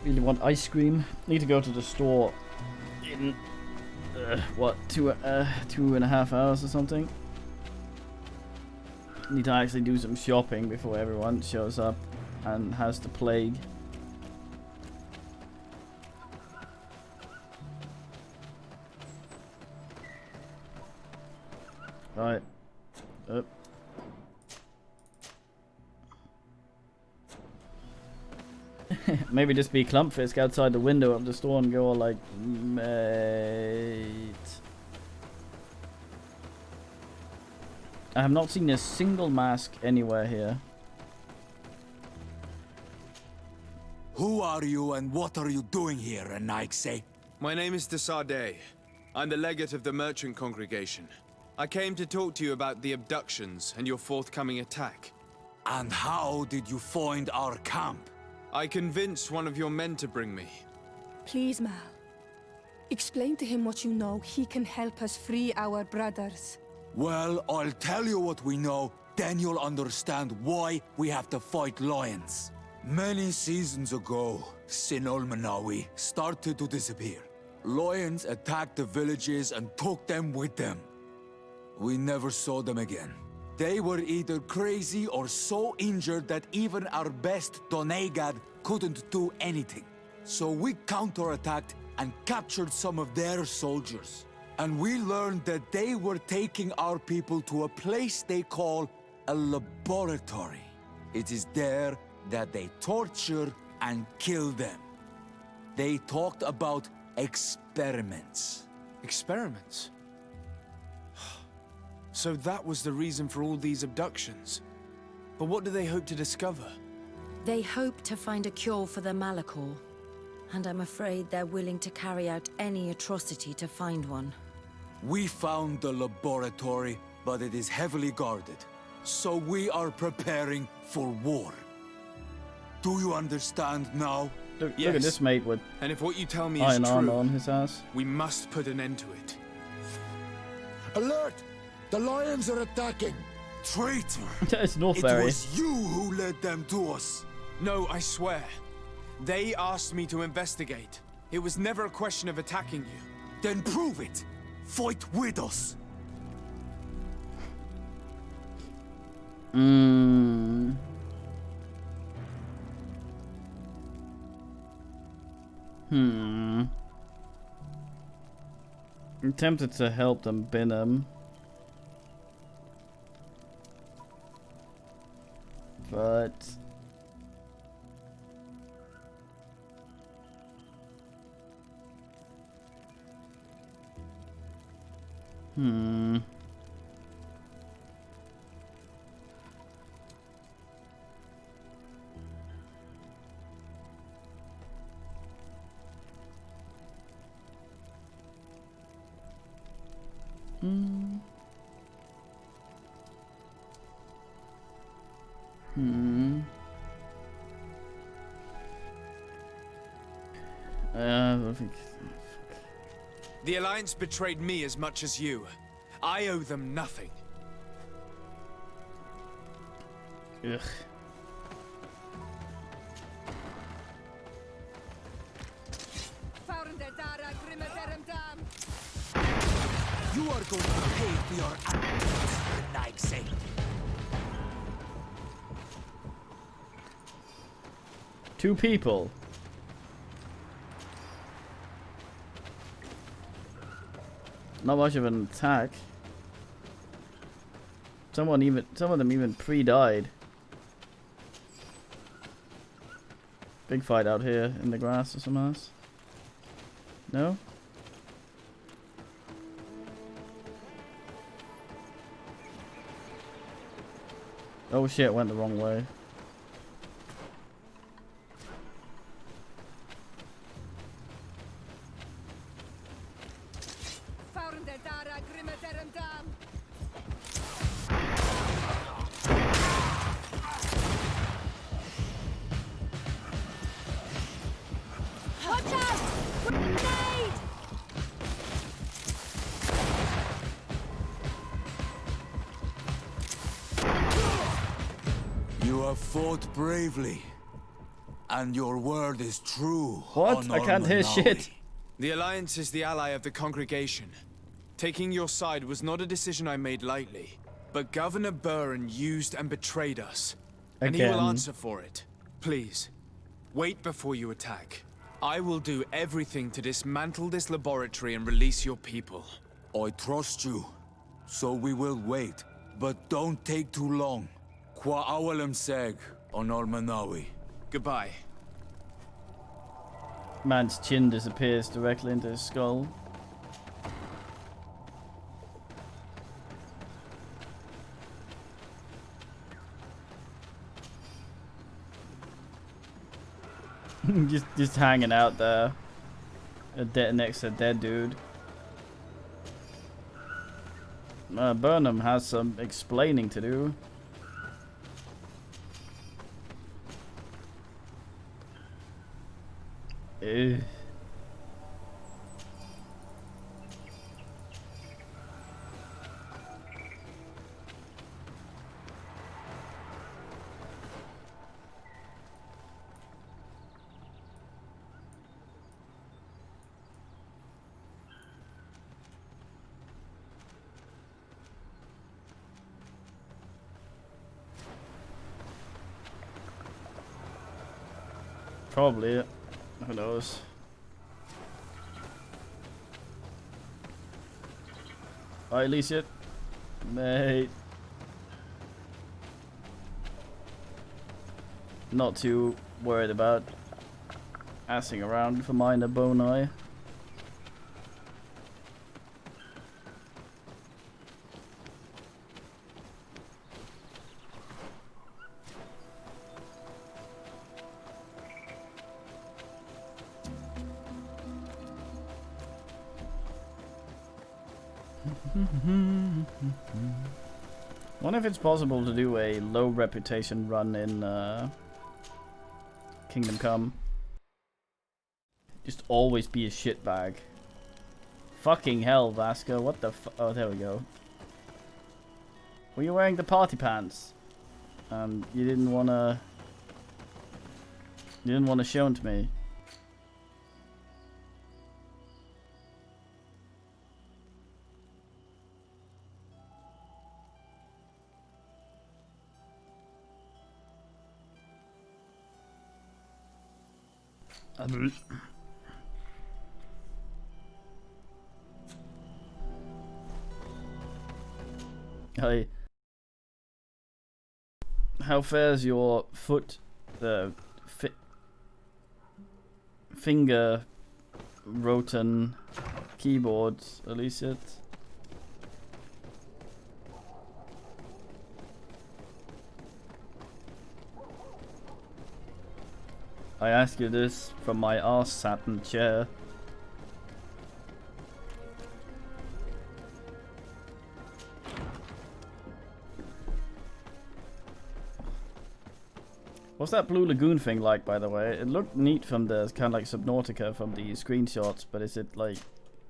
Really want ice cream. Need to go to the store in what, 2.5 hours or something. Need to actually do some shopping before everyone shows up and has the plague. Right. Up. Maybe just be Clumpfisk outside the window of the store and go all like, mate. I have not seen a single mask anywhere here. Who are you and what are you doing here, Anaikse? My name is Desade. I'm the legate of the merchant congregation. I came to talk to you about the abductions and your forthcoming attack. And how did you find our camp? I convinced one of your men to bring me. Please, Mal. Explain to him what you know. He can help us free our brothers. Well, I'll tell you what we know, then you'll understand why we have to fight lions. Many seasons ago, Sinolmanawi started to disappear. Lions attacked the villages and took them with them. We never saw them again. They were either crazy or so injured that even our best Doneigad couldn't do anything. So we counterattacked and captured some of their soldiers. And we learned that they were taking our people to a place they call a laboratory. It is there that they torture and kill them. They talked about experiments. Experiments? So that was the reason for all these abductions. But what do they hope to discover? They hope to find a cure for the Malachor. And I'm afraid they're willing to carry out any atrocity to find one. We found the laboratory, but it is heavily guarded. So we are preparing for war. Do you understand now? Look at this mate with and if what you tell me iron is armor true, on his ass. we must put an end to it. Alert! The lions are attacking! Traitor! It's North It Berry. was you who led them to us. No, I swear. They asked me to investigate. It was never a question of attacking you. Then prove it! Fight with us! I'm tempted to help them bin him. But think... The Alliance betrayed me as much as you. I owe them nothing. Ugh. You are going to pay for your actions, for Nike's sake. Two people. Not much of an attack. Some of them even pre-died. Big fight out here in the grass or something else. No? Oh shit, went the wrong way. You have fought bravely, and your word is true. What? I can't hear shit. The Alliance is the ally of the congregation. Taking your side was not a decision I made lightly, but Governor Burren used and betrayed us. And he will answer for it. Please, wait before you attack. I will do everything to dismantle this laboratory and release your people. I trust you, so we will wait. But don't take too long. Qua awalem seg on Manawi. Goodbye. Man's chin disappears directly into his skull. just hanging out there, next to a dead dude. Burnham has some explaining to do. Ew. Probably. Who knows? Alright, Alicia. Mate. Not too worried about assing around for minor boni. Wonder if it's possible to do a low reputation run in Kingdom Come. Just always be a shitbag. Fucking hell, Vasco. What the fu- Oh, there we go. Were you wearing the party pants? You didn't wanna... You didn't want to show them to me. Hey, how fares your foot, finger roten keyboards, Alicia? I ask you this from my arse satin chair. What's that Blue Lagoon thing like, by the way? It looked neat from the kind of like Subnautica from the screenshots, but is it like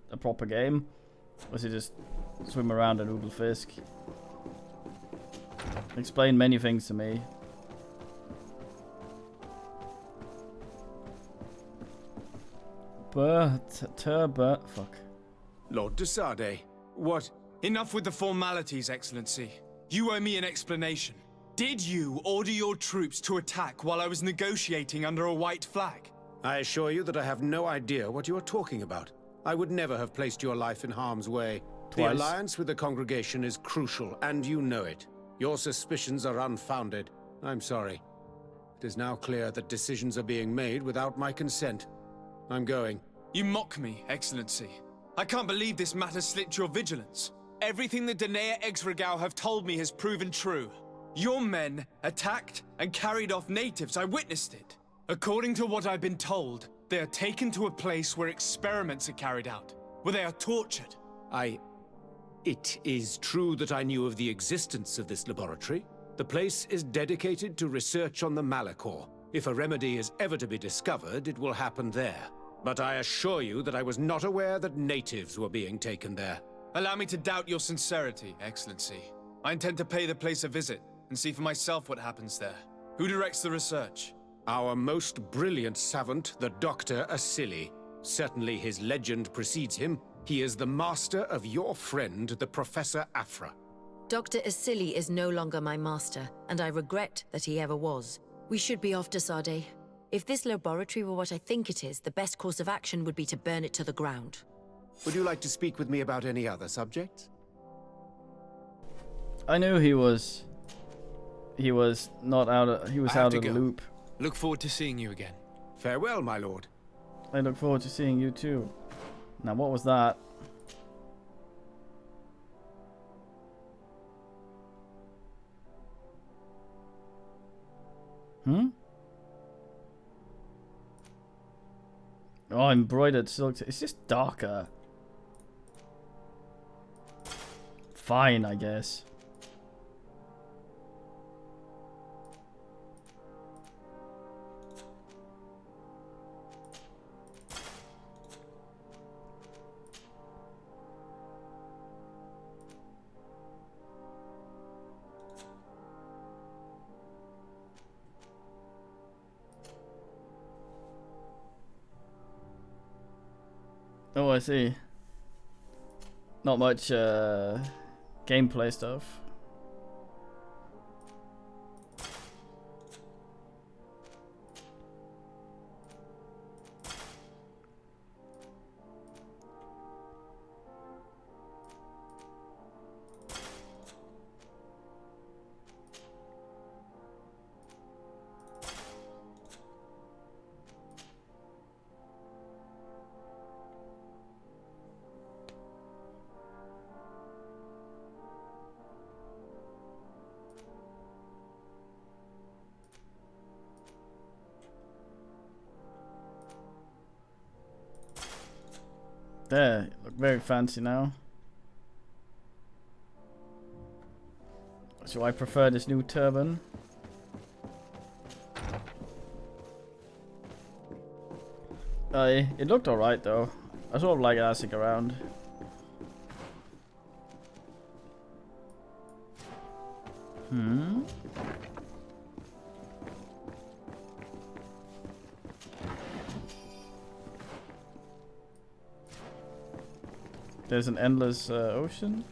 a proper game? Or is it just swim around and oodle fisk? Explain many things to me. Fuck. Lord de Sade, what? Enough with the formalities, Excellency. You owe me an explanation. Did you order your troops to attack while I was negotiating under a white flag? I assure you that I have no idea what you are talking about. I would never have placed your life in harm's way. The Twice. alliance with the congregation is crucial, and you know it. Your suspicions are unfounded. I'm sorry. It is now clear that decisions are being made without my consent. I'm going. You mock me, Excellency. I can't believe this matter slipped your vigilance. Everything the Danea Exregao have told me has proven true. Your men attacked and carried off natives. I witnessed it. According to what I've been told, they are taken to a place where experiments are carried out, where they are tortured. It is true that I knew of the existence of this laboratory. The place is dedicated to research on the Malachor. If a remedy is ever to be discovered, it will happen there. But I assure you that I was not aware that natives were being taken there. Allow me to doubt your sincerity, Excellency. I intend to pay the place a visit and see for myself what happens there. Who directs the research? Our most brilliant savant, the Dr. Asili. Certainly his legend precedes him. He is the master of your friend, the Professor Afra. Dr. Asili is no longer my master, and I regret that he ever was. We should be off to Sade. If this laboratory were what I think it is, the best course of action would be to burn it to the ground. Would you like to speak with me about any other subjects? I knew he was not out of, he was out of the loop. Look forward to seeing you again. Farewell, my lord. I look forward to seeing you too. Now, what was that? Oh, embroidered silk. It's just darker. Fine, I guess. Oh, I see. Not much gameplay stuff. There, look very fancy now. So I prefer this new turban. It looked alright though. I sort of like assing around. There's an endless ocean.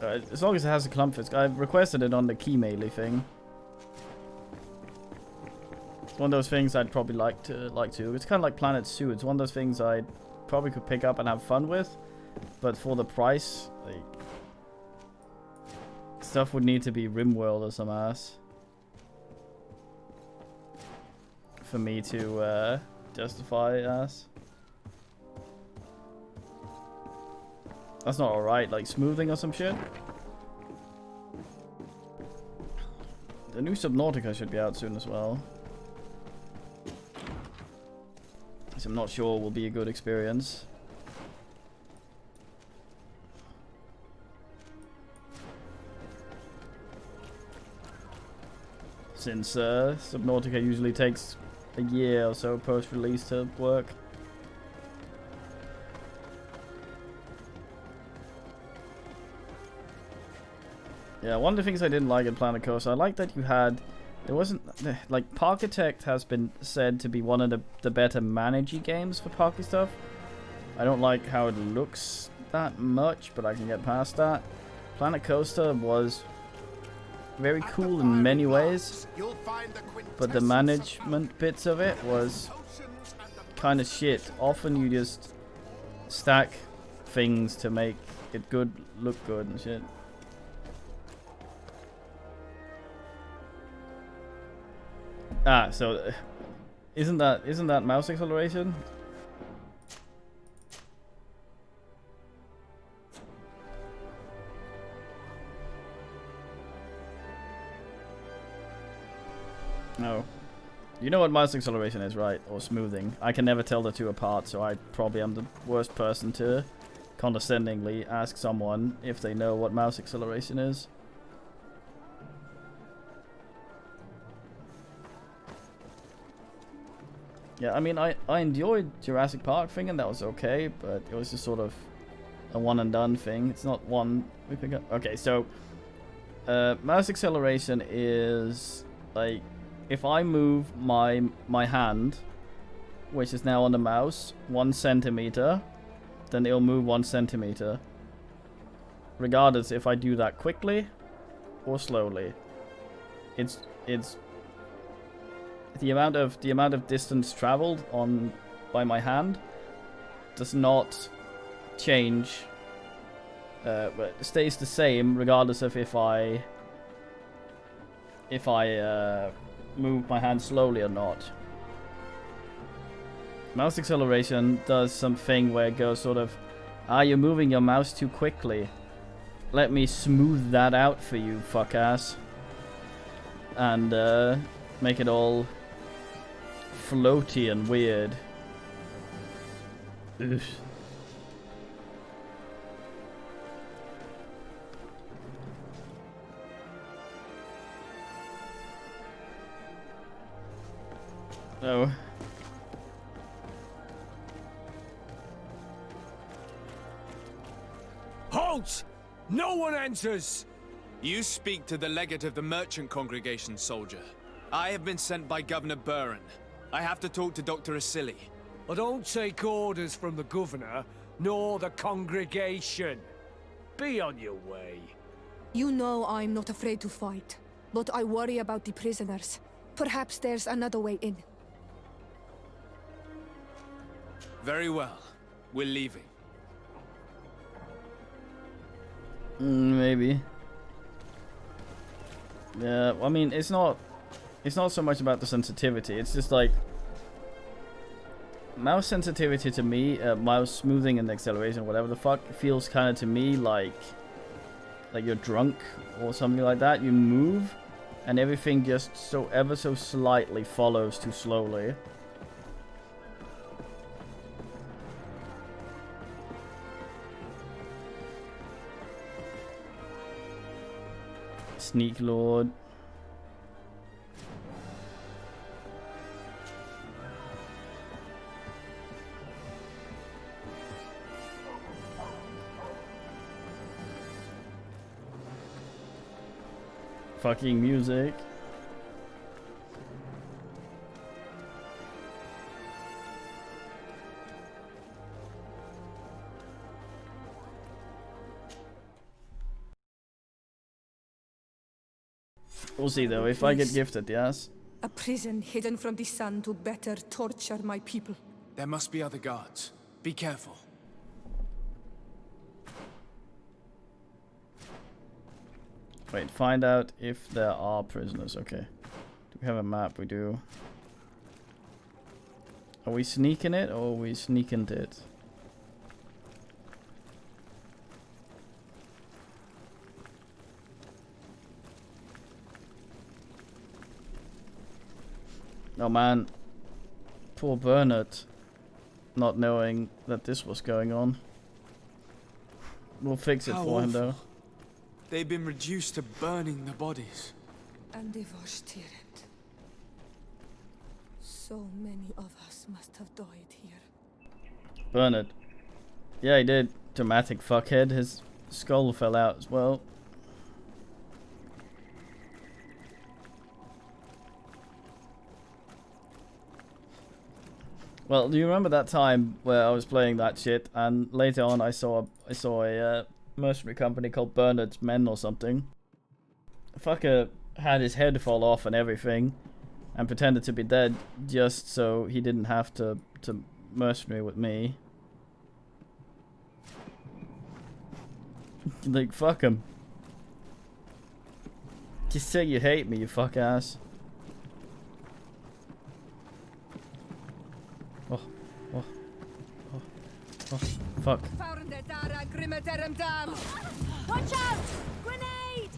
As long as it has a Clumpfisk. I've requested it on the key melee thing. It's one of those things I'd probably like to. It's kind of like Planet Zoo. It's one of those things I probably could pick up and have fun with, but for the price, like, stuff would need to be RimWorld or some ass for me to justify ass. That's not alright, like smoothing or some shit. The new Subnautica should be out soon as well. So I'm not sure will be a good experience. since Subnautica usually takes a year or so post-release to work. Yeah, one of the things I didn't like in Planet Coaster, I like that you had, there wasn't, like, Parkitect has been said to be one of the better managey games for parky stuff. I don't like how it looks that much, but I can get past that. Planet Coaster was very cool in many ways, but the management bits of it was kind of shit. Often you just stack things to make it look good and shit. Ah, so isn't that mouse acceleration? No. You know what mouse acceleration is, right? Or smoothing. I can never tell the two apart, so I probably am the worst person to condescendingly ask someone if they know what mouse acceleration is. Yeah, I mean, I enjoyed Jurassic Park thing, and that was okay, but it was just sort of a one and done thing. It's not one we pick up. Okay, so mouse acceleration is like if I move my hand, which is now on the mouse, 1 centimeter, then it'll move 1 centimeter, regardless if I do that quickly or slowly. It's the amount of distance traveled by my hand does not change, but it stays the same regardless of if I move my hand slowly or not. Mouse acceleration does something where it goes sort of, you're moving your mouse too quickly. Let me smooth that out for you, fuck ass, and make it all floaty and weird. Ugh. Oh. Halt! No one enters! You speak to the legate of the merchant congregation, soldier. I have been sent by Governor Buren. I have to talk to Dr. Asili. I don't take orders from the governor, nor the congregation. Be on your way. You know I'm not afraid to fight, but I worry about the prisoners. Perhaps there's another way in. Very well. We're leaving. Maybe. Yeah, I mean, it's not so much about the sensitivity. It's just like mouse sensitivity to me, mouse smoothing and acceleration, whatever the fuck, feels kind of to me like you're drunk or something like that. You move, and everything just so ever so slightly follows too slowly. Sneak Lord. Fucking music. We'll see though, if I get gifted, yes? A prison hidden from the sun to better torture my people. There must be other guards. Be careful. Wait, find out if there are prisoners. Okay. Do we have a map? We do. Are we sneaking it or are we sneaking it? Oh man. Poor Bernard. Not knowing that this was going on. We'll fix it for him though. They've been reduced to burning the bodies. and devastated. So many of us must have died here. Bernard. Yeah, he did. Dramatic fuckhead. His skull fell out as well. Well, do you remember that time where I was playing that shit, and later on I saw a mercenary company called Bernard's Men or something. Fucker had his head fall off and everything, and pretended to be dead just so he didn't have to mercenary with me. Like, fuck him. Just say you hate me, you fuck ass. Oh, oh, oh, oh, fuck. Watch out! Grenade!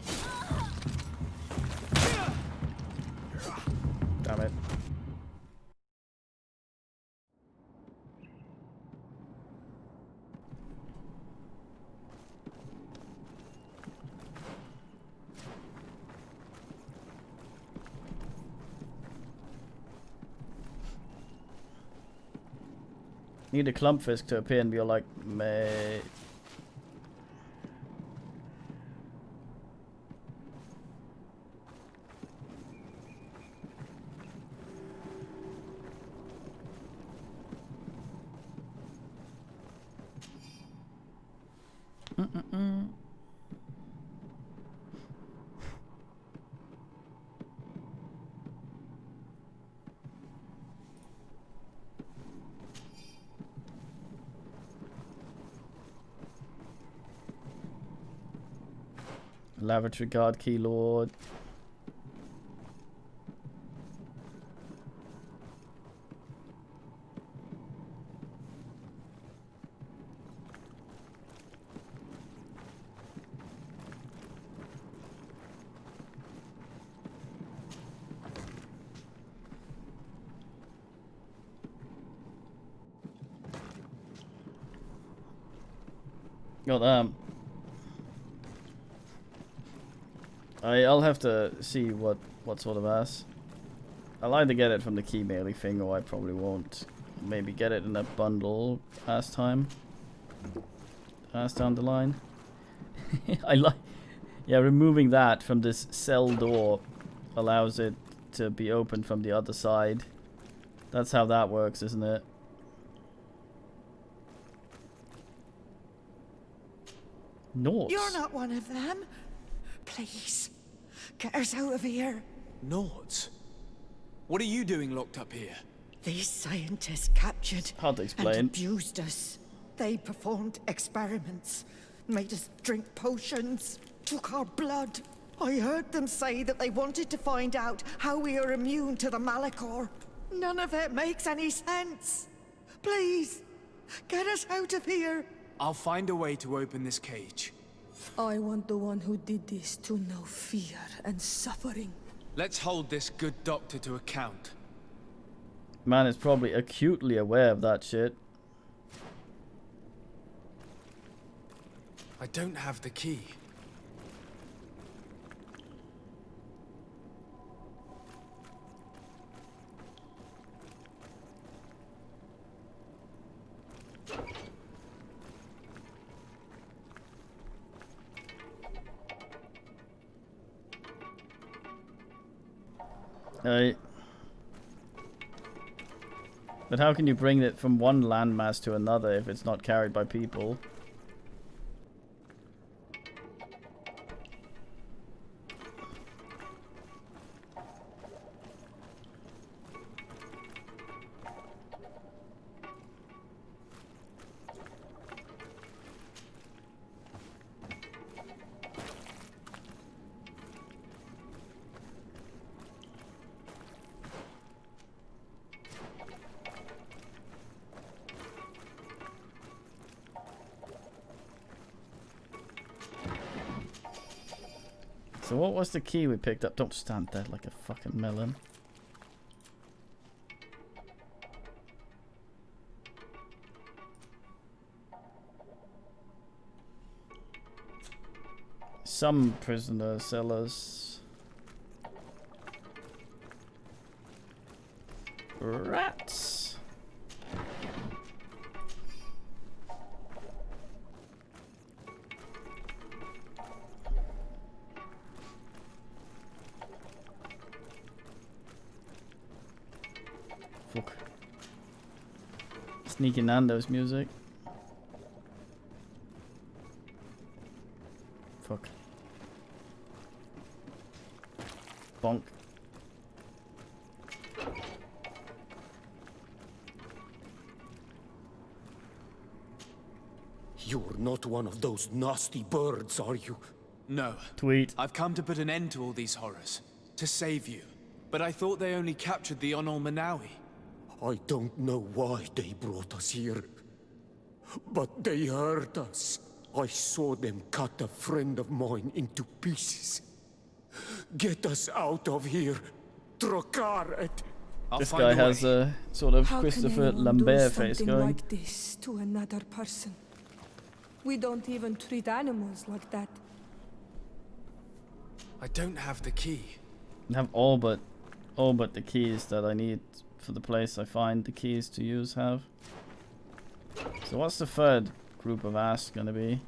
Damn it. Need a Klumpfisk to appear and be like, mate. Lavatory guard, key lord. Got them. I'll have to see what sort of ass. I'll either get it from the key melee thing, or I probably won't. Maybe get it in a bundle ass time. Ass down the line. I like, yeah, removing that from this cell door allows it to be opened from the other side. That's how that works, isn't it? Norse. You're not one of them. Please, get us out of here. Nords? What are you doing locked up here? These scientists captured Hard to explain. and abused us. They performed experiments, made us drink potions, took our blood. I heard them say that they wanted to find out how we are immune to the Malachor. None of it makes any sense. Please, get us out of here. I'll find a way to open this cage. I want the one who did this to know fear and suffering. Let's hold this good doctor to account. Man is probably acutely aware of that shit. I don't have the key. But how can you bring it from one landmass to another if it's not carried by people? So what was the key we picked up? Don't stand there like a fucking melon. Some prisoner sellers. Rats. Fuck. Sneaky Nando's music. Fuck. Bonk. You're not one of those nasty birds, are you? No. Tweet. I've come to put an end to all these horrors. To save you. But I thought they only captured the Onol Manawi. I don't know why they brought us here. But they hurt us. I saw them cut a friend of mine into pieces. Get us out of here. Trokaret. This guy has a sort of How Christopher can anyone Lambert do face something going. like this to another person? We don't even treat animals like that. I don't have the key. I have all but the keys that I need for the place I find the keys to use have. So what's the third group of asks gonna be?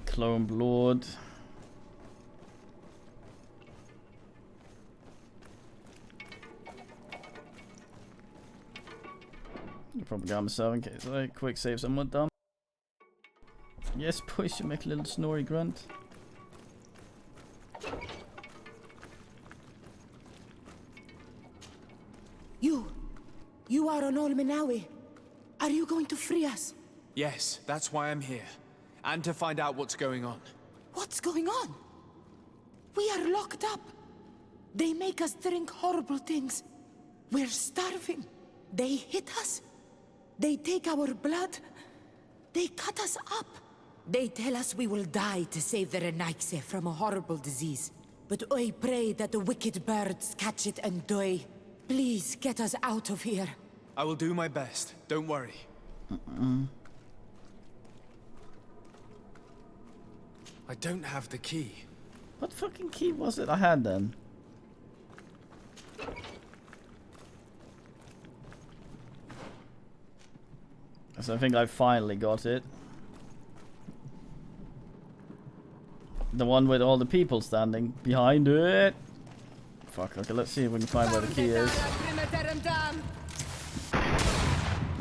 Clone Blood. I'll probably get myself in case I quick save someone dumb. Yes, push, you make a little snory grunt. You are Onol Manawi. Are you going to free us? Yes, that's why I'm here. And to find out what's going on. What's going on? We are locked up. They make us drink horrible things. We're starving. They hit us. They take our blood. They cut us up. They tell us we will die to save the Renaigse from a horrible disease. But I pray that the wicked birds catch it and die. Please get us out of here. I will do my best. Don't worry. I don't have the key. What fucking key was it I had then? So I think I finally got it. The one with all the people standing behind it. Fuck, okay, let's see if we can find where the key is.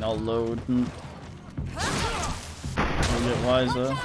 Now loading. A bit wiser.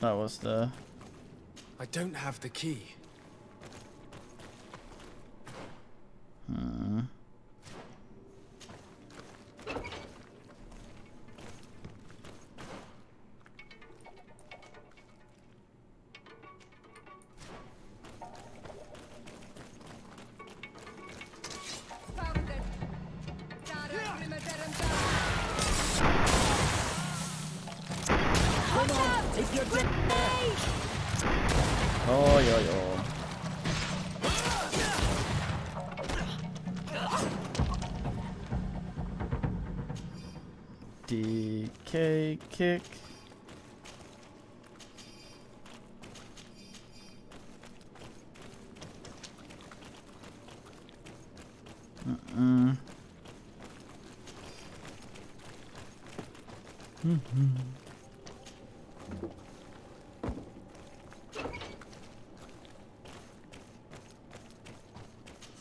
That was the... I don't have the key. Oh, yo, yo. DK kick.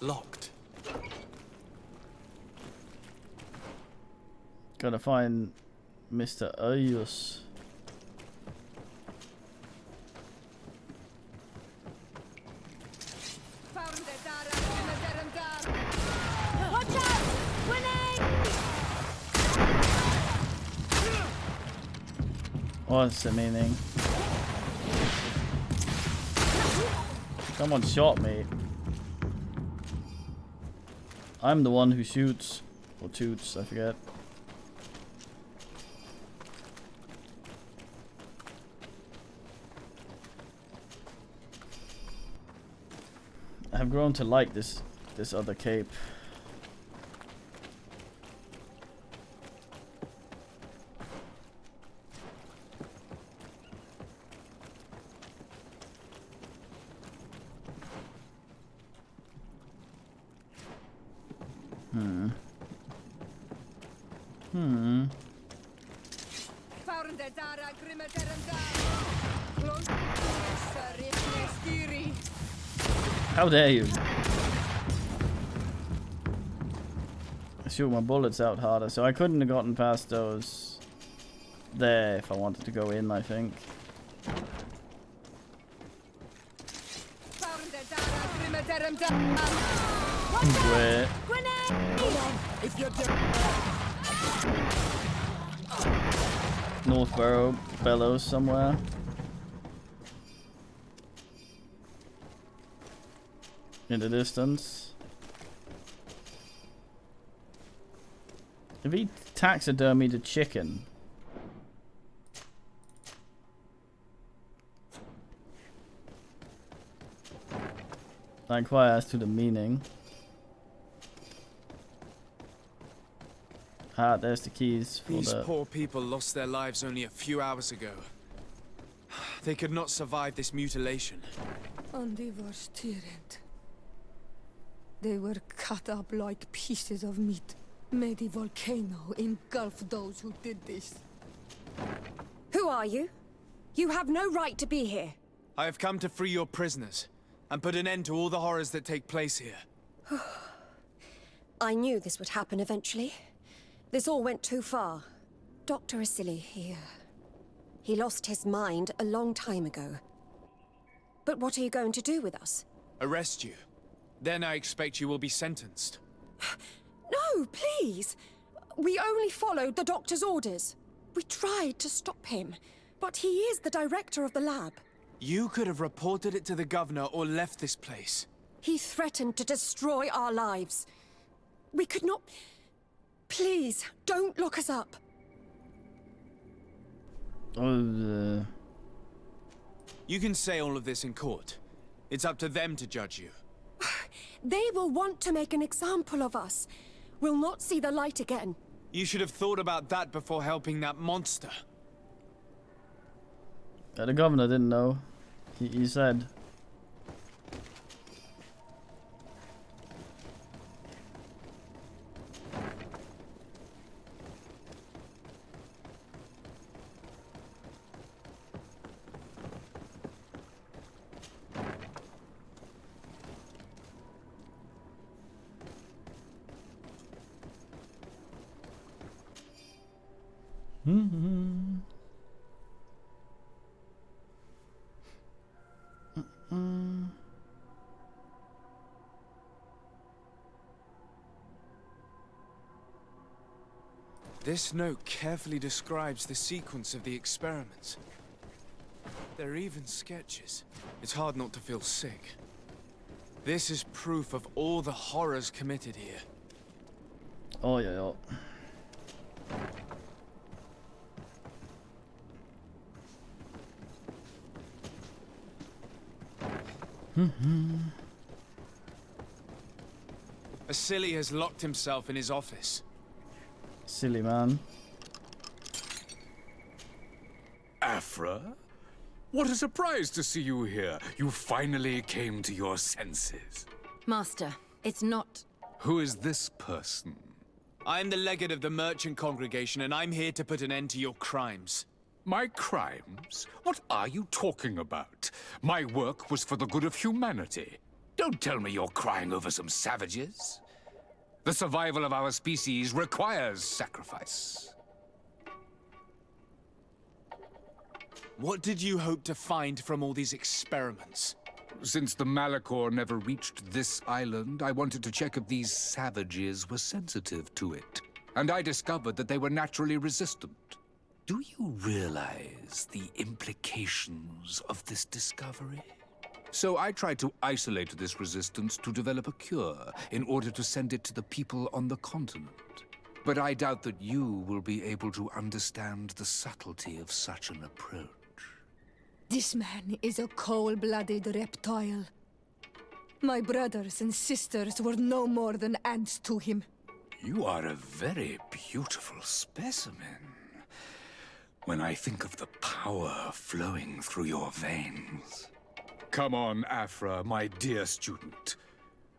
Locked. Gotta find Mr. Ayus. Watch out! Winning! What's the meaning? Someone shot me. I'm the one who shoots. Or toots, I forget. I've grown to like this other cape. How dare you? I shoot my bullets out harder, so I couldn't have gotten past those there if I wanted to go in, I think. Where? Northborough Bellows somewhere. In the distance. If he taxidermied a chicken. I inquire as to the meaning. Ah, there's the keys for These poor people lost their lives only a few hours ago. They could not survive this mutilation. And they were tyrant. They were cut up like pieces of meat. May the volcano engulf those who did this. Who are you? You have no right to be here. I have come to free your prisoners and put an end to all the horrors that take place here. I knew this would happen eventually. This all went too far. Dr. Asili, he lost his mind a long time ago. But what are you going to do with us? Arrest you. Then I expect you will be sentenced. No, please! We only followed the doctor's orders. We tried to stop him, but he is the director of the lab. You could have reported it to the governor or left this place. He threatened to destroy our lives. We could not... Please, don't lock us up. You can say all of this in court. It's up to them to judge you. They will want to make an example of us. We'll not see the light again. You should have thought about that before helping that monster. The governor didn't know. He said. This note carefully describes the sequence of the experiments. There are even sketches. It's hard not to feel sick. This is proof of all the horrors committed here. Oh yeah. Asili has locked himself in his office. Silly man. Afra? What a surprise to see you here. You finally came to your senses. Master, it's not... Who is this person? I'm the legate of the merchant congregation, and I'm here to put an end to your crimes. My crimes? What are you talking about? My work was for the good of humanity. Don't tell me you're crying over some savages. The survival of our species requires sacrifice. What did you hope to find from all these experiments? Since the Malachor never reached this island, I wanted to check if these savages were sensitive to it. And I discovered that they were naturally resistant. Do you realize the implications of this discovery? So I tried to isolate this resistance to develop a cure in order to send it to the people on the continent. But I doubt that you will be able to understand the subtlety of such an approach. This man is a cold-blooded reptile. My brothers and sisters were no more than ants to him. You are a very beautiful specimen. When I think of the power flowing through your veins. Come on, Afra, my dear student.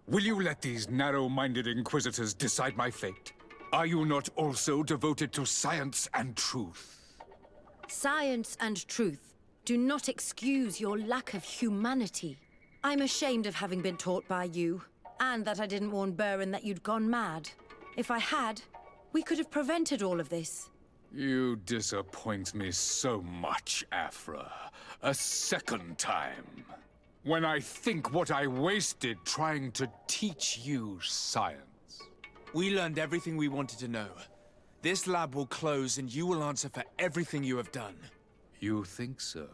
Will you let these narrow-minded inquisitors decide my fate? Are you not also devoted to science and truth? Science and truth do not excuse your lack of humanity. I'm ashamed of having been taught by you, and that I didn't warn Burin that you'd gone mad. If I had, we could have prevented all of this. You disappoint me so much, Afra. A second time. When I think what I wasted trying to teach you science. We learned everything we wanted to know. This lab will close and you will answer for everything you have done. You think so?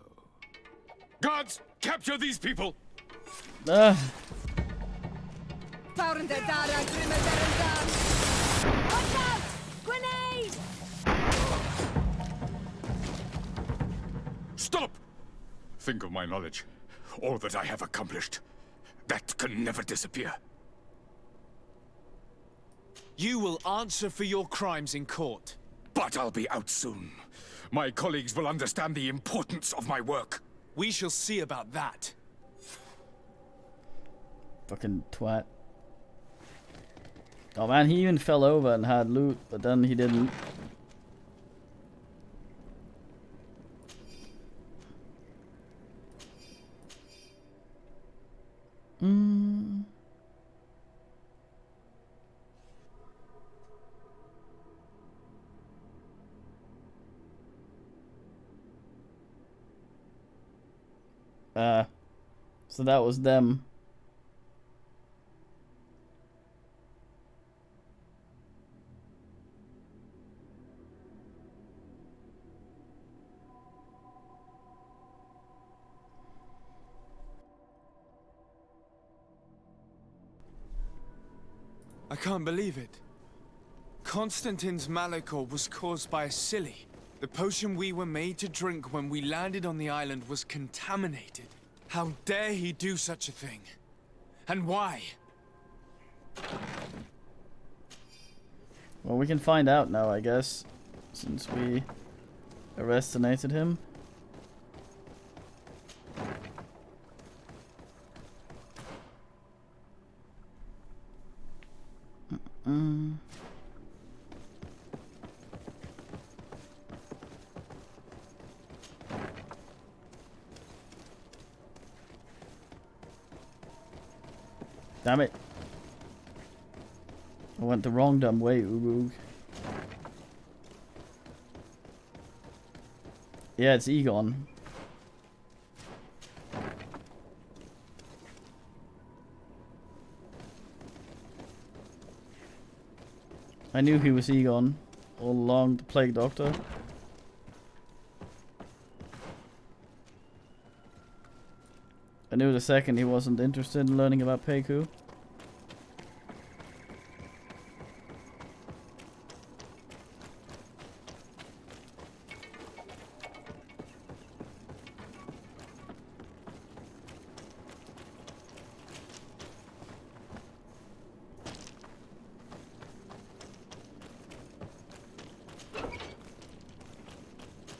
Guards, capture these people! Watch out! Grenade! Stop! Think of my knowledge. All that I have accomplished. That can never disappear. You will answer for your crimes in court. But I'll be out soon. My colleagues will understand the importance of my work. We shall see about that. Fucking twat. Oh man, he even fell over and had loot, but then he didn't. So that was them. I can't believe it. Constantine's Malachor was caused by a silly. The potion we were made to drink when we landed on the island was contaminated. How dare he do such a thing? And why? Well, we can find out now, I guess, since we arrestinated him. Damn it. I went the wrong dumb way, Urug. Yeah, it's Egon. I knew he was Egon all along, the Plague Doctor. I knew the second he wasn't interested in learning about Peiku.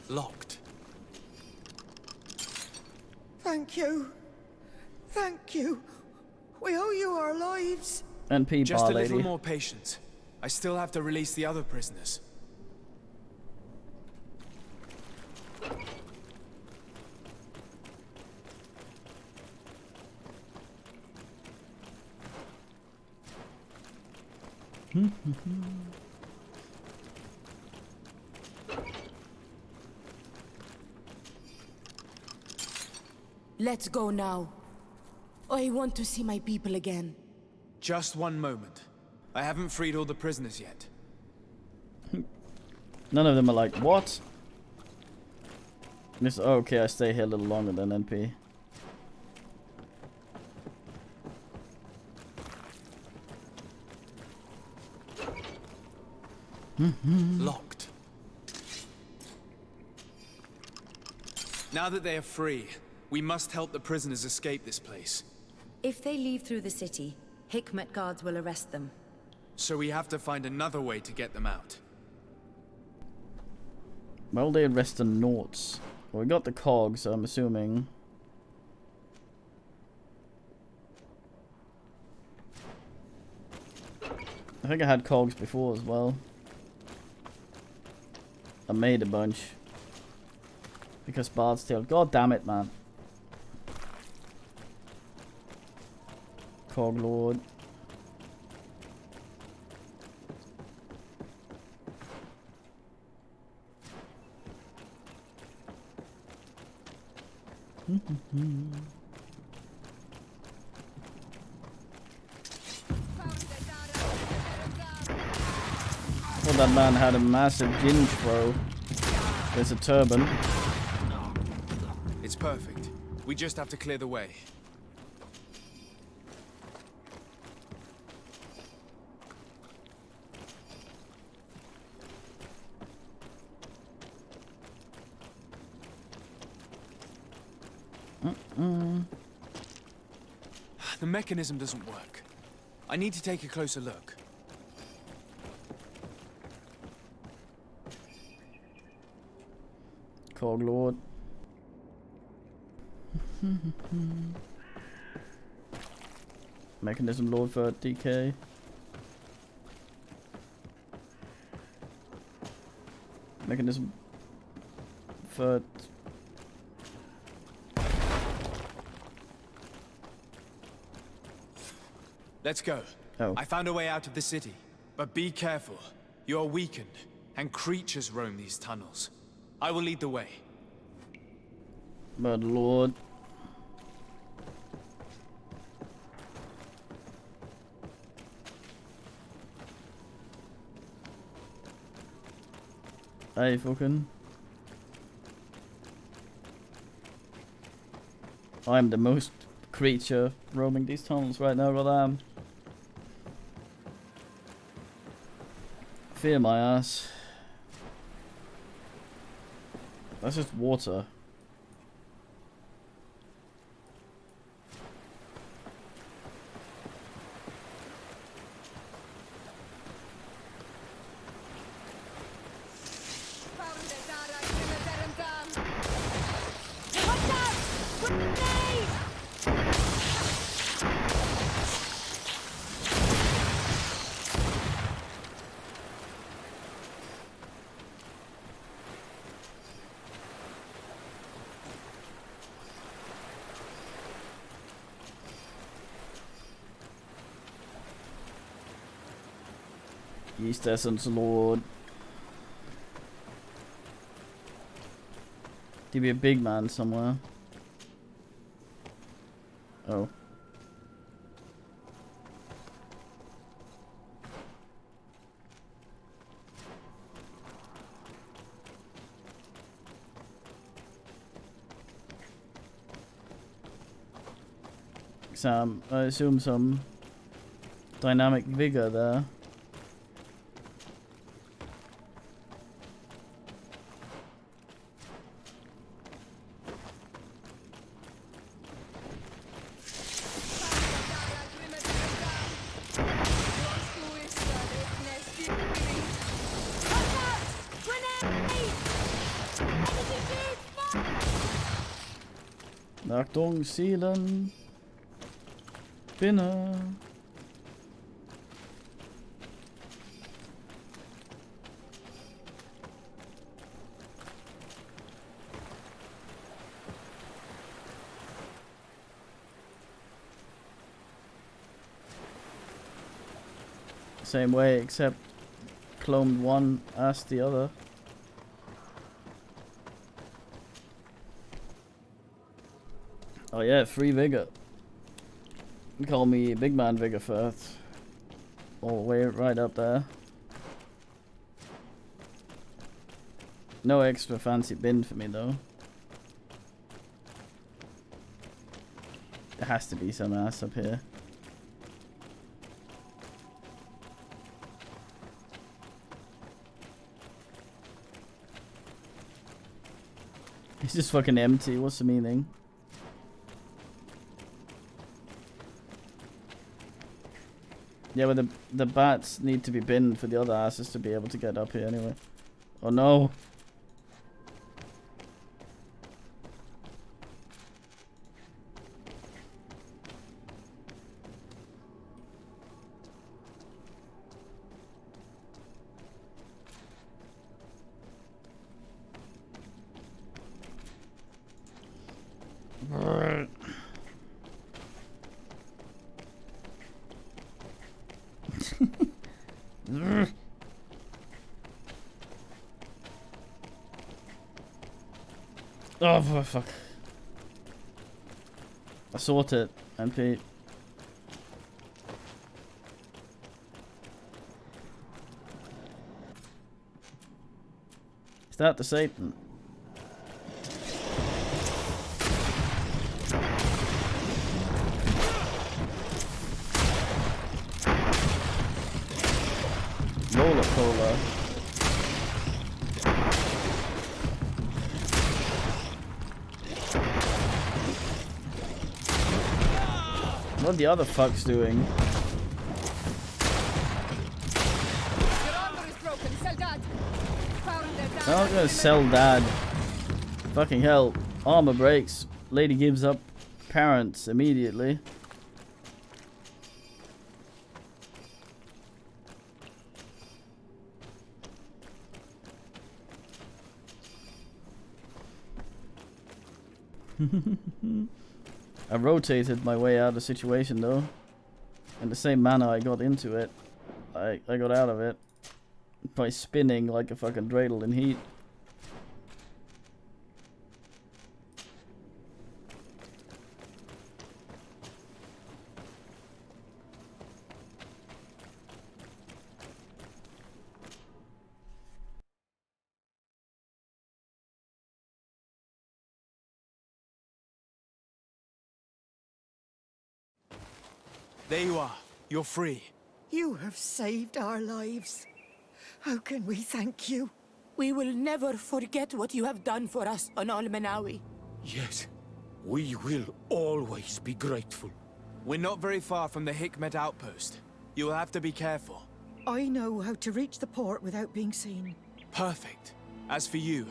Locked. Thank you. Thank you. We owe you our lives. And P-Bar Just a lady. little more patience. I still have to release the other prisoners. Let's go now. I want to see my people again. Just one moment. I haven't freed all the prisoners yet. None of them are like, what? This, oh, okay, I stay here a little longer than NP. Locked. Now that they are free, we must help the prisoners escape this place. If they leave through the city, Hikmet guards will arrest them. So we have to find another way to get them out. Well, they arrest the Naughts. Well, we got the cogs, so I'm assuming. I think I had cogs before as well. I made a bunch. Because Bard's Tale. God damn it, man. Cog Lord. Well, that man had a massive ginge throw. There's a turban. It's perfect. We just have to clear the way. The mechanism doesn't work. I need to take a closer look. Cog Lord. Mechanism Lord for DK. Mechanism for Let's go. Oh. I found a way out of the city. But be careful. You are weakened, and creatures roam these tunnels. I will lead the way. But Lord. Hey, fucking. I'm the most creature roaming these tunnels right now, what I am. Fear my ass. That's just water. East Essence Lord. To be a big man somewhere. Oh. Sam, I assume some dynamic vigor there. Achtung, Zielen. Spinne. same way, except cloned one as the other. Oh yeah, free vigor. Call me Big Man Vigor first. All the way right up there. No extra fancy bin for me though. There has to be some ass up here. It's just fucking empty. What's the meaning? Yeah, but the bats need to be binned for the other asses to be able to get up here anyway. Oh no! Oh fuck! I sought it, MP. Is that the Satan? Roller cola. What are the other fucks doing? Your armor is broken. Sell dad. I'm not gonna sell dad. Fucking hell. Armor breaks. Lady gives up parents immediately. I rotated my way out of the situation though. In the same manner I got into it, I got out of it by spinning like a fucking dreidel in heat. There you are. You're free. You have saved our lives. How can we thank you? We will never forget what you have done for us on Almenawi. Yes, we will always be grateful. We're not very far from the Hikmet outpost. You'll have to be careful. I know how to reach the port without being seen. Perfect. As for you,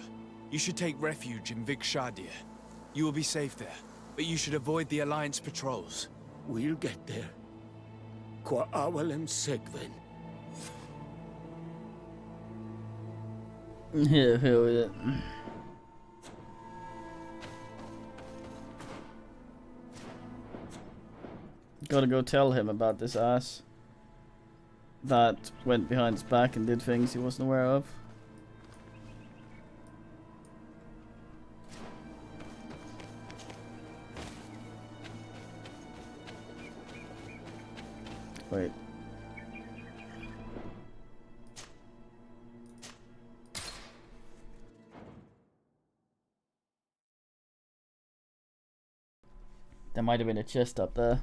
you should take refuge in Vikshadir. You will be safe there, but you should avoid the Alliance patrols. We'll get there. Qua awalem segven. Yeah, hell yeah. Gotta go tell him about this ass that went behind his back and did things he wasn't aware of. Wait. There might have been a chest up there.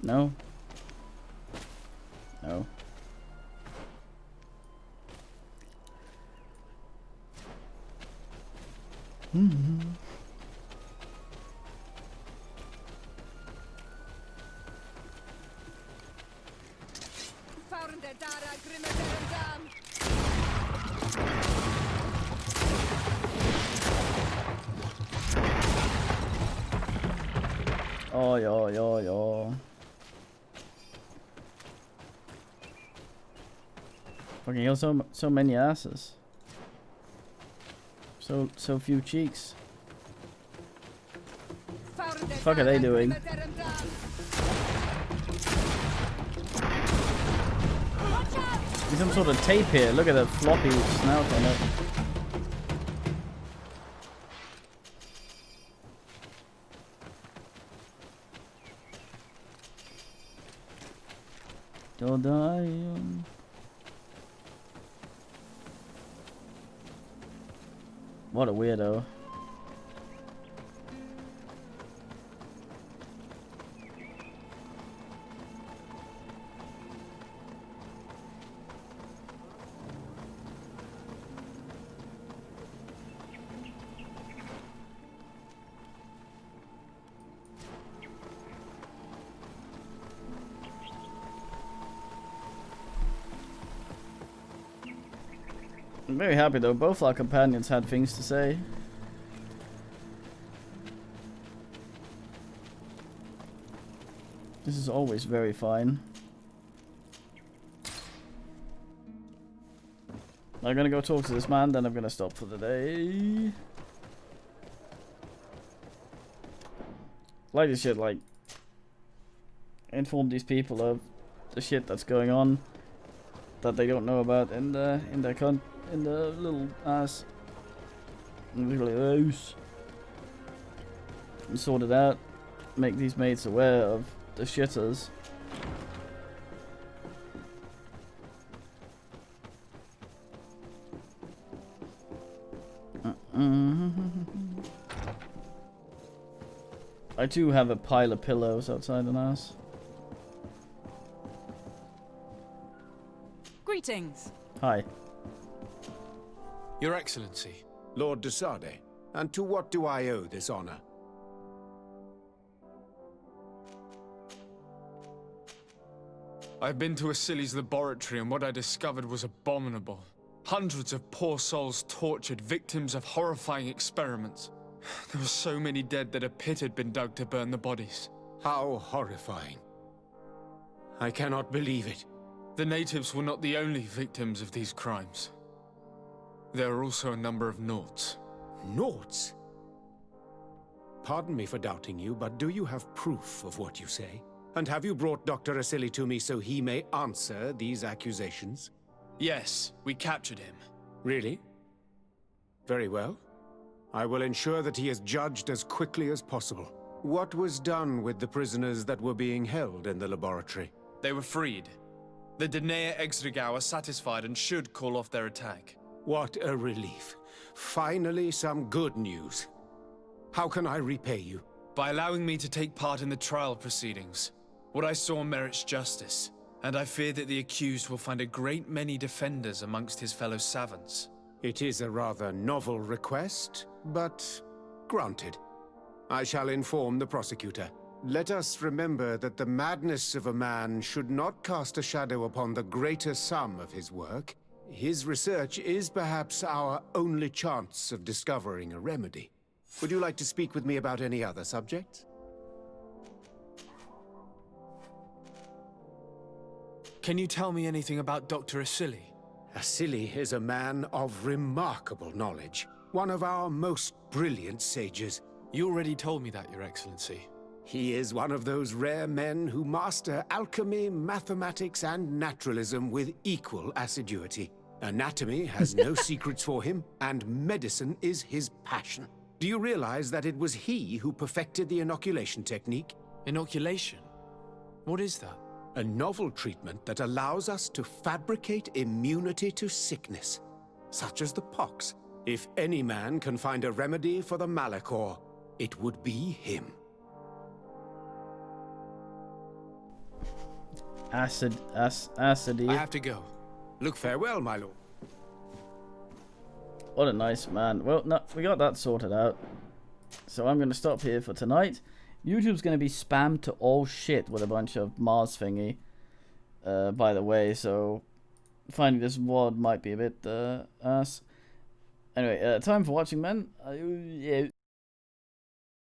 No? No. Oh, yo. Fucking hell, so many asses. So few cheeks. the fuck are they doing? There's some sort of tape here. Look at the floppy snout on it. Don't die. What a weirdo. I'm very happy though, both our companions had things to say. This is always very fine. I'm gonna go talk to this man, then I'm gonna stop for the day. Like this shit, like inform these people of the shit that's going on that they don't know about in the little ass house, and sort it out. Make these mates aware of the shitters. I do have a pile of pillows outside the house. Greetings. Hi. Your Excellency. Lord de Sade, and to what do I owe this honor? I've been to Asili's laboratory and what I discovered was abominable. Hundreds of poor souls tortured, victims of horrifying experiments. There were so many dead that a pit had been dug to burn the bodies. How horrifying. I cannot believe it. The natives were not the only victims of these crimes. There are also a number of Nauts. Nauts? Pardon me for doubting you, but do you have proof of what you say? And have you brought Dr. Asili to me so he may answer these accusations? Yes, we captured him. Really? Very well. I will ensure that he is judged as quickly as possible. What was done with the prisoners that were being held in the laboratory? They were freed. The Danae Exregau are satisfied and should call off their attack. What a relief. Finally, some good news. How can I repay you? By allowing me to take part in the trial proceedings. What I saw merits justice, and I fear that the accused will find a great many defenders amongst his fellow savants. It is a rather novel request, but granted. I shall inform the prosecutor. Let us remember that the madness of a man should not cast a shadow upon the greater sum of his work. His research is perhaps our only chance of discovering a remedy. Would you like to speak with me about any other subjects? Can you tell me anything about Dr. Asili? Asili is a man of remarkable knowledge. One of our most brilliant sages. You already told me that, Your Excellency. He is one of those rare men who master alchemy, mathematics, and naturalism with equal assiduity. Anatomy has no secrets for him, and medicine is his passion. Do you realize that it was he who perfected the inoculation technique? Inoculation? What is that? A novel treatment that allows us to fabricate immunity to sickness, such as the pox. If any man can find a remedy for the Malachor, it would be him. Acidy. I have to go. Look farewell, my lord. What a nice man. Well, no, we got that sorted out. So I'm going to stop here for tonight. YouTube's going to be spammed to all shit with a bunch of Mars thingy. By the way, so finding this WOD might be a bit ass. Anyway, time for watching, man. Yeah.